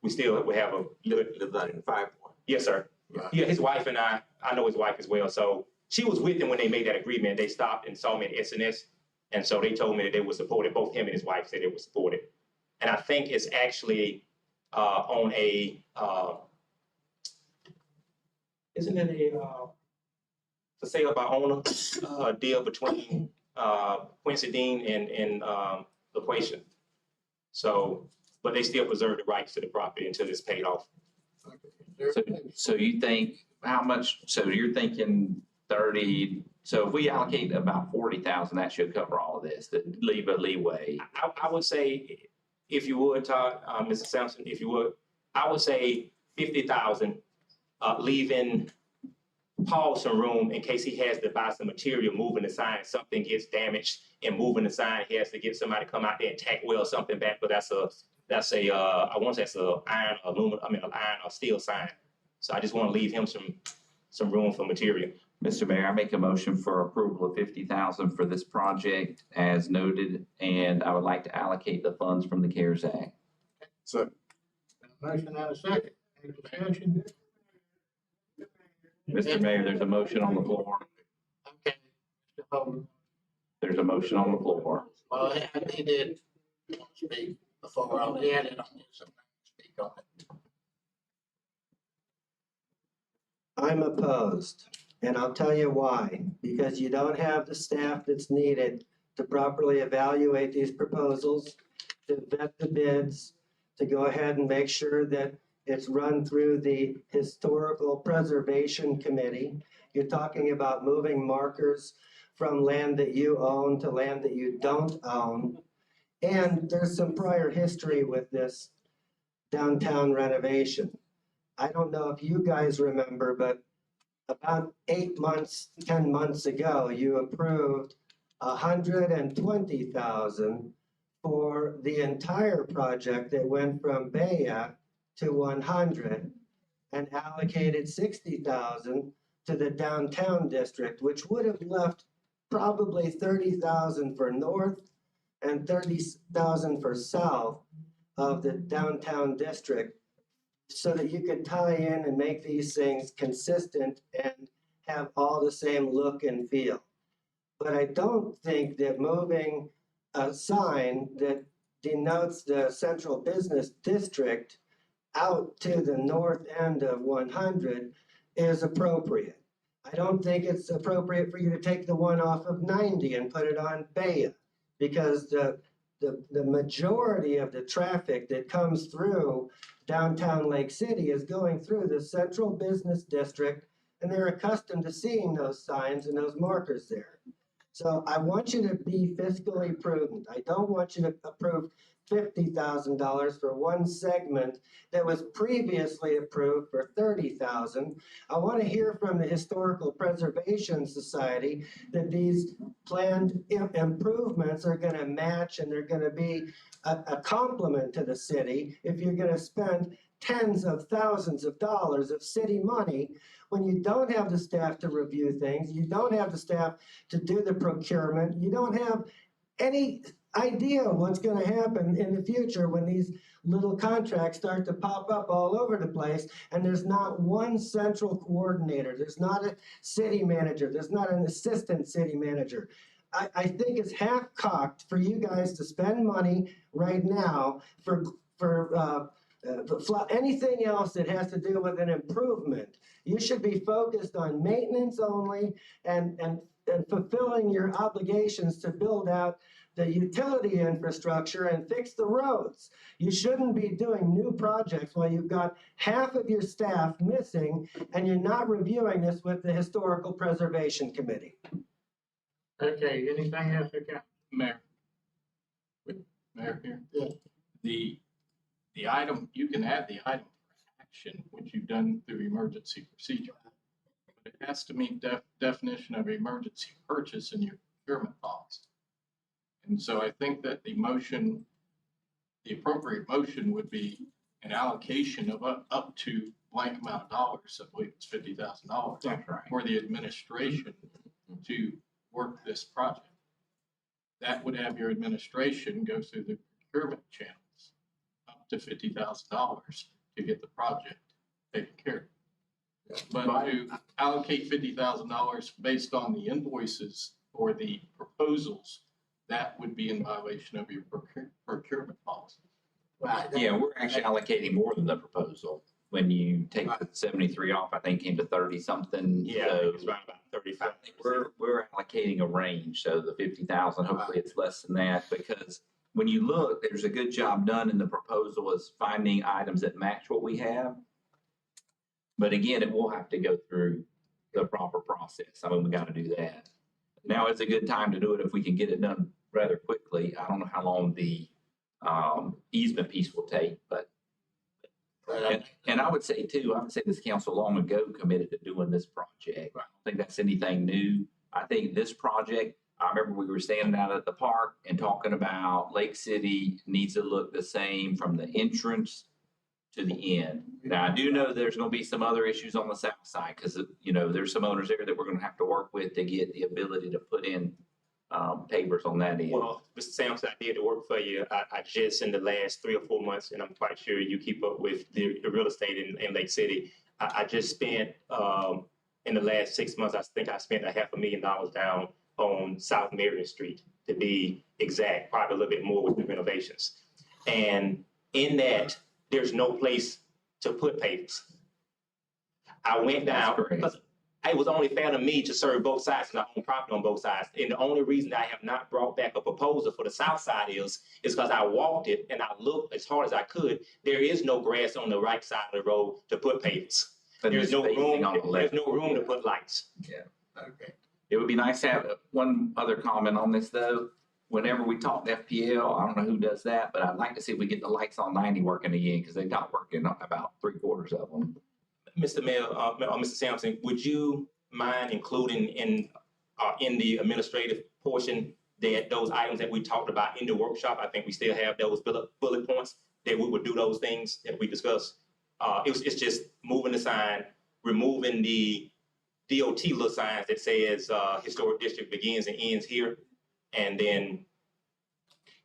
we have a lives out in 5 Point. Yes, sir. Right. Yeah, his wife and I know his wife as well. So she was with him when they made that agreement. They stopped and saw me at SNS. And so they told me that they would support it. Both him and his wife said they would support it. And I think it's actually on a, Isn't it a sale by owner deal between Quincy Dean and LaQuation. So, but they still preserve the rights to the property until it's paid off. So you think, how much, so you're thinking 30, so if we allocate about 40,000, that should cover all of this, that leave a leeway. I would say, if you would, Todd, Mr. Sampson, if you would, I would say 50,000, leaving Paul some room in case he has to buy some material, moving the sign, something gets damaged and moving the sign, he has to get somebody to come out there and tack weld something back, but that's a I want to say it's an iron or steel sign. So I just want to leave him some room for material. Mr. Mayor, I make a motion for approval of 50,000 for this project as noted, and I would like to allocate the funds from the CARES Act. So. Motion and a second. Any discussion? Mr. Mayor, there's a motion on the floor. Okay. Mr. Holden. There's a motion on the floor. Well, he did speak before I added on this, so speak on it. I'm opposed, and I'll tell you why. Because you don't have the staff that's needed to properly evaluate these proposals, to vet the bids, to go ahead and make sure that it's run through the Historical Preservation Committee. You're talking about moving markers from land that you own to land that you don't own. And there's some prior history with this downtown renovation. I don't know if you guys remember, but about 8 months, 10 months ago, you approved 120,000 for the entire project that went from Baya to 100 and allocated 60,000 to the downtown district, which would have left probably 30,000 for north and 30,000 for south of the downtown district, so that you could tie in and make these things consistent and have all the same look and feel. But I don't think that moving a sign that denotes the central business district out to the north end of 100 is appropriate. I don't think it's appropriate for you to take the one off of 90 and put it on Baya, because the majority of the traffic that comes through downtown Lake City is going through the central business district, and they're accustomed to seeing those signs and those markers there. So I want you to be fiscally prudent. I don't want you to approve $50,000 for one segment that was previously approved for $30,000. I want to hear from the Historical Preservation Society that these planned improvements are going to match and they're going to be a complement to the city if you're going to spend tens of thousands of dollars of city money when you don't have the staff to review things, you don't have the staff to do the procurement, you don't have any idea what's gonna happen in the future when these little contracts start to pop up all over the place, and there's not one central coordinator, there's not a city manager, there's not an assistant city manager. I think it's half-cocked for you guys to spend money right now for anything else that has to do with an improvement. You should be focused on maintenance only and fulfilling your obligations to build out the utility infrastructure and fix the roads. You shouldn't be doing new projects while you've got half of your staff missing and you're not reviewing this with the Historical Preservation Committee. Okay, anything else, okay? Mayor. Mayor here. Yeah. The item, you can add the item for action, which you've done through emergency procedure. But it has to meet definition of emergency purchase in your procurement policy. And so I think that the appropriate motion would be an allocation of up to blank amount of dollars, I believe it's $50,000. That's right. For the administration to work this project. That would have your administration go through the procurement channels up to $50,000 to get the project taken care of. But to allocate $50,000 based on the invoices or the proposals, that would be in violation of your procurement policy. Right. Yeah, we're actually allocating more than the proposal. When you take the 73 off, I think came to 30 something. Yeah, So I think it's around about 35. we're allocating a range. So the 50,000, hopefully it's less than that, because when you look, there's a good job done in the proposal is finding items that match what we have. But again, it will have to go through the proper process. I mean, we got to do that. Now is a good time to do it if we can get it done rather quickly. I don't know how long the easement piece will take, but and I would say too, this council long ago committed to doing this project. I don't think that's anything new. I think this project, I remember we were standing out at the park and talking about Lake City needs to look the same from the entrance to the end. Now, I do know there's going to be some other issues on the south side because, you know, there's some owners there that we're going to have to work with to get the ability to put in pavers on that end. Well, Mr. Sampson, I did the work for you. I just in the last 3 or 4 months, and I'm quite sure you keep up with the real estate in Lake City. I just spent in the last 6 months, I think I spent $500,000 down on South Marion Street, to be exact, probably a little bit more with the renovations. And in that, there's no place to put pavers. I went down because it was only fair to me to serve both sides and I own property on both sides. And the only reason I have not brought back a proposal for the south side is because I walked it and I looked as hard as I could. There is no grass on the right side of the road to put pavers. There's no room. There's no room to put lights. Yeah. Okay. It would be nice to have one other comment on this though. Whenever we talk to FPL, I don't know who does that, but I'd like to see if we get the lights on 90 working again because they're not working about 3/4 of them. Mr. Mayor, Mr. Sampson, would you mind including in the administrative portion that those items that we talked about in the workshop? I think we still have those bullet points that we would do those things that we discussed. It's just moving the sign, removing the DOT little signs that says historic district begins and ends here. And then,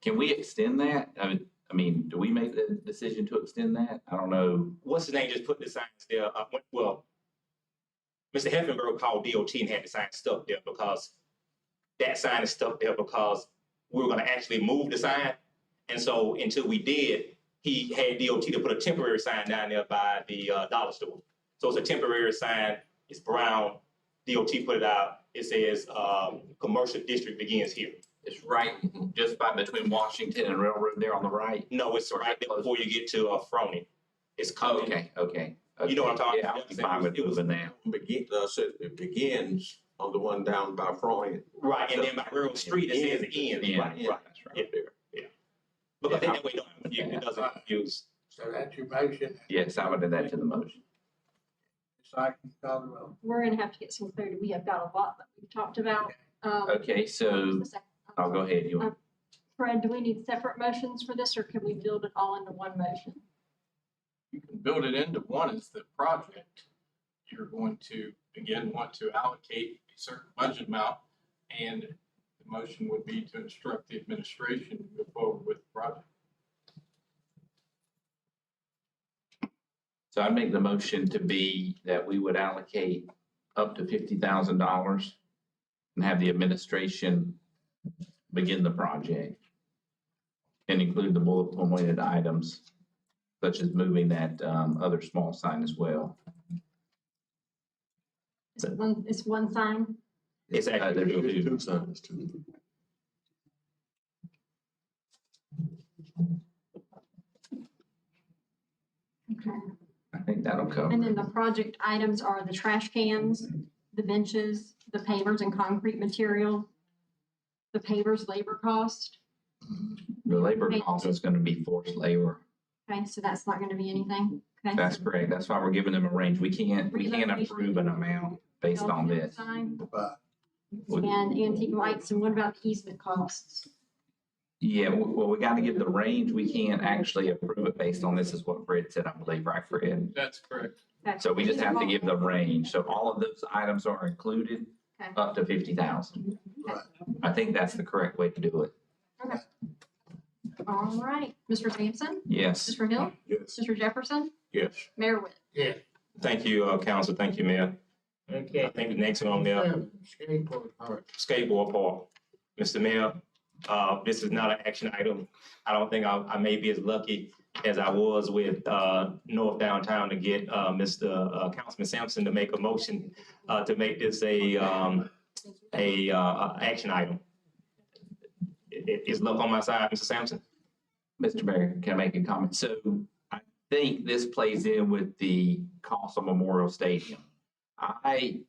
can we extend that? I mean, do we make the decision to extend that? I don't know. What's his name just put the signs there? Well, Mr. Heffenberg called DOT and had the sign stuck there because that sign is stuck there because we were going to actually move the sign. And so until we did, he had DOT to put a temporary sign down there by the dollar store. So it's a temporary sign. It's brown. DOT put it out. It says commercial district begins here. It's right just by between Washington and Railroad there on the right. No, it's right there before you get to Froning. It's coming. Okay. You know what I'm talking about? Yeah, I'm fine with moving that. It begins on the one down by Froning. Right, and then by Railroad Street, it says it ends. Right, that's right. Yeah. Because that way it doesn't confuse. So that's your motion. Yes, I would add that to the motion. We're gonna have to get some clarity. We have got a lot that we've talked about. Okay, so I'll go ahead. You want? Fred, do we need separate motions for this or can we build it all into one motion? You can build it into one as the project. You're going to, again, want to allocate a certain budget amount. And the motion would be to instruct the administration to move forward with the project. So I'd make the motion to be that we would allocate up to $50,000 and have the administration begin the project and include the bullet pointed items such as moving that other small sign as well. It's one sign. It's actually there's two signs too. Okay. I think that'll cover. And then the project items are the trash cans, the benches, the pavers and concrete material, the pavers labor cost. The labor cost is gonna be forced labor. Okay, so that's not gonna be anything. Okay. That's correct. That's why we're giving them a range. We can't approve an amount based on this. Sign Right. and antique lights, and what about the easement costs? Yeah, well, we gotta give the range. We can't actually approve it based on this is what Fred said, I believe, right, Fred? That's correct. So we just have to give the range. So all of those items are included Okay. up to 50,000. Right. I think that's the correct way to do it. Okay. All right, Mr. Sampson? Yes. Mr. Hill? Yes. Mr. Jefferson? Yes. Mayor Witt? Yeah. Thank you, council. Thank you, Mayor. Okay. I think the next one on there, Skateboard park. skateboard park. Mr. Mayor, this is not an action item. I don't think I may be as lucky as I was with North Downtown to get Mr. Councilman Sampson to make a motion to make this a action item. Is luck on my side, Mr. Sampson? Mr. Mayor, can I make a comment? So I think this plays in with the cost of Memorial Stadium. I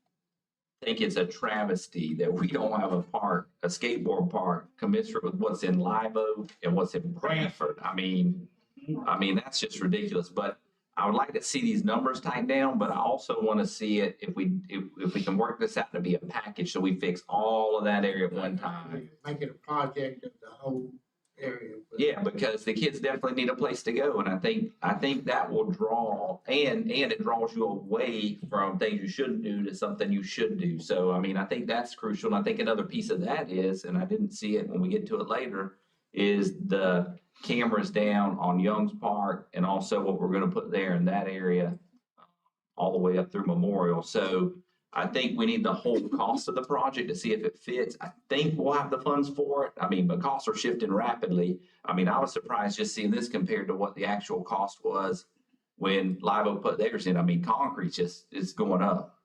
think it's a travesty that we don't have a skateboard park commensurate with what's in Live Oak and what's in Branford. I mean, that's just ridiculous, but I would like to see these numbers tightened down, but I also want to see it if we can work this out to be a package so we fix all of that area at one time. Make it a project of the whole area. Yeah, because the kids definitely need a place to go, and I think that will draw and it draws you away from things you shouldn't do to something you should do. So I mean, I think that's crucial. And I think another piece of that is, and I didn't see it when we get to it later, is the cameras down on Young's Park and also what we're going to put there in that area all the way up through Memorial. So I think we need the whole cost of the project to see if it fits. I think we'll have the funds for it. I mean, but costs are shifting rapidly. I mean, I was surprised just seeing this compared to what the actual cost was when Live Oak put theirs in. I mean, concrete just is going up.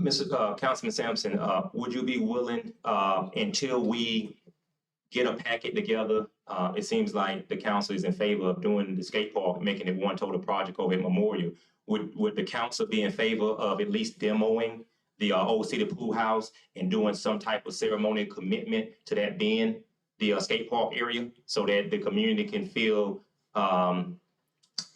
Mr. Councilman Sampson, would you be willing, until we get a packet together? It seems like the council is in favor of doing the skate park, making it one total project over at Memorial. Would the council be in favor of at least demoing the old city pool house and doing some type of ceremonial commitment to that being the skate park area so that the community can feel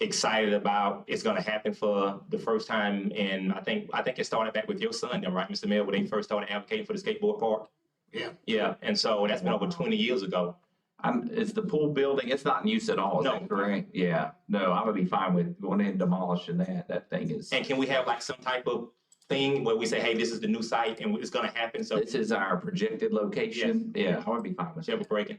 excited about it's going to happen for the first time? And I think it started back with your son, then, right, Mr. Mayor, when they first started advocating for the skateboard park? Yeah. Yeah, and so that's been over 20 years ago. It's the pool building. It's not in use at all. Is that correct? Yeah. No, I would be fine with going in and demolishing that. That thing is. And can we have like some type of thing where we say, hey, this is the new site and it's going to happen? So this is our projected location. Yes. Yeah, I would be fine with that. Breaking.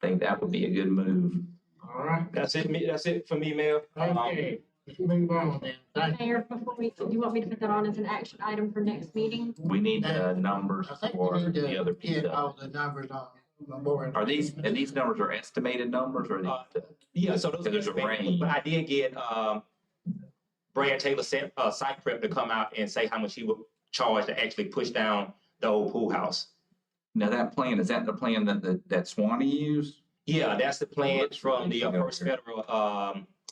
I think that would be a good move. All right. That's it for me, Mayor. Okay. Let's move on then. Thank you. Mayor, before do you want me to put that on as an action item for next meeting? We need the numbers for the other piece. Get all the numbers on Memorial. Are these numbers are estimated numbers or are these? Yeah, so those are there's a range. but I did get Brad Taylor site prep to come out and say how much he would charge to actually push down the old pool house. Now that plan, is that the plan that Swanee used? Yeah, that's the plan from the First Federal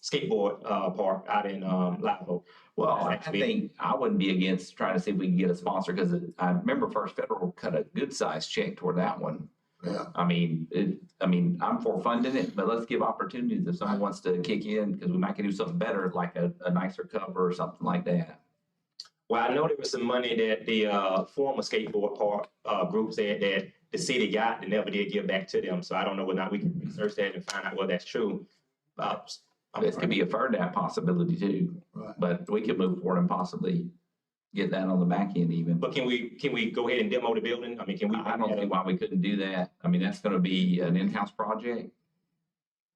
skateboard park out in Live Oak. Well, I think I wouldn't be against trying to see if we can get a sponsor because I remember First Federal cut a good sized check toward that one. Yeah. I mean, I'm for funding it, but let's give opportunities if someone wants to kick in because we might can do something better, like a nicer cover or something like that. Well, I know there was some money that the former skateboard park group said that the city got and never did give back to them. So I don't know whether or not we can research that and find out whether that's true. This could be a FERDAP possibility too, right. But we could move forward and possibly get that on the back end even. But can we go ahead and demo the building? I mean, can we? I don't see why we couldn't do that. I mean, that's gonna be an in-house project.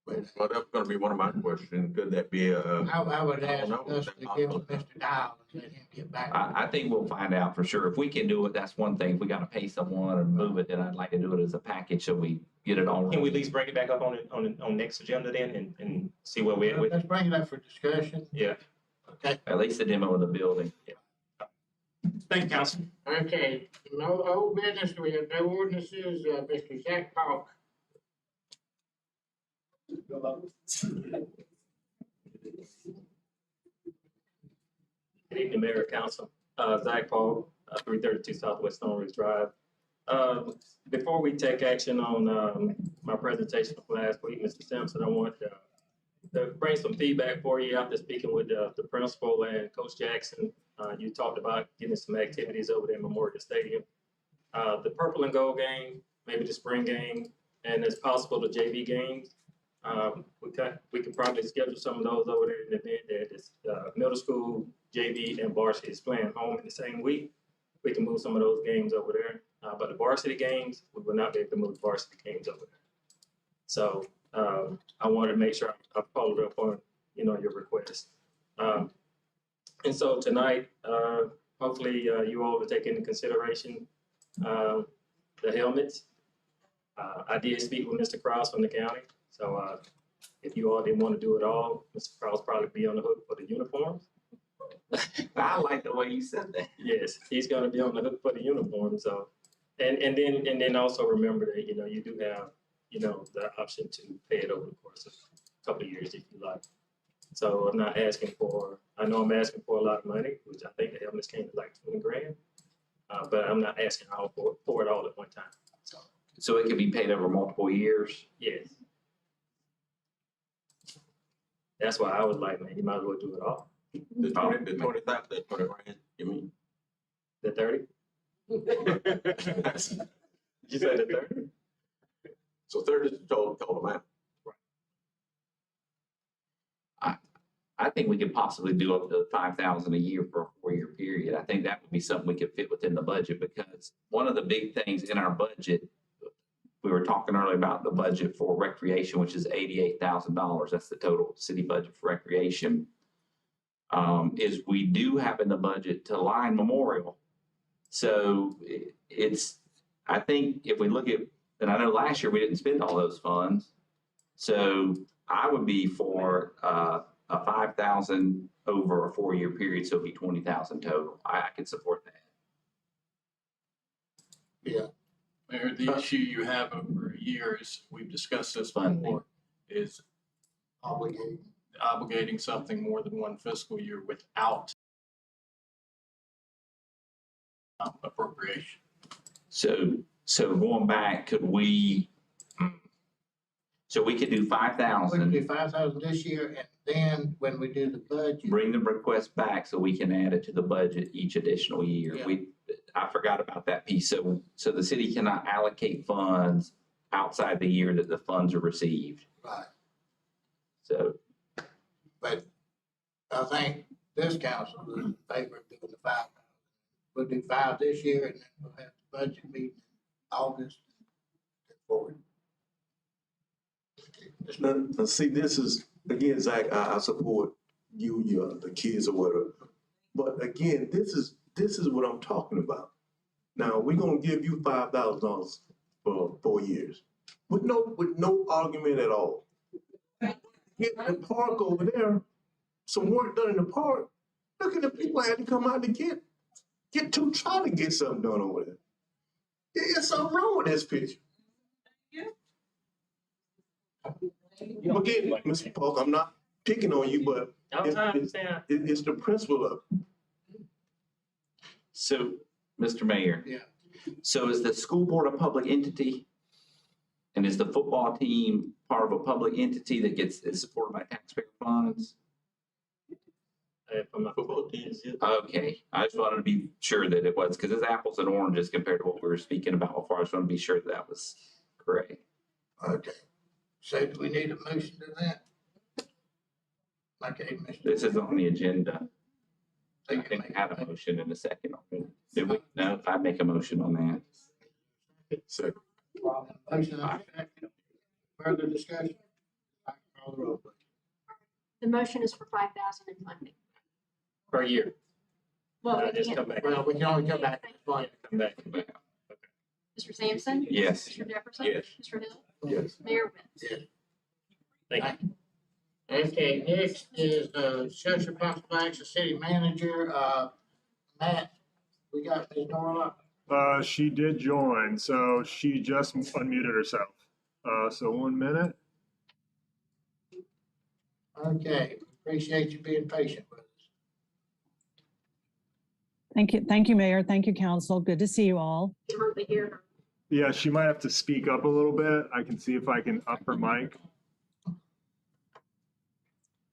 Well, that's gonna be one of my questions. Could that be I would I ask don't know. us to give Mr. Dial and let him get back. I think we'll find out for sure. If we can do it, that's one thing. If we gotta pay someone and move it, then I'd like to do it as a package so we get it all. Can we at least bring it back up on next agenda then and see where we're at with it? Let's bring it up for discussion. Yeah. Okay. At least the demo of the building. Yeah. Thank you, Council. Okay, no old business, we have no ordinances, Mr. Zach Paul. Good evening, Mayor, Council. Zach Paul, 332 Southwest Stone Ridge Drive. Before we take action on my presentation from last week, Mr. Sampson, I want to bring some feedback for you after speaking with the principal and Coach Jackson. You talked about getting some activities over there in Memorial Stadium. The purple and gold game, maybe the spring game, and it's possible the JV games. We could probably schedule some of those over there in the event that it's middle school, JV, and varsity is playing home in the same week. We can move some of those games over there. But the varsity games, we will not be able to move the varsity games over there. So I wanted to make sure I followed up on your request. And so tonight, hopefully you all will take into consideration the helmets. I did speak with Mr. Krause from the county. So if you all didn't want to do it all, Mr. Krause probably be on the hook for the uniforms. I like the way you said that. Yes, he's going to be on the hook for the uniform. So, and then also remember that you do have the option to pay it over the course of a couple of years if you like. So I'm not asking for. I know I'm asking for a lot of money, which I think the helmets came to like 20 grand. But I'm not asking for it all at one time. So it can be paid over multiple years. Yes. That's why I was like, man, you might as well do it all. The 20,000, the 20 grand, you mean? The 30? You said the 30? So 30 is the total amount. I think we could possibly do up to 5,000 a year for a 4-year period. I think that would be something we could fit within the budget because one of the big things in our budget, we were talking earlier about the budget for recreation, which is $88,000. That's the total city budget for recreation. Is we do have in the budget to line memorial. So I think if we look at, and I know last year we didn't spend all those funds. So I would be for a 5,000 over a 4-year period. So it'd be 20,000 total. I can support that. Yeah. Mayor, the issue you have over a year is, we've discussed this before, is obligating something more than one fiscal year without appropriation. So going back, could we? So we could do 5,000. We could do 5,000 this year, and then when we do the budget, Bring the request back so we can add it to the budget each additional year. Yeah. I forgot about that piece. So the city cannot allocate funds outside the year that the funds are received. Right. So. But I think this council is in favor of doing the 5,000. We'll do 5 this year, and then we'll have the budget meeting in August and forward. Now, see, this is, again, Zach, I support you, the kids or whatever. But again, this is what I'm talking about. Now, we're gonna give you $5,000 for 4 years with no argument at all. Get the park over there, some work done in the park. Look at the people had to come out to try to get something done over there. There's something wrong with this picture. Again, Mr. Park, I'm not picking on you, but it's the principle of it. So, Mr. Mayor. Yeah. So is the school board a public entity? And is the football team part of a public entity that is supported by taxpayer funds? From my football teams, yeah. Okay, I just wanted to be sure that it was, because it's apples and oranges compared to what we were speaking about before. I just want to be sure that was correct. Okay. So do we need a motion to that? Okay, Mr. This is on the agenda. I think I had a motion in a second. Did we? No, I make a motion on that. Second. Motion and a second. Further discussion? Call the roll, please. The motion is for 5,000 in funding. Per year. Well, we Just can't- come back. Well, we can only come back next month. Come back. Mr. Sampson? Yes. Mr. Jefferson? Yes. Mr. Hill? Yes. Mayor Witz? Yes. Thank you. Okay, next is, discussion possible action, city manager, Matt, we got Ms. Norla. She did join, so she just unmuted herself. So 1 minute. Okay, appreciate you being patient with us. Thank you, Mayor. Thank you, Council. Good to see you all. You hardly hear her. Yeah, she might have to speak up a little bit. I can see if I can up her mic.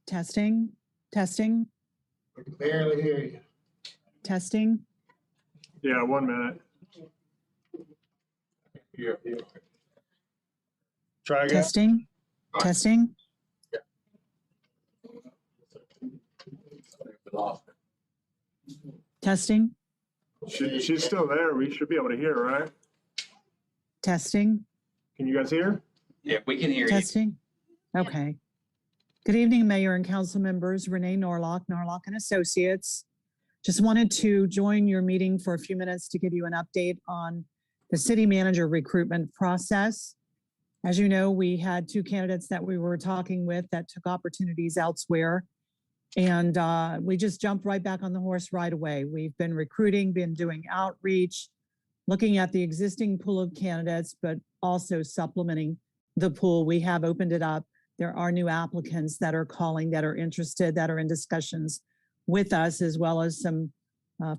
Testing, testing, We can barely hear you. testing. Yeah, 1 minute. Yeah. Try again. Testing, testing. Testing, She's still there. We should be able to hear her, right? testing, Can you guys hear? Yeah, we can hear you. testing. Okay. Good evening, Mayor and Council members. Renee Norlock, Norlock and Associates. Just wanted to join your meeting for a few minutes to give you an update on the city manager recruitment process. As you know, we had 2 candidates that we were talking with that took opportunities elsewhere. And we just jumped right back on the horse right away. We've been recruiting, been doing outreach, looking at the existing pool of candidates, but also supplementing the pool. We have opened it up. There are new applicants that are calling, that are interested, that are in discussions with us, as well as some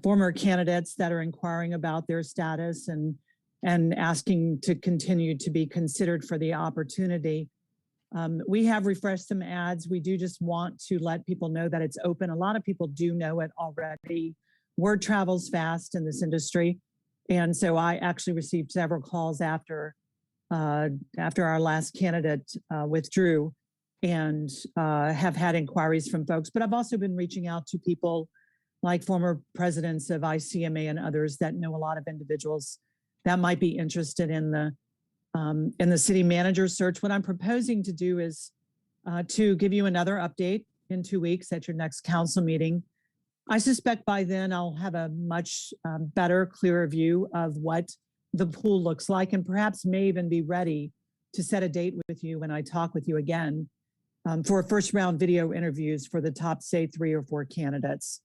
former candidates that are inquiring about their status and asking to continue to be considered for the opportunity. We have refreshed some ads. We do just want to let people know that it's open. A lot of people do know it already. Word travels fast in this industry. And so I actually received several calls after our last candidate withdrew, and have had inquiries from folks. But I've also been reaching out to people like former presidents of ICMA and others that know a lot of individuals that might be interested in the city manager search. What I'm proposing to do is to give you another update in 2 weeks at your next council meeting. I suspect by then I'll have a much better, clearer view of what the pool looks like, and perhaps may even be ready to set a date with you when I talk with you again for first round video interviews for the top, say, 3 or 4 candidates.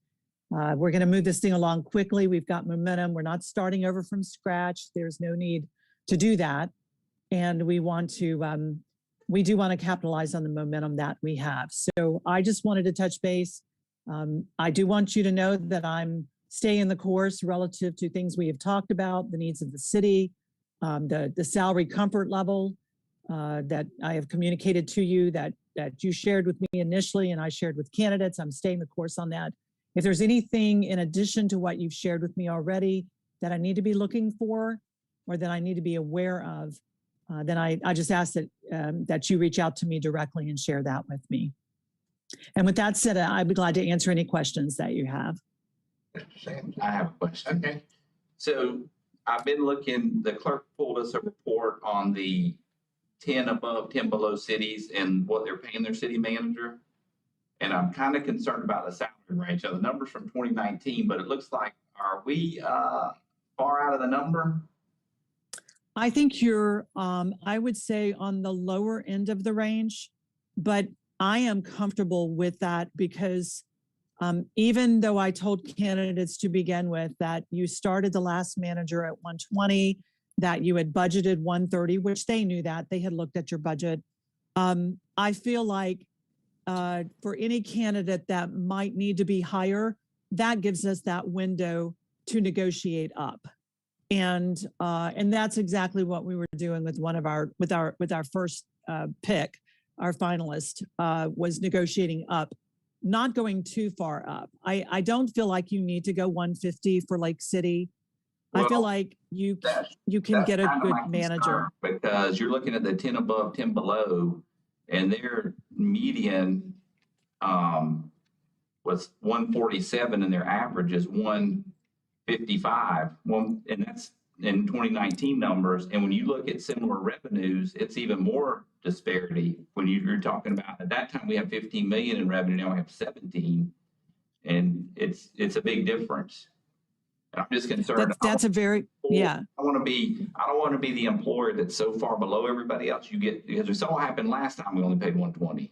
We're going to move this thing along quickly. We've got momentum. We're not starting over from scratch. There's no need to do that. And we do want to capitalize on the momentum that we have. So I just wanted to touch base. I do want you to know that I'm staying the course relative to things we have talked about, the needs of the city, the salary comfort level that I have communicated to you, that you shared with me initially and I shared with candidates. I'm staying the course on that. If there's anything in addition to what you've shared with me already that I need to be looking for or that I need to be aware of, then I just ask that you reach out to me directly and share that with me. And with that said, I'd be glad to answer any questions that you have. I have a question. Okay. So I've been looking, the clerk pulled us a report on the 10 above, 10 below cities and what they're paying their city manager. And I'm kind of concerned about the salary range. Now, the numbers from 2019, but it looks like, are we far out of the number? I think you're, I would say, on the lower end of the range, but I am comfortable with that because even though I told candidates to begin with that you started the last manager at 120, that you had budgeted 130, which they knew that, they had looked at your budget. I feel like for any candidate that might need to be higher, that gives us that window to negotiate up. And that's exactly what we were doing with with our first pick. Our finalist was negotiating up, not going too far up. I don't feel like you need to go 150 for Lake City. I feel like you can get a good manager. Because you're looking at the 10 above, 10 below, and their median was 147 and their average is 155. And that's in 2019 numbers. And when you look at similar revenues, it's even more disparity when you're talking about, at that time we have 15 million in revenue, now we have 17. And it's a big difference. And I'm just concerned. That's a very, yeah. I don't want to be the employer that's so far below everybody else. Because it so happened last time we only paid 120.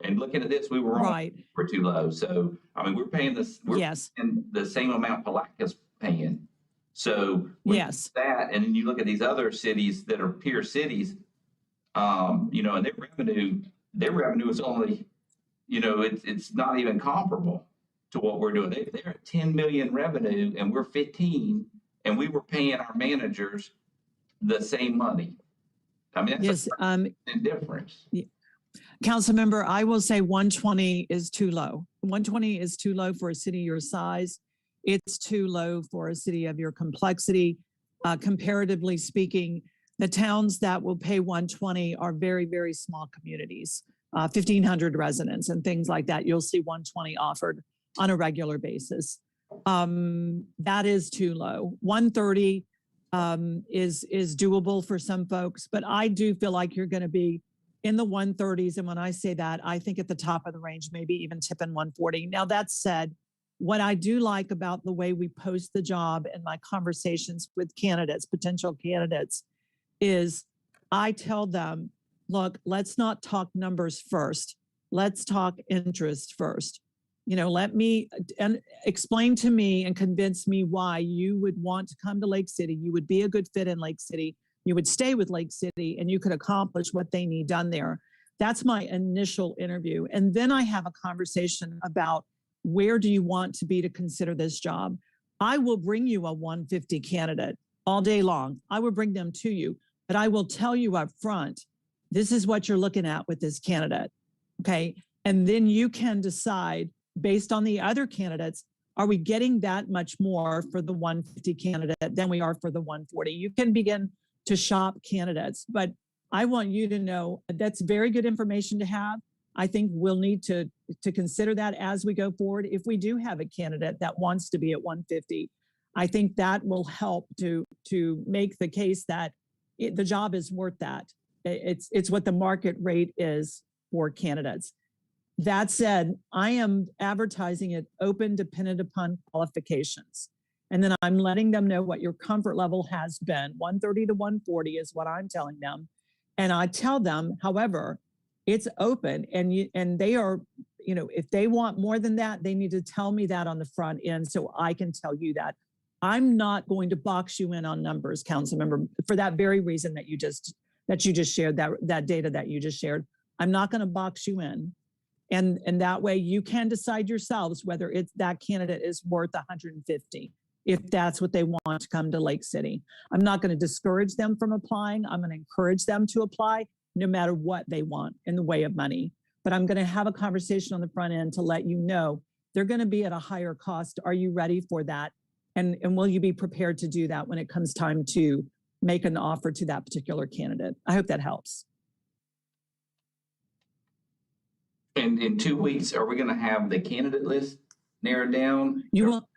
And looking at this, we were right. We're too low. So, I mean, we're paying this, yes. paying the same amount Palaca's paying. So, yes. That, and then you look at these other cities that are peer cities, you know, and their revenue is only, you know, it's not even comparable to what we're doing. They're at 10 million revenue and we're 15, and we were paying our managers the same money. I mean, that's a difference. Yeah. Council member, I will say 120 is too low. 120 is too low for a city your size. It's too low for a city of your complexity. Comparatively speaking, the towns that will pay 120 are very, very small communities, 1,500 residents and things like that. You'll see 120 offered on a regular basis. That is too low. 130 is doable for some folks, but I do feel like you're going to be in the 130s. And when I say that, I think at the top of the range, maybe even tipping 140. Now, that said, what I do like about the way we post the job and my conversations with candidates, potential candidates, is I tell them, look, let's not talk numbers first. Let's talk interest first. You know, let me and explain to me and convince me why you would want to come to Lake City. You would be a good fit in Lake City. You would stay with Lake City and you could accomplish what they need done there. That's my initial interview. And then I have a conversation about where do you want to be to consider this job? I will bring you a 150 candidate all day long. I will bring them to you, but I will tell you up front, this is what you're looking at with this candidate. Okay. And then you can decide based on the other candidates, are we getting that much more for the 150 candidate than we are for the 140? You can begin to shop candidates, but I want you to know that's very good information to have. I think we'll need to consider that as we go forward. If we do have a candidate that wants to be at 150, I think that will help to make the case that the job is worth that. It's what the market rate is for candidates. That said, I am advertising it open, dependent upon qualifications. And then I'm letting them know what your comfort level has been. 130 to 140 is what I'm telling them. And I tell them, however, it's open and they are, you know, if they want more than that, they need to tell me that on the front end so I can tell you that. I'm not going to box you in on numbers, council member, for that very reason that you just shared, that data that you just shared. I'm not going to box you in. And that way you can decide yourselves whether that candidate is worth 150, if that's what they want to come to Lake City. I'm not going to discourage them from applying. I'm going to encourage them to apply no matter what they want in the way of money. But I'm going to have a conversation on the front end to let you know they're going to be at a higher cost. Are you ready for that? And will you be prepared to do that when it comes time to make an offer to that particular candidate? I hope that helps. And in 2 weeks, are we going to have the candidate list narrowed down? You will.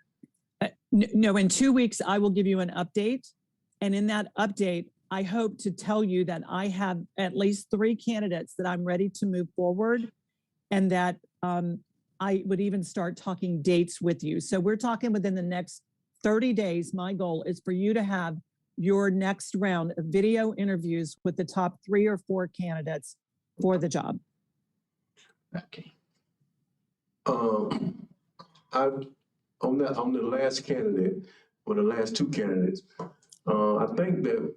No, in 2 weeks, I will give you an update. And in that update, I hope to tell you that I have at least 3 candidates that I'm ready to move forward and that I would even start talking dates with you. So we're talking within the next 30 days. My goal is for you to have your next round of video interviews with the top 3 or 4 candidates for the job. Okay. On the last candidate, or the last 2 candidates, I think that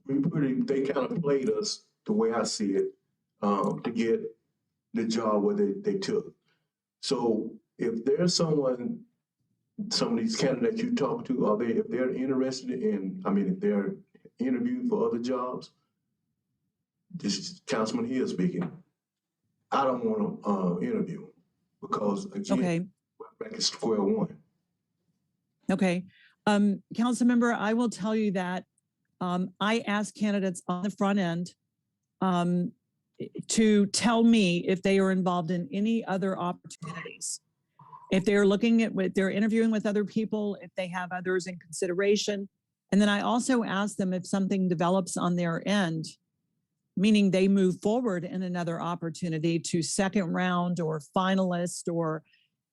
they kind of played us the way I see it, to get the job where they took. So if there's some of these candidates you talk to, if they're interested in, if they're interviewed for other jobs, this is Councilman Hill speaking, I don't want to interview because again, okay. We're back at square one. Okay. Council member, I will tell you that I ask candidates on the front end to tell me if they are involved in any other opportunities. if they're looking at what they're interviewing with other people, if they have others in consideration. And then I also ask them if something develops on their end, meaning they move forward in another opportunity to second round or finalist or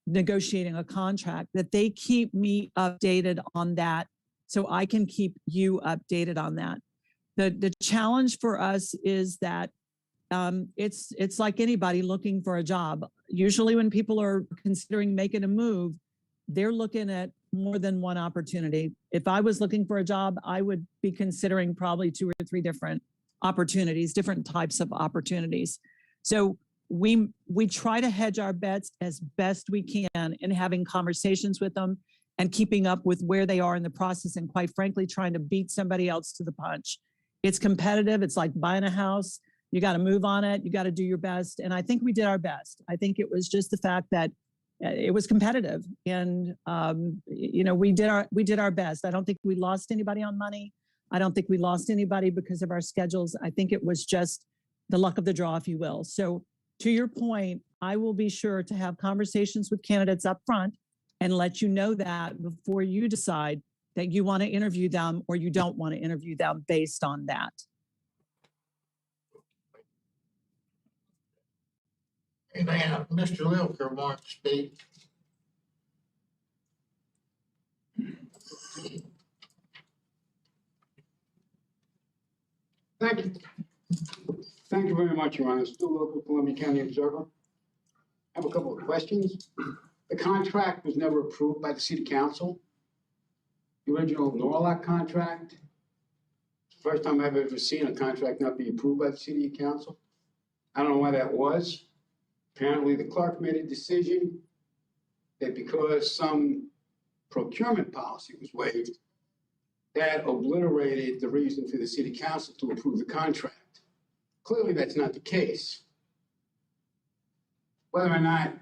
negotiating a contract, that they keep me updated on that so I can keep you updated on that. The challenge for us is that it's like anybody looking for a job. Usually when people are considering making a move, they're looking at more than one opportunity. If I was looking for a job, I would be considering probably 2 or 3 different opportunities, different types of opportunities. So we try to hedge our bets as best we can in having conversations with them and keeping up with where they are in the process, and quite frankly, trying to beat somebody else to the punch. It's competitive. It's like buying a house. You got to move on it. You got to do your best. And I think we did our best. I think it was just the fact that it was competitive, and we did our best. I don't think we lost anybody on money. I don't think we lost anybody because of our schedules. I think it was just the luck of the draw, if you will. So to your point, I will be sure to have conversations with candidates up front and let you know that before you decide that you want to interview them or you don't want to interview them based on that. Anything else? Mr. Lilker wants to speak. Thank you. Thank you very much, Your Honor. Stu Lilker, Columbia County Observer. I have a couple of questions. The contract was never approved by the City Council. The original Norlock contract. First time I've ever seen a contract not be approved by the City Council. I don't know why that was. Apparently, the clerk made a decision that because some procurement policy was waived, that obliterated the reason for the City Council to approve the contract. Clearly, that's not the case. Whether or not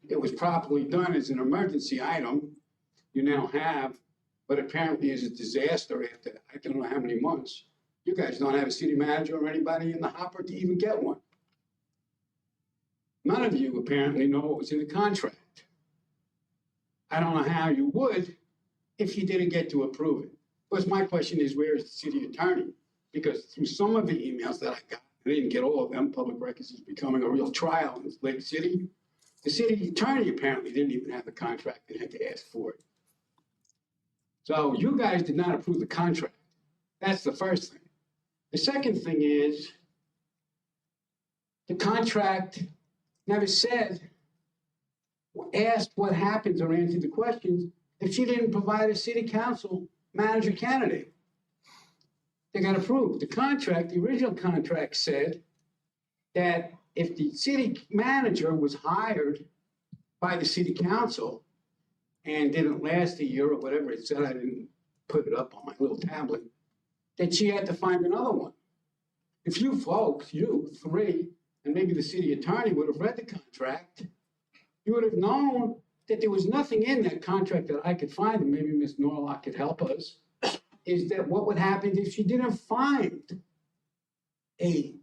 it was properly done as an emergency item, you now have, but apparently is a disaster after I don't know how many months. You guys don't have a city manager or anybody in the hopper to even get one. None of you apparently know what was in the contract. I don't know how you would if you didn't get to approve it. But my question is, where is the city attorney? Because through some of the emails that I got, I didn't get all of them, public records is becoming a real trial in Lake City. The city attorney apparently didn't even have the contract and had to ask for it. So you guys did not approve the contract. That's the first thing. The second thing is the contract never said, asked what happens or answered the questions if she didn't provide a city council manager candidate. They got approved. The contract, the original contract said that if the city manager was hired by the city council and didn't last a year or whatever it said, I didn't put it up on my little tablet, that she had to find another one. If you folks, you three, and maybe the city attorney would have read the contract, you would have known that there was nothing in that contract that I could find, and maybe Ms. Norlock could help us, is that what would happen if she didn't find a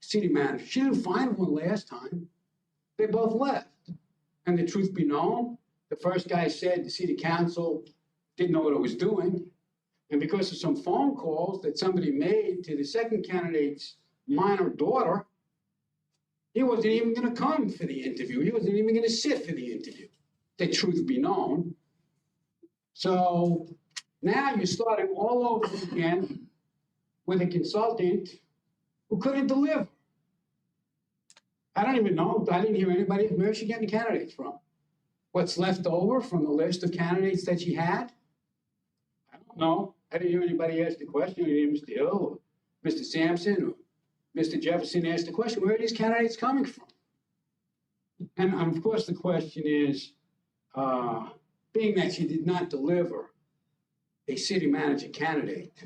city manager? She didn't find one last time. They both left. And the truth be known, the first guy said the city council didn't know what it was doing. And because of some phone calls that somebody made to the second candidate's minor daughter, he wasn't even going to come for the interview. He wasn't even going to sit for the interview. The truth be known. So now you're starting all over again with a consultant who couldn't deliver. I don't even know. I didn't hear anybody. Where is she getting candidates from? What's left over from the list of candidates that she had? I don't know. I didn't hear anybody ask the question. I didn't hear Mr. Hill or Mr. Sampson or Mr. Jefferson asked the question, where are these candidates coming from? And of course, the question is, being that she did not deliver a city manager candidate,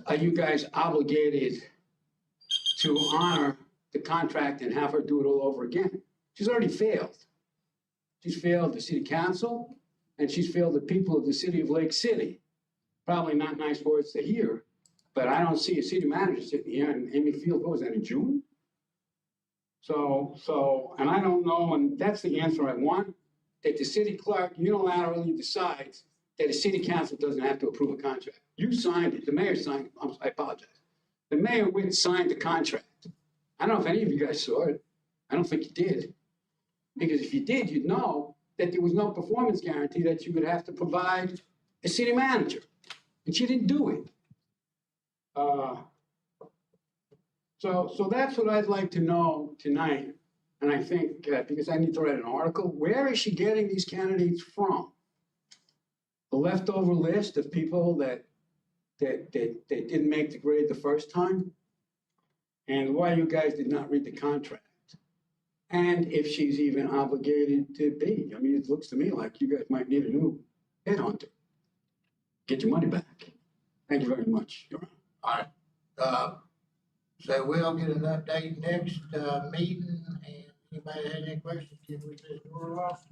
are you guys obligated to honor the contract and have her do it all over again? She's already failed. She's failed the city council, and she's failed the people of the city of Lake City. Probably not nice words to hear, but I don't see a city manager sitting here, and Amy Field, what was that, in June? And I don't know, and that's the answer I want, that the city clerk unilaterally decides that a city council doesn't have to approve a contract. You signed it, the mayor signed it, I apologize. The mayor went and signed the contract. I don't know if any of you guys saw it. I don't think you did. Because if you did, you'd know that there was no performance guarantee that you would have to provide a city manager. And she didn't do it. So that's what I'd like to know tonight. And I think, because I need to write an article, where is she getting these candidates from? The leftover list of people that didn't make the grade the first time? And why you guys did not read the contract? And if she's even obligated to be. I mean, it looks to me like you guys might need a new headhunter. Get your money back. Thank you very much, Your Honor. All right. So we'll get an update next meeting, and anybody has any questions, give me this door off.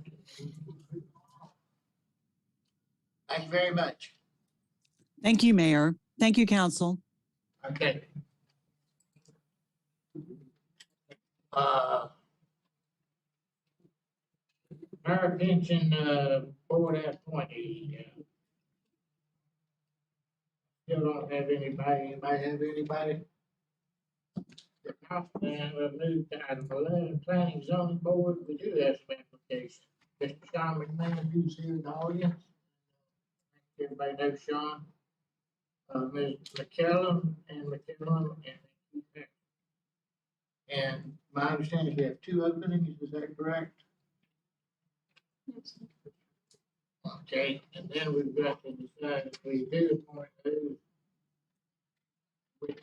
Thank you very much. Thank you, Mayor. Thank you, Council. Okay. Our pension board appointee. Still don't have anybody. Anybody have anybody? If not, then we'll move to item 11, planning zoning board. We do have some applications. Mr. Sean McMahon, who's here in the audience. Everybody knows Sean. Ms. McCallum and my understanding is we have 2 openings, is that correct? Okay, and then we've got to decide if we do appoint those, which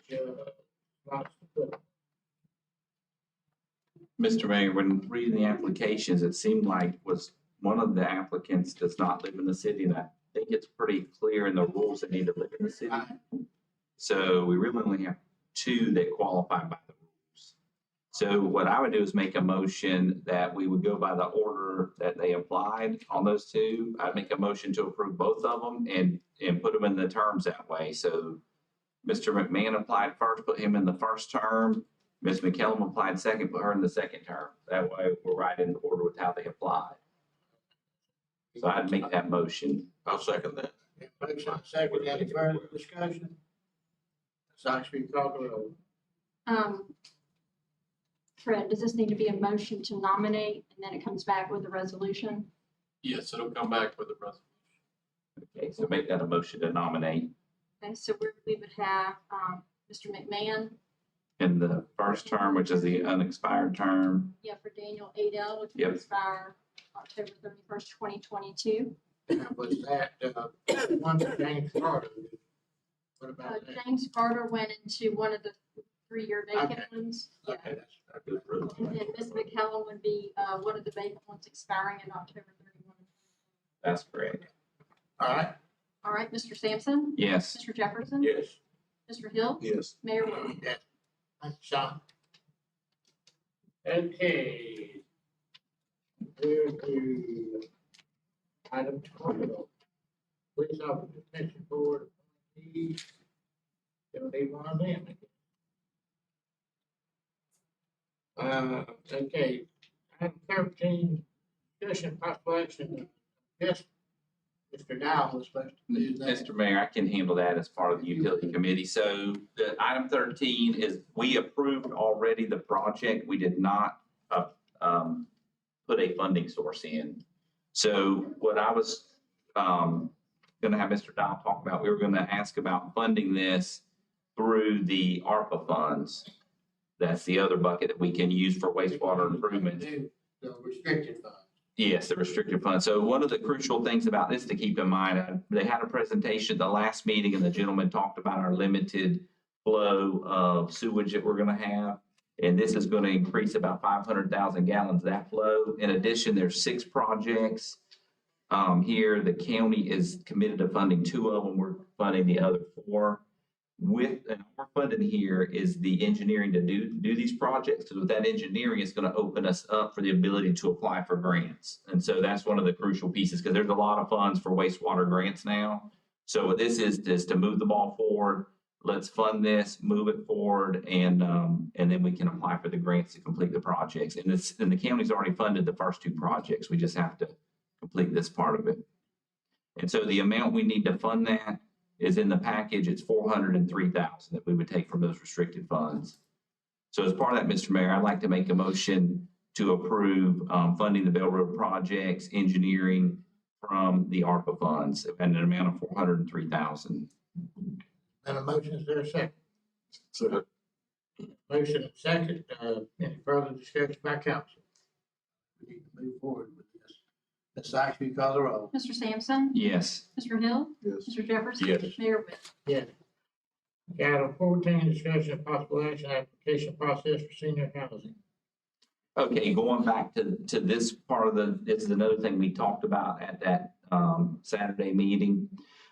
lots to put. Mr. Mayor, when reading the applications, it seemed like was one of the applicants does not live in the city, and I think it's pretty clear in the rules that need to live in the city. So we really only have 2 that qualify by the rules. So what I would do is make a motion that we would go by the order that they applied on those 2. I'd make a motion to approve both of them and put them in the terms that way. So Mr. McMahon applied first, put him in the first term. Ms. McCallum applied second, put her in the second term. That way we're right in order with how they applied. So I'd make that motion. I'll second that. Motion second, any further discussion? Saxby, call the roll. Fred, does this need to be a motion to nominate and then it comes back with a resolution? Yes, it'll come back with a resolution. Okay, so make that a motion to nominate. Okay, so we would have Mr. McMahon. In the first term, which is the unexpired term. Yeah, for Daniel Adel, which Yep. will expire October 31st, 2022. Was that one for James Carter? What about that? James Carter went into one of the 3-year vacant ones. Yeah. Okay, that's good. And then Ms. McCallum would be one of the vacant ones expiring in October 31. That's correct. All right. All right, Mr. Sampson? Yes. Mr. Jefferson? Yes. Mr. Hill? Yes. Mayor Wood? Yes. Thanks, Sean. Okay. We're to item 12. Police officer pension board appointees. There'll be one of them. Okay. Item 13, discussion possible action. Yes. Mr. Dow was supposed to do that. Mr. Mayor, I can handle that as part of the utility committee. So the item 13 is we approved already the project. We did not put a funding source in. So what I was going to have Mr. Dow talk about, we were going to ask about funding this through the ARPA funds. That's the other bucket that we can use for wastewater improvement. The restricted funds. Yes, the restricted fund. So one of the crucial things about this to keep in mind, they had a presentation at the last meeting and the gentleman talked about our limited flow of sewage that we're going to have. And this is going to increase about 500,000 gallons, that flow. In addition, there's 6 projects here. The county is committed to funding 2 of them. We're funding the other 4. And our funding here is the engineering to do these projects. Because with that engineering, it's going to open us up for the ability to apply for grants. And so that's one of the crucial pieces because there's a lot of funds for wastewater grants now. So what this is to move the ball forward, let's fund this, move it forward, and then we can apply for the grants to complete the projects. And the county's already funded the first two projects. We just have to complete this part of it. And so the amount we need to fund that is in the package. It's $403,000 that we would take from those restricted funds. So as part of that, Mr. Mayor, I'd like to make a motion to approve funding the Bell Road projects, engineering from the ARPA funds, and an amount of $403,000. And a motion, is there a second? So, Motion and second, any further discussion by council? We need to move forward with this. Ms. Sykes, will you call the roll? Mr. Sampson? Yes. Mr. Hill? yes. Mr. Jefferson? Yes. Mayor Witten? Yes. Item 14, discussion of possible action application process for senior housing. Okay, going back to this part of this is another thing we talked about at that Saturday meeting.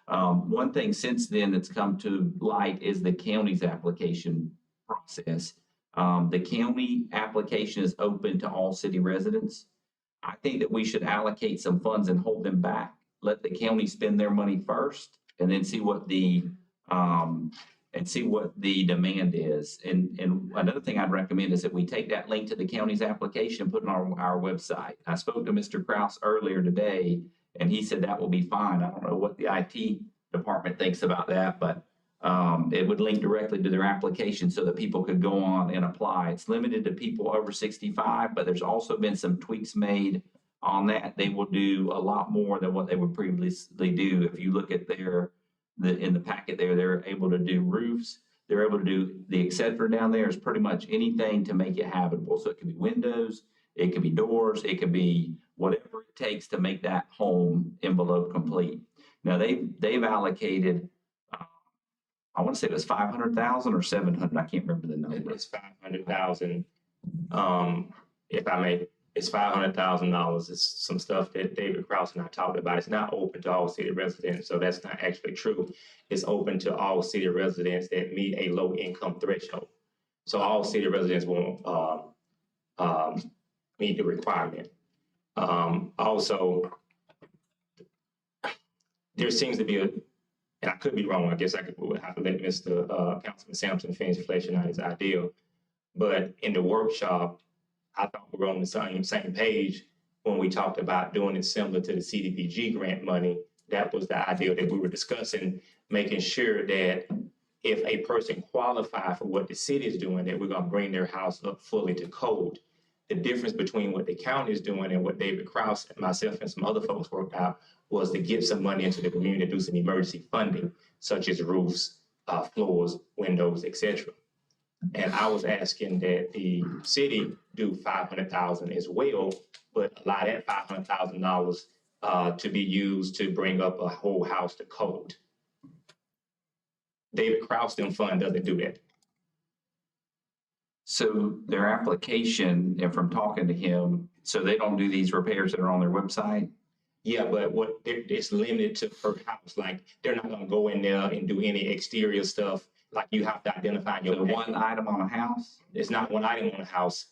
One thing since then that's come to light is the county's application process. The county application is open to all city residents. I think that we should allocate some funds and hold them back, let the county spend their money first, and then see what the demand is. And another thing I'd recommend is that we take that link to the county's application and put it on our website. I spoke to Mr. Kraus earlier today, and he said that will be fine. I don't know what the IT department thinks about that, but it would link directly to their application so that people could go on and apply. It's limited to people over 65, but there's also been some tweaks made on that. They will do a lot more than what they would previously do. If you look at in the packet there, they're able to do roofs. They're able to do the et cetera down there is pretty much anything to make it habitable. So it can be windows, it can be doors, it could be whatever it takes to make that home envelope complete. Now they've allocated, I want to say it was 500,000 or 700. I can't remember the number. It's 500,000. If I may, it's $500,000. It's some stuff that David Kraus and I talked about. It's not open to all city residents, so that's not actually true. It's open to all city residents that meet a low income threshold. So all city residents won't meet the requirement. Also, there seems to be and I could be wrong, I guess would have to let Mr. Councilman Sampson finish fleshing out his idea. But in the workshop, I thought we were on the same page when we talked about doing it similar to the CDBG grant money. That was the idea that we were discussing, making sure that if a person qualifies for what the city is doing, that we're gonna bring their house up fully to code. The difference between what the county is doing and what David Kraus and myself and some other folks worked out was to get some money into the community to do some emergency funding, such as roofs, floors, windows, etc. And I was asking that the city do 500,000 as well, but allow that $500,000 to be used to bring up a whole house to code. David Kraus fund doesn't do that. So their application, and from talking to him, so they don't do these repairs that are on their website? Yeah, but it's limited to per house. Like they're not gonna go in there and do any exterior stuff. Like you have to identify your one item on a house? It's not one item on a house.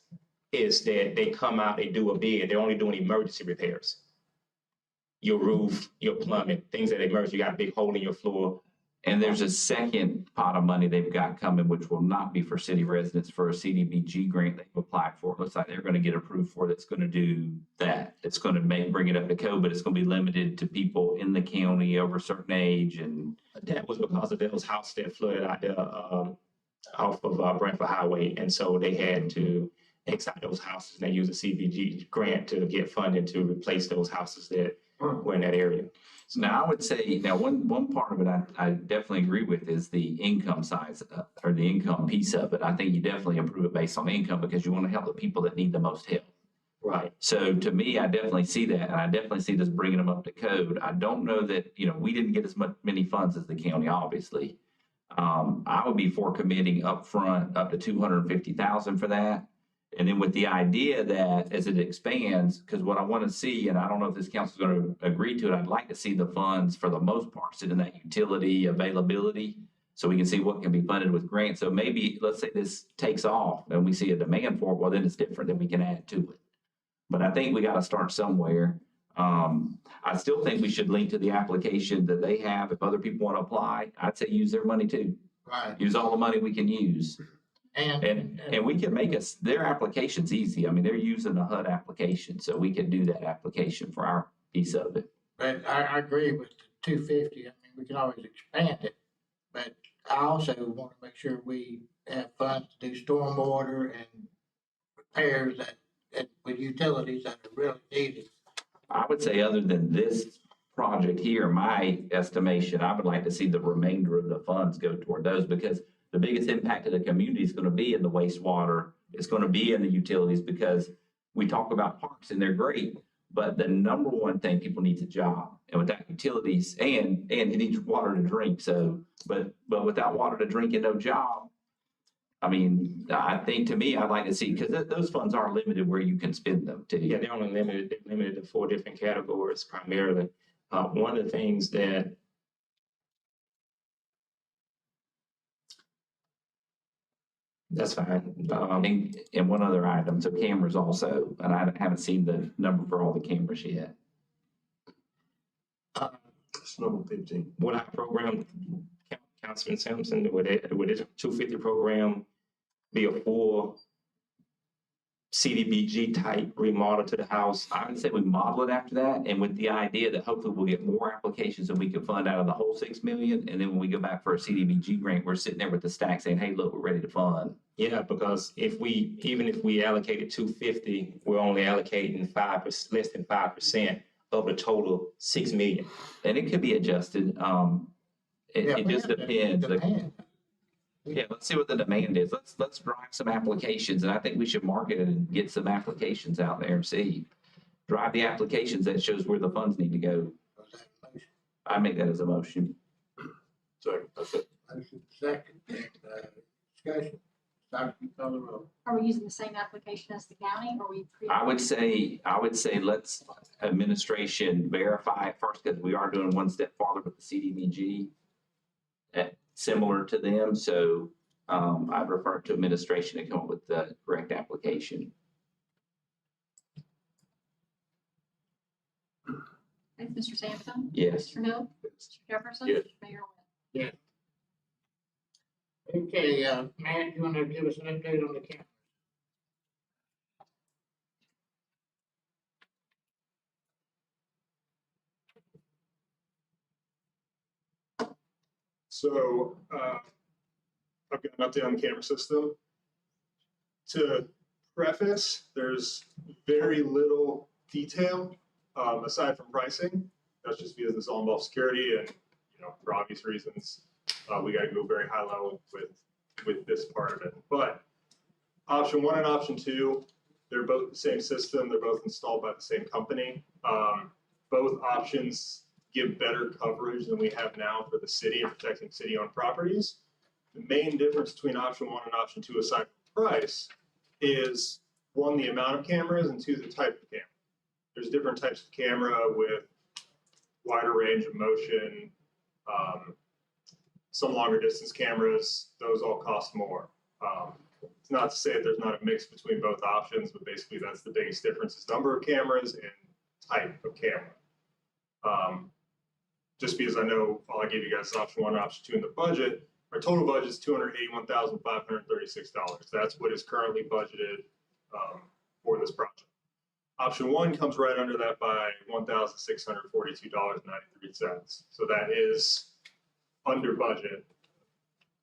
It's that they come out, they do a bid. They're only doing emergency repairs. Your roof, your plumbing, things that emerge. You got a big hole in your floor. And there's a second pot of money they've got coming, which will not be for city residents, for a CDBG grant they've applied for. It looks like they're going to get approved for that's going to do that. It's going to bring it up to code, but it's going to be limited to people in the county over a certain age. And that was because of those houses that flooded out there off of Brentford Highway. And so they had to X out those houses, and they used a CDBG grant to get funding to replace those houses that were in that area. So now I would say, one part of it I definitely agree with is the income size or the income piece of it. I think you definitely improve it based on income because you want to help the people that need the most help. Right. So to me, I definitely see that, and I definitely see this bringing them up to code. I don't know that, we didn't get as many funds as the county, obviously. I would be for committing upfront up to $250,000 for that. And then with the idea that as it expands, because what I want to see, and I don't know if this council is going to agree to it, I'd like to see the funds for the most part sit in that utility availability so we can see what can be funded with grants. So maybe, let's say this takes off and we see a demand for it, well, then it's different, then we can add to it. But I think we got to start somewhere. I still think we should link to the application that they have. If other people want to apply, I'd say use their money too. Right. use all the money we can use. And we can make their applications easy. I mean, they're using a HUD application, so we can do that application for our piece of it. But I agree with the 250. I mean, we can always expand it, but I also want to make sure we have funds to do stormwater and repairs that with utilities that are really needed. I would say other than this project here, my estimation, I would like to see the remainder of the funds go toward those, because the biggest impact to the community is going to be in the wastewater. It's going to be in the utilities, because we talk about parks and they're great, but the number one thing people need is a job. And without utilities, and you need water to drink. So, but without water to drink and no job, I mean, I think, to me, I'd like to see, because those funds are limited where you can spend them too. Yeah, they're only limited to 4 different categories primarily. One of the things that that's fine. And one other item, so cameras also, and I haven't seen the number for all the cameras yet. It's number 15. Would our program, Councilman Sampson, would this 250 program be a full CDBG type remodel to the house? I would say we model it after that, and with the idea that hopefully we'll get more applications and we can fund out of the whole 6 million. And then when we go back for a CDBG grant, we're sitting there with the stack saying, hey, look, we're ready to fund. Yeah, because even if we allocated 250, we're only allocating less than 5% of the total 6 million. And it could be adjusted. It just depends. Yeah, let's see what the demand is. Let's drive some applications, and I think we should market it and get some applications out there and see. Drive the applications that shows where the funds need to go. I make that as a motion. Sorry, that's it. Motion second, discussion. Dr. Call the roll. Are we using the same application as the county, or we? I would say let's administration verify it first, because we are doing one step farther with the CDBG, similar to them. So I'd refer to administration to come up with the correct application. Okay, Mr. Sampson? Yes. Mr. Hill? Mr. Jefferson? Yes. Mayor Webb? Yeah. Okay, Matt, you want to give us an update on the camera? So I've got an update on the camera system. To preface, there's very little detail aside from pricing. That's just because this all involves security, and for obvious reasons, we got to go very high level with this part of it. But option 1 and option 2, they're both the same system. They're both installed by the same company. Both options give better coverage than we have now for the city and protecting city-owned properties. The main difference between option 1 and option 2, aside from price, is 1, the amount of cameras, and 2, the type of camera. There's different types of camera with wider range of motion, some longer distance cameras. Those all cost more. It's not to say that there's not a mix between both options, but basically that's the biggest difference, is number of cameras and type of camera. Just because I know I gave you guys option 1 and option 2 in the budget, our total budget is $281,536. That's what is currently budgeted for this project. Option 1 comes right under that by $1,642.93. So that is under budget,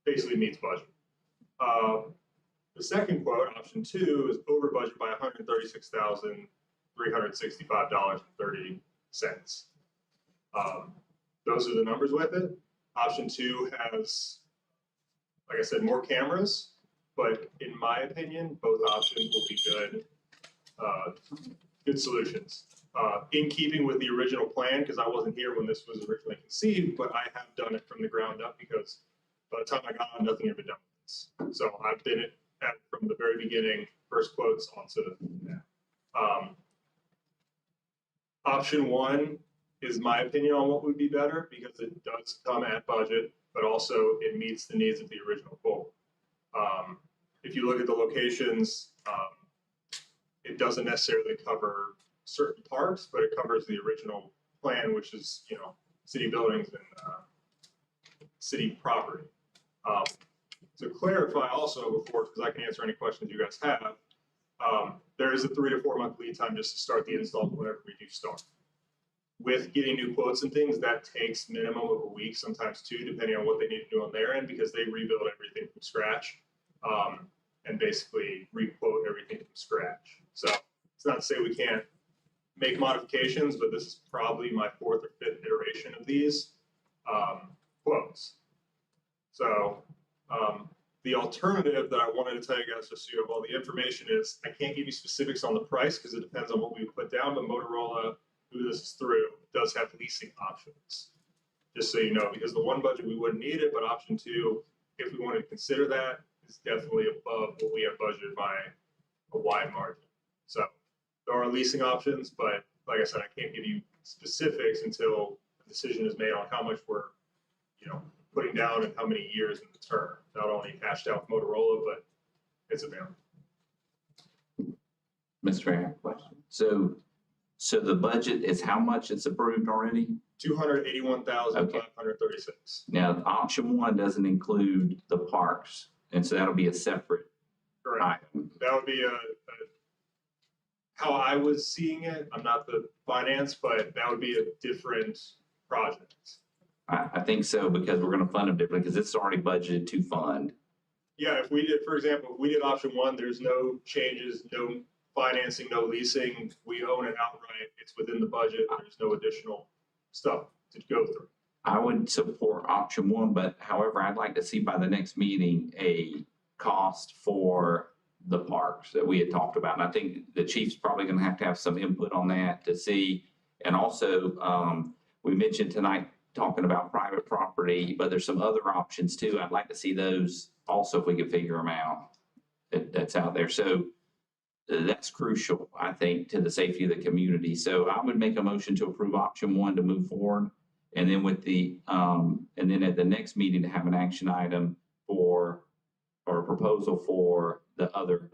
basically meets budget. The second quote, option 2, is over budget by $136,365.30. Those are the numbers with it. Option 2 has, like I said, more cameras, but in my opinion, both options will be good solutions. In keeping with the original plan, because I wasn't here when this was originally conceived, but I have done it from the ground up, because by the time I got on, nothing had been done with this. So I've been at it from the very beginning, first quotes onto option 1 is my opinion on what would be better, because it does come at budget, but also it meets the needs of the original quote. If you look at the locations, it doesn't necessarily cover certain parts, but it covers the original plan, which is, city buildings and city property. To clarify also before, because I can answer any questions you guys have, there is a 3 to 4 month lead time just to start the install whenever we do start. With getting new quotes and things, that takes minimum of a week, sometimes 2, depending on what they need to do on their end, because they rebuild everything from scratch and basically re-quote everything from scratch. So it's not to say we can't make modifications, but this is probably my 4th or 5th iteration of these quotes. So the alternative that I wanted to tell you guys, just so you have all the information, is I can't give you specifics on the price because it depends on what we put down, but Motorola, who this is through, does have leasing options. Just so you know, because the one budget we wouldn't need it, but option 2, if we wanted to consider that, is definitely above what we have budgeted by a wide margin. So there are leasing options, but like I said, I can't give you specifics until the decision is made on how much we're, putting down and how many years in the term. Not only cashed out with Motorola, but it's available. Mr. Mayor, question. So the budget is how much it's approved already? $281,536. Now, option 1 doesn't include the parks, and so that'll be a separate item. That would be how I was seeing it. I'm not the finance, but that would be a different project. I think so, because we're gonna fund them differently, because it's already budgeted to fund. Yeah, if we did, for example, if we did option 1, there's no changes, no financing, no leasing. We own it outright. It's within the budget. There's no additional stuff to go through. I would support option 1, but however, I'd like to see by the next meeting a cost for the parks that we had talked about. And I think the chief's probably gonna have to have some input on that to see. And also, we mentioned tonight talking about private property, but there's some other options too. I'd like to see those also if we could figure them out. That's out there. So that's crucial, I think, to the safety of the community. So I would make a motion to approve option 1 to move forward. And then with the, and then at the next meeting to have an action item or a proposal for the other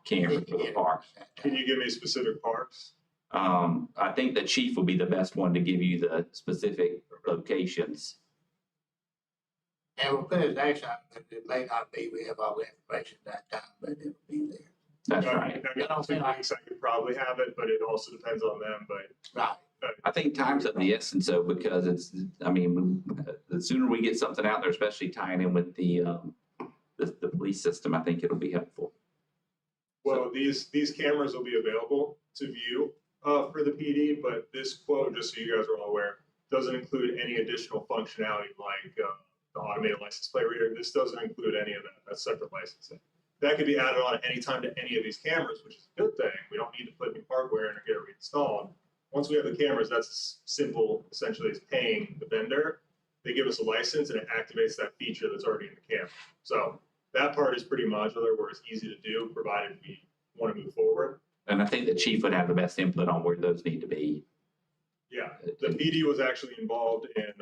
camera for the parks. Can you give me specific parks? I think the chief will be the best one to give you the specific locations. And we'll put it as action, but it may not be, we have all the information that time, but it'll be there. That's right. I mean, I could probably have it, but it also depends on them, but. Right. I think time's of the essence though, because it's, I mean, the sooner we get something out there, especially tying in with the police system, I think it'll be helpful. Well, these cameras will be available to view for the PD, but this quote, just so you guys are all aware, doesn't include any additional functionality like the automated license plate reader. This doesn't include any of that. That's separate licensing. That could be added on at any time to any of these cameras, which is a good thing. We don't need to put new hardware in or get it reinstalled. Once we have the cameras, that's as simple, essentially, as paying the vendor. They give us a license and it activates that feature that's already in the camera. So that part is pretty modular, where it's easy to do, provided we want to move forward. And I think the chief would have the best input on where those need to be. Yeah, the PD was actually involved in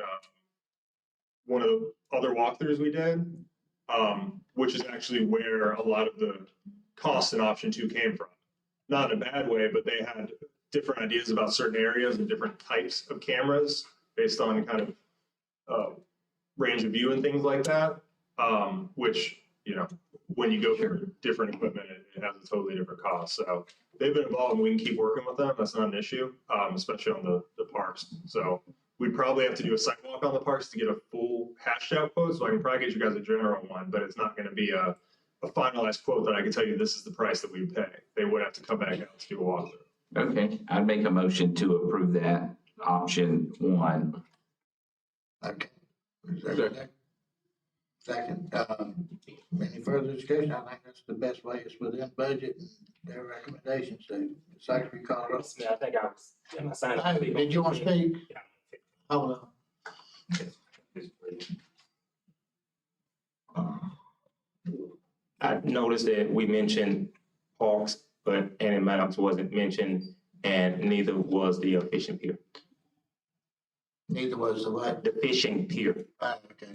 one of the other walkthroughs we did, which is actually where a lot of the costs in option 2 came from. Not in a bad way, but they had different ideas about certain areas and different types of cameras based on kind of range of view and things like that, which, when you go for different equipment, it has a totally different cost. So they've been involved and we can keep working with them. That's not an issue, especially on the parks. So we'd probably have to do a sidewalk on the parks to get a full hashed out quote. So I can probably get you guys a general one, but it's not going to be a finalized quote that I can tell you this is the price that we pay. They would have to come back out to do a walkthrough. Okay, I'd make a motion to approve that option 1. Okay. Second, any further discussion? I think that's the best way. It's within budget and their recommendations. So, Secretary, call it up. I think I was, am I signing up? Did you want to speak? Hold on. I noticed that we mentioned parks, but animatics wasn't mentioned, and neither was the fishing pier. Neither was the what? The fishing pier. Okay.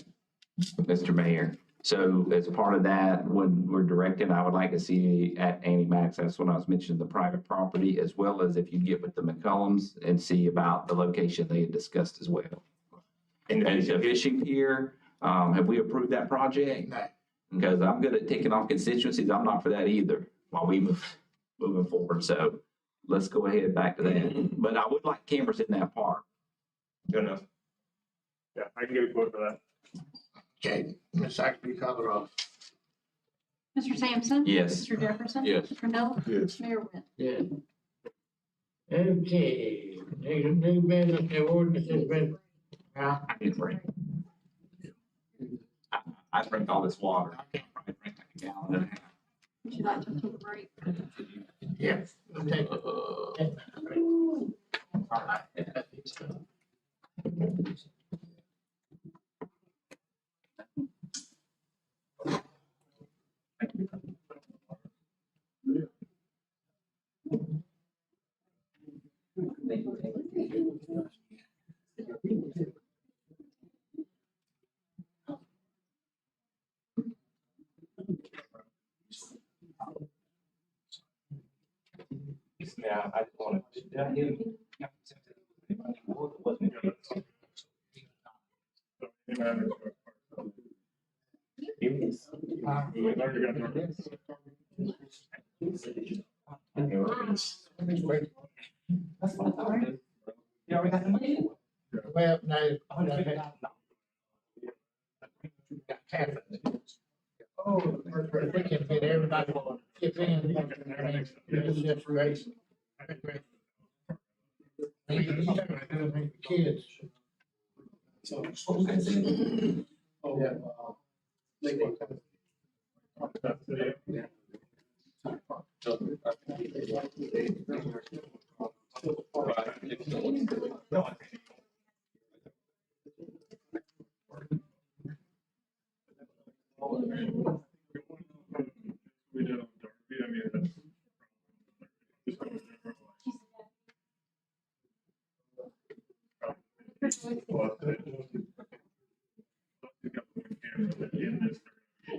Mr. Mayor. So as part of that, when we're directed, I would like to see at Max, that's when I was mentioning the private property, as well as if you get with the McCullums and see about the location they had discussed as well. And the fishing pier, Have we approved that project? No. Because I'm good at ticking off constituencies. I'm not for that either while we moving forward. So let's go ahead back to that. But I would like cameras in that park. Good enough. Yeah, I can give you a quote for that. Okay, Ms. Saxby, call it off. Mr. Sampson? Yes. Mr. Jefferson? Yes. Mr. Miller? Yes. Mayor Win. Yeah. Okay, next new business, the ordinance has been, I need a break. I drink all this water. I can't probably drink like a gallon and a half. Would you like to take a break? yeah, we'll take Now, I just want to, did I hear you? well, no, oh, if we can get everybody to chip in, I mean, it's just great. Great. Kids.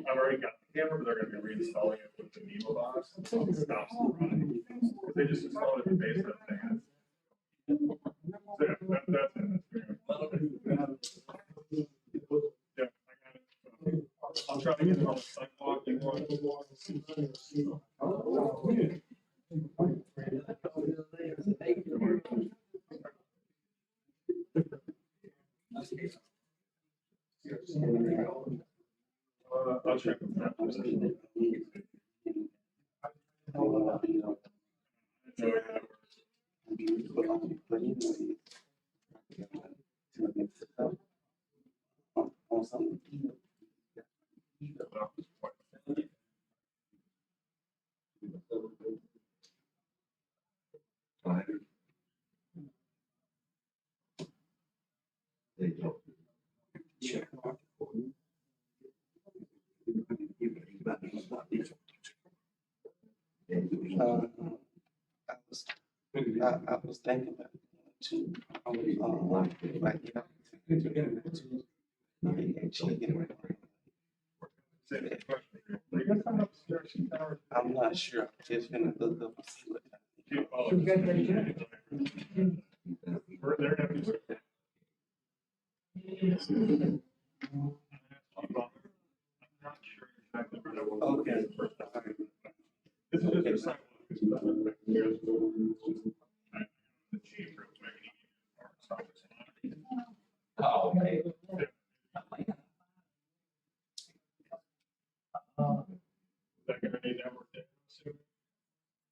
I've already got the camera, but they're gonna be reinstalling it with the Nemo box. So it stops the running. Because they just installed it at the base of that thing. So yeah, that's it. Yeah, I got it. I'll try to get it on the sidewalk. I'll check with that. I was thinking about it too. I was, like, you know, I'm not sure. I'm just gonna look up and see what. Okay. This is just a sidewalk. Oh, okay.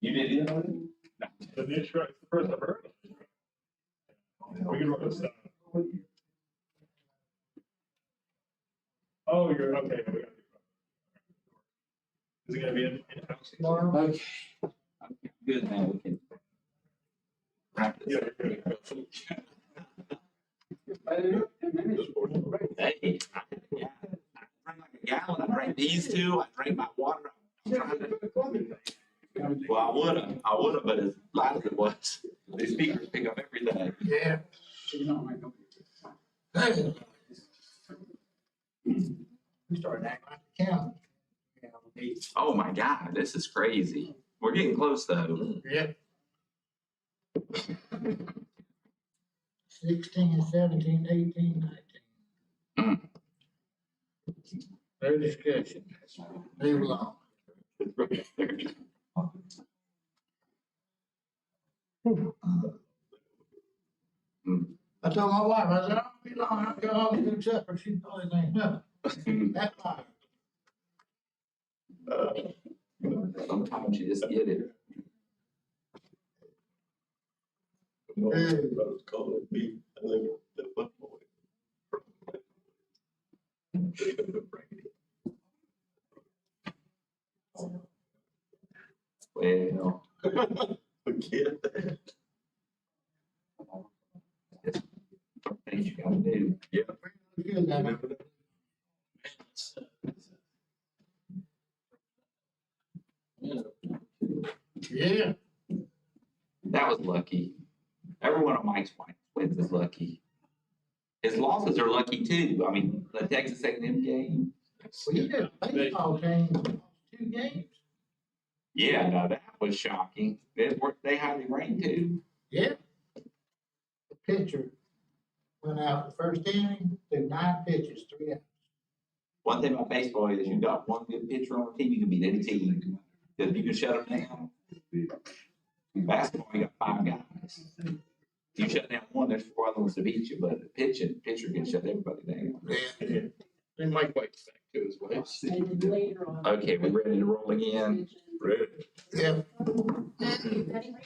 You did it already? The niche, right, it's the first I've heard of it. We can run this down. Oh, you're, okay. We got it. Is it gonna be in-house tomorrow? Okay. Good, man. We can wrap this up. Hey, yeah. I drank like a gallon. I drank these two. I drank my water. Well, I would have, but as loud as it was, the speakers pick up everything. Yeah. Hey. We started acting like the county. Oh my God, this is crazy. We're getting close though. Yeah. 16, 17, 18, 19. No discussion. Move along. I told my wife, I said, I'll be long, I'll go home and do supper. She probably think, no. That lie. Sometimes you just get it. Well. Forget that. Things you gotta do. Yeah. Yeah. That was lucky. Every one of Mike's wins is lucky. His losses are lucky too. I mean, the Texas A&M game. Well, you did a baseball game, 2 games. Yeah, no, that was shocking. They highly ranked too. Yeah. The pitcher went out the first inning, threw 9 pitches, 3 outs. One thing about baseball is you got one good pitcher on the team, you can beat any team. Because you can shut them down. In basketball, you got 5 guys. You shut down one, there's 4 other ones to beat you, but the pitcher can shut everybody down. Yeah. And Mike White's back to his ways. Okay, we ready to roll again? Ready? Yeah.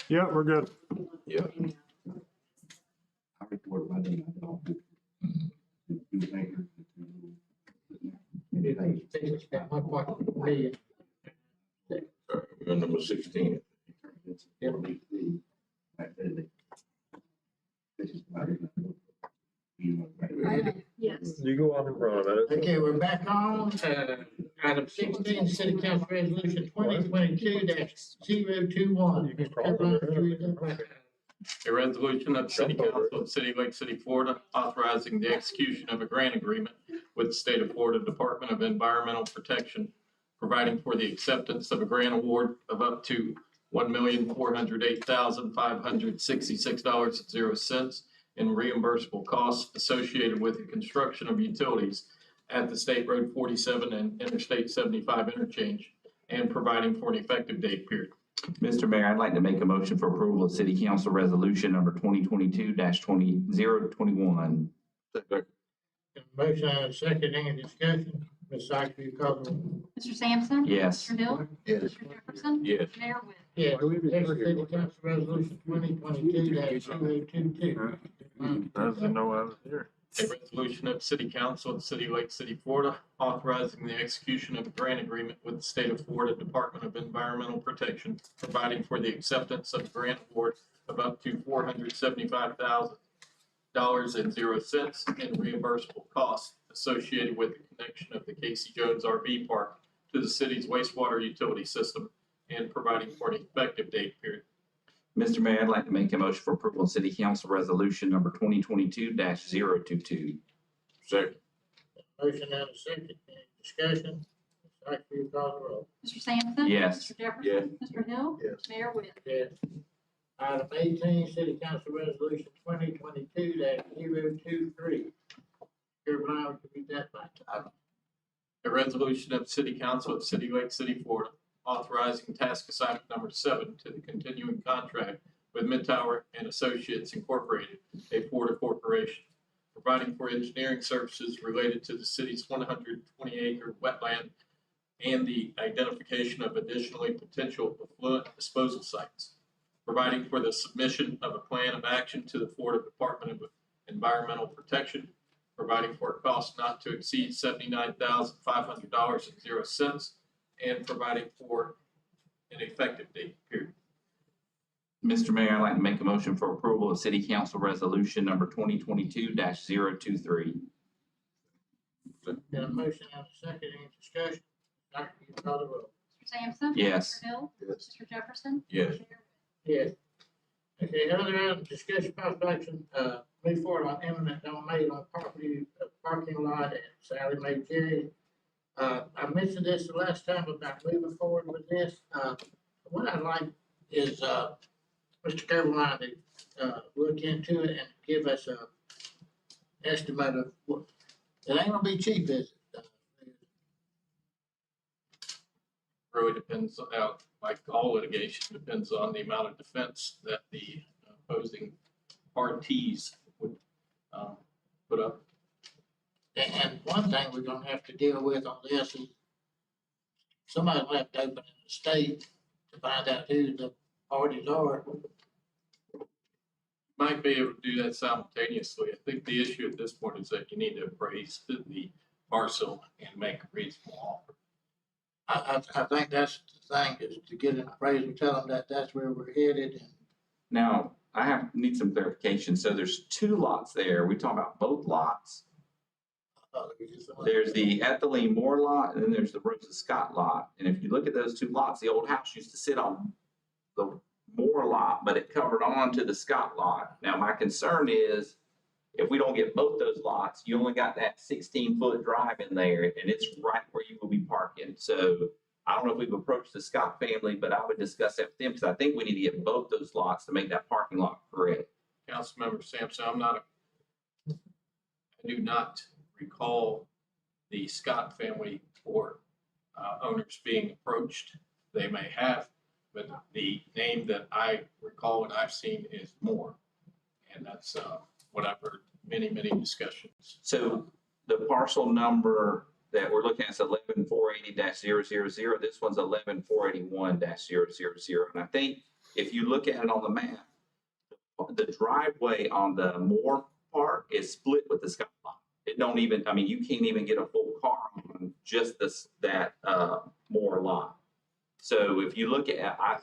Yeah, we're good. Yeah. I report my day. We're on number 16. Yes. You go on in front of it. Okay, we're back on, item 16, City Council Resolution 2022-021. A resolution of the City Council of City Lake City, Florida, authorizing the execution of a grant agreement with the State of Florida Department of Environmental Protection, providing for the acceptance of a grant award of up to $1,408,566.00 in reimbursable costs associated with the construction of utilities at the State Road 47 and Interstate 75 interchange, and providing for an effective date period. Mr. Mayor, I'd like to make a motion for approval of City Council Resolution number 2022-021. Motion and a second, any discussion? Ms. Sykes, will you call the roll? Mr. Sampson? Yes. Mr. Hill? Yes. Mr. Jefferson? Yes. Mayor Win? Yeah, next City Council Resolution 2022-022. Doesn't know I was here. A resolution of the City Council of City Lake City, Florida, authorizing the execution of a grant agreement with the State of Florida Department of Environmental Protection, providing for the acceptance of a grant award of up to $475,000.00 in reimbursable costs associated with the connection of the Casey Jones RV Park to the city's wastewater utility system, and providing for an effective date period. Mr. Mayor, I'd like to make a motion for approval of City Council Resolution number 2022-022. Second. Motion and a second, any discussion? Ms. Sykes, will you call the roll? Mr. Sampson? Yes. Mr. Jefferson? Mr. Hill? Yes. Mayor Win? Yes. Item 18, City Council Resolution 2022-023. Carolina, would you read that back? A resolution of the City Council of City Lake City, Florida, authorizing task assignment number 7 to the continuing contract with Midtower and Associates Incorporated, a Florida corporation, providing for engineering services related to the city's 120-acre wetland and the identification of additionally potential effluent disposal sites, providing for the submission of a plan of action to the Florida Department of Environmental Protection, providing for a cost not to exceed $79,500.00, and providing for an effective date period. Mr. Mayor, I'd like to make a motion for approval of City Council Resolution number 2022-023. Got a motion and a second, any discussion? Dr., you call the roll. Mr. Sampson? Yes. Mr. Hill? Yes. Mr. Jefferson? Yes. Yes. Okay, other item, discussion possible action, move forward on eminent domain on property, parking lot at Sally Mae Cherry. I mentioned this the last time about moving forward with this. What I'd like is, Mr. Carolina to, look into it and give us a estimate of what, it ain't gonna be cheap, is it? escrow depends on, like all litigation, depends on the amount of defense that the opposing parties would put up. And one thing we're gonna have to deal with on this is somebody will have to open in the state to find out who the parties are. Might be able to do that simultaneously. I think the issue at this point is that you need to appraise the parcel and make a reasonable offer. I think that's the thing, is to get an appraisal, tell them that that's where we're headed, and Now, need some clarification. So there's 2 lots there. We talking about both lots? There's the Ethylene Moore lot, and then there's the Rosa Scott lot. And if you look at those 2 lots, the old house used to sit on the Moore lot, but it covered on to the Scott lot. Now, my concern is if we don't get both those lots, you only got that 16-foot drive in there, and it's right where you will be parking. So I don't know if we've approached the Scott family, but I would discuss that with them, because I think we need to get both those lots to make that parking lot correct. Councilmember Sampson, I do not recall the Scott family or owners being approached. They may have, but the name that I recall and I've seen is Moore. And that's what I've heard, many discussions. So the parcel number that we're looking at is 11480-000. This one's 11481-000. And I think if you look at it on the map, the driveway on the Moore part is split with the Scott lot. It don't even, I mean, you can't even get a full car on just that Moore lot. So if you look at, I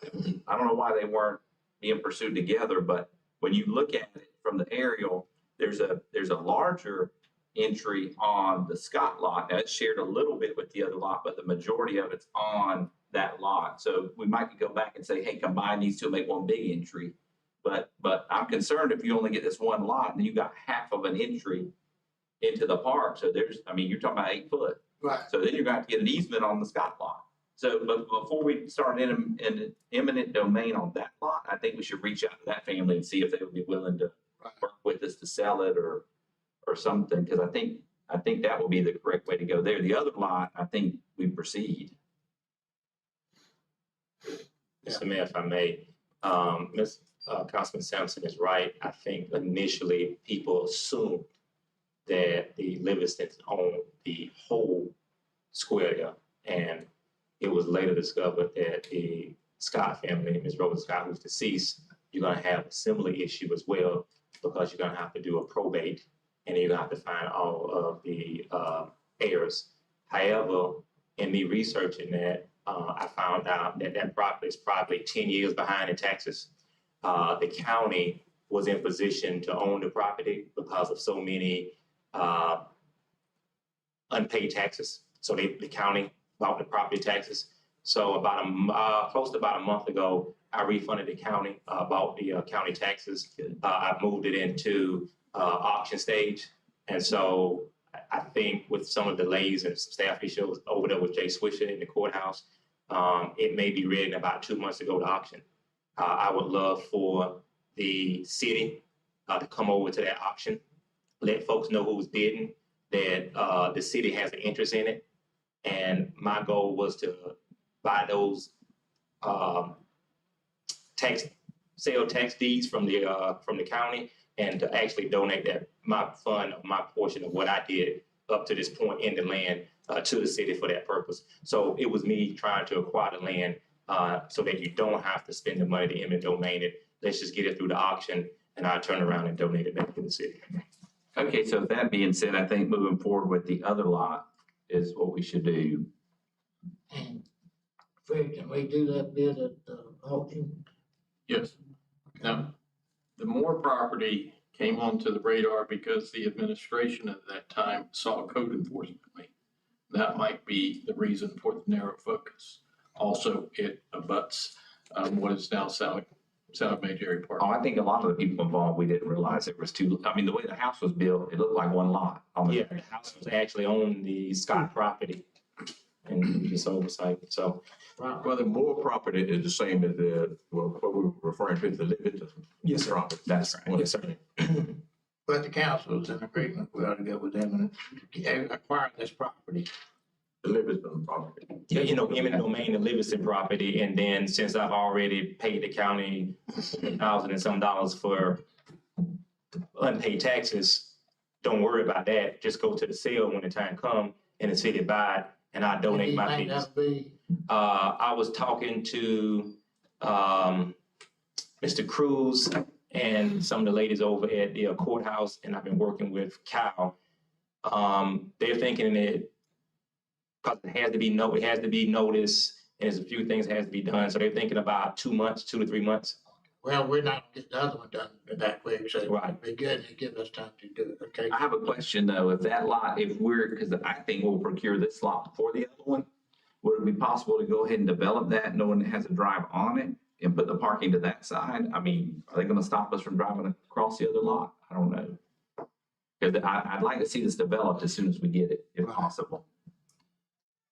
don't know why they weren't being pursued together, but when you look at it from the aerial, there's a larger entry on the Scott lot. Now it's shared a little bit with the other lot, but the majority of it's on that lot. So we might go back and say, hey, combine these two, make one big entry. But I'm concerned if you only get this one lot, and then you got half of an entry into the park. So there's, I mean, you're talking about 8 foot. right. So then you're going to have to get an easement on the Scott lot. So, but before we start in eminent domain on that lot, I think we should reach out to that family and see if they would be willing to work with us to sell it or something. Because I think that would be the correct way to go there. The other lot, I think we proceed. Mr. Mayor, if I may, Councilman Sampson is right. I think initially people assumed that the Livingstons owned the whole square, and it was later discovered that the Scott family, Ms. Rosa Scott, who's deceased, you're going to have a similar issue as well, because you're going to have to do a probate, and you're going to have to find all of the heirs. However, in me researching that, I found out that property is probably 10 years behind in taxes. The county was in position to own the property because of so many unpaid taxes. So the county bought the property taxes. So close to about a month ago, I refunded the county, bought the county taxes. I moved it into auction stage. And so I think with some of the delays and some staff issues over there with Jay Swisher in the courthouse, it may be ready in about 2 months to go to auction. I would love for the city to come over to that auction, let folks know who's bidding, that the city has an interest in it. And my goal was to buy those sale tax deeds from the county, and to actually donate my portion of what I did up to this point in the land to the city for that purpose. So it was me trying to acquire the land so that you don't have to spend the money to eminent domain it. Let's just get it through the auction, and I turn around and donate it back to the city. Okay, so with that being said, I think moving forward with the other lot is what we should do. And Fred, can we do that bid at the auction? Yes. Now, the Moore property came onto the radar because the administration at that time saw a code enforcement lien. That might be the reason for the narrow focus. Also, it abuts what is now South Mayberry Park. Oh, I think a lot of the people involved, we didn't realize it was two. I mean, the way the house was built, it looked like one lot. Yeah, the house was actually on the Scott property, and just oversight. So, well, the Moore property is the same as what we were referring to as the Livingston. Yes, sir. Property. That's right. Yes, sir. But the council is in agreement, we ought to go with them and acquire this property. The Livingston property. Yeah, you know, eminent domain, the Livingston property, and then since I've already paid the county $1,000 and some for unpaid taxes, don't worry about that. Just go to the sale when the time comes and the city buy it, and I donate my piece. I was talking to Mr. Cruz and some of the ladies over at the courthouse, and I've been working with Cal. They're thinking that because it has to be noticed, and there's a few things that has to be done. So they're thinking about 2 months, 2 to 3 months. Well, we're not gonna get the other one done that quick, so Right. it'd be good to give us time to do it, okay? I have a question though, if that lot, because I think we'll procure this lot before the other one, would it be possible to go ahead and develop that knowing it has a drive on it and put the parking to that side? I mean, are they gonna stop us from driving across the other lot? I don't know. Because I'd like to see this developed as soon as we get it, if possible.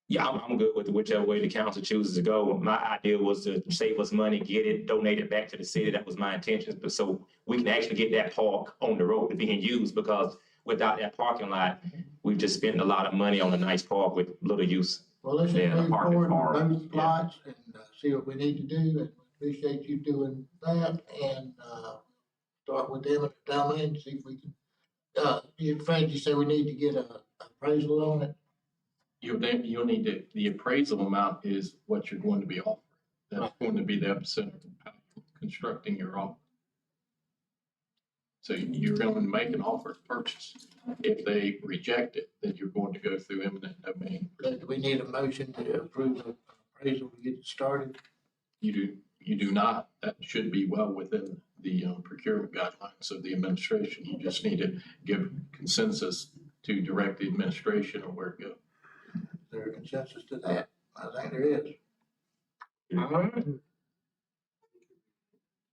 Yeah, I'm good with whichever way the council chooses to go. My idea was to save us money, get it, donate it back to the city. That was my intention. But so we can actually get that park on the road being used, because without that parking lot, we've just spent a lot of money on a nice park with little use. Well, let's Yeah, the move parking's forward horrible. with those plots and see what we need to do, and we appreciate you doing that, and, start with them at the down end, see if we can, Frank, you say we need to get a appraisal on it? You'll need to, the appraisal amount is what you're going to be offered. That's going to be the epicenter of how you're constructing your offer. So you're going to make an offer of purchase. If they reject it, then you're going to go through eminent domain. Do we need a motion to approve the appraisal to get it started? You do not. That should be well within the procurement guidelines of the administration. You just need to give consensus to direct the administration on where to go. Is there a consensus to that? I think there is. All right.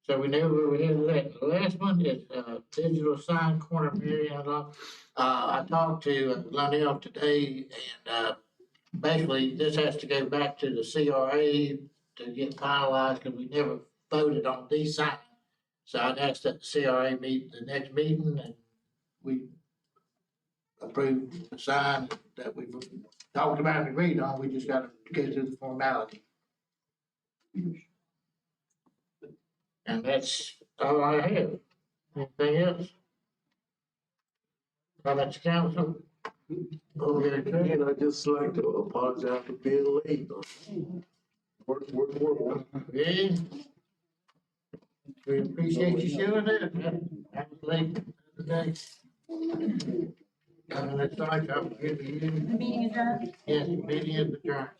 So we know where we're headed at. The last one is, digital sign corner Marion. I talked to Lionel today, and, basically this has to go back to the CRA to get finalized, because we never voted on these signs. So I'd ask that the CRA meet the next meeting, and we approve the sign that we've talked about and agreed on. We just gotta go through the formality. And that's all I have. Anything else? Comments, council? Okay, Again, I'd just like to apologize for being late. Work. yeah. We appreciate you showing up. That was late today. Let's start. The meeting adjourned? Yes, meeting is adjourned.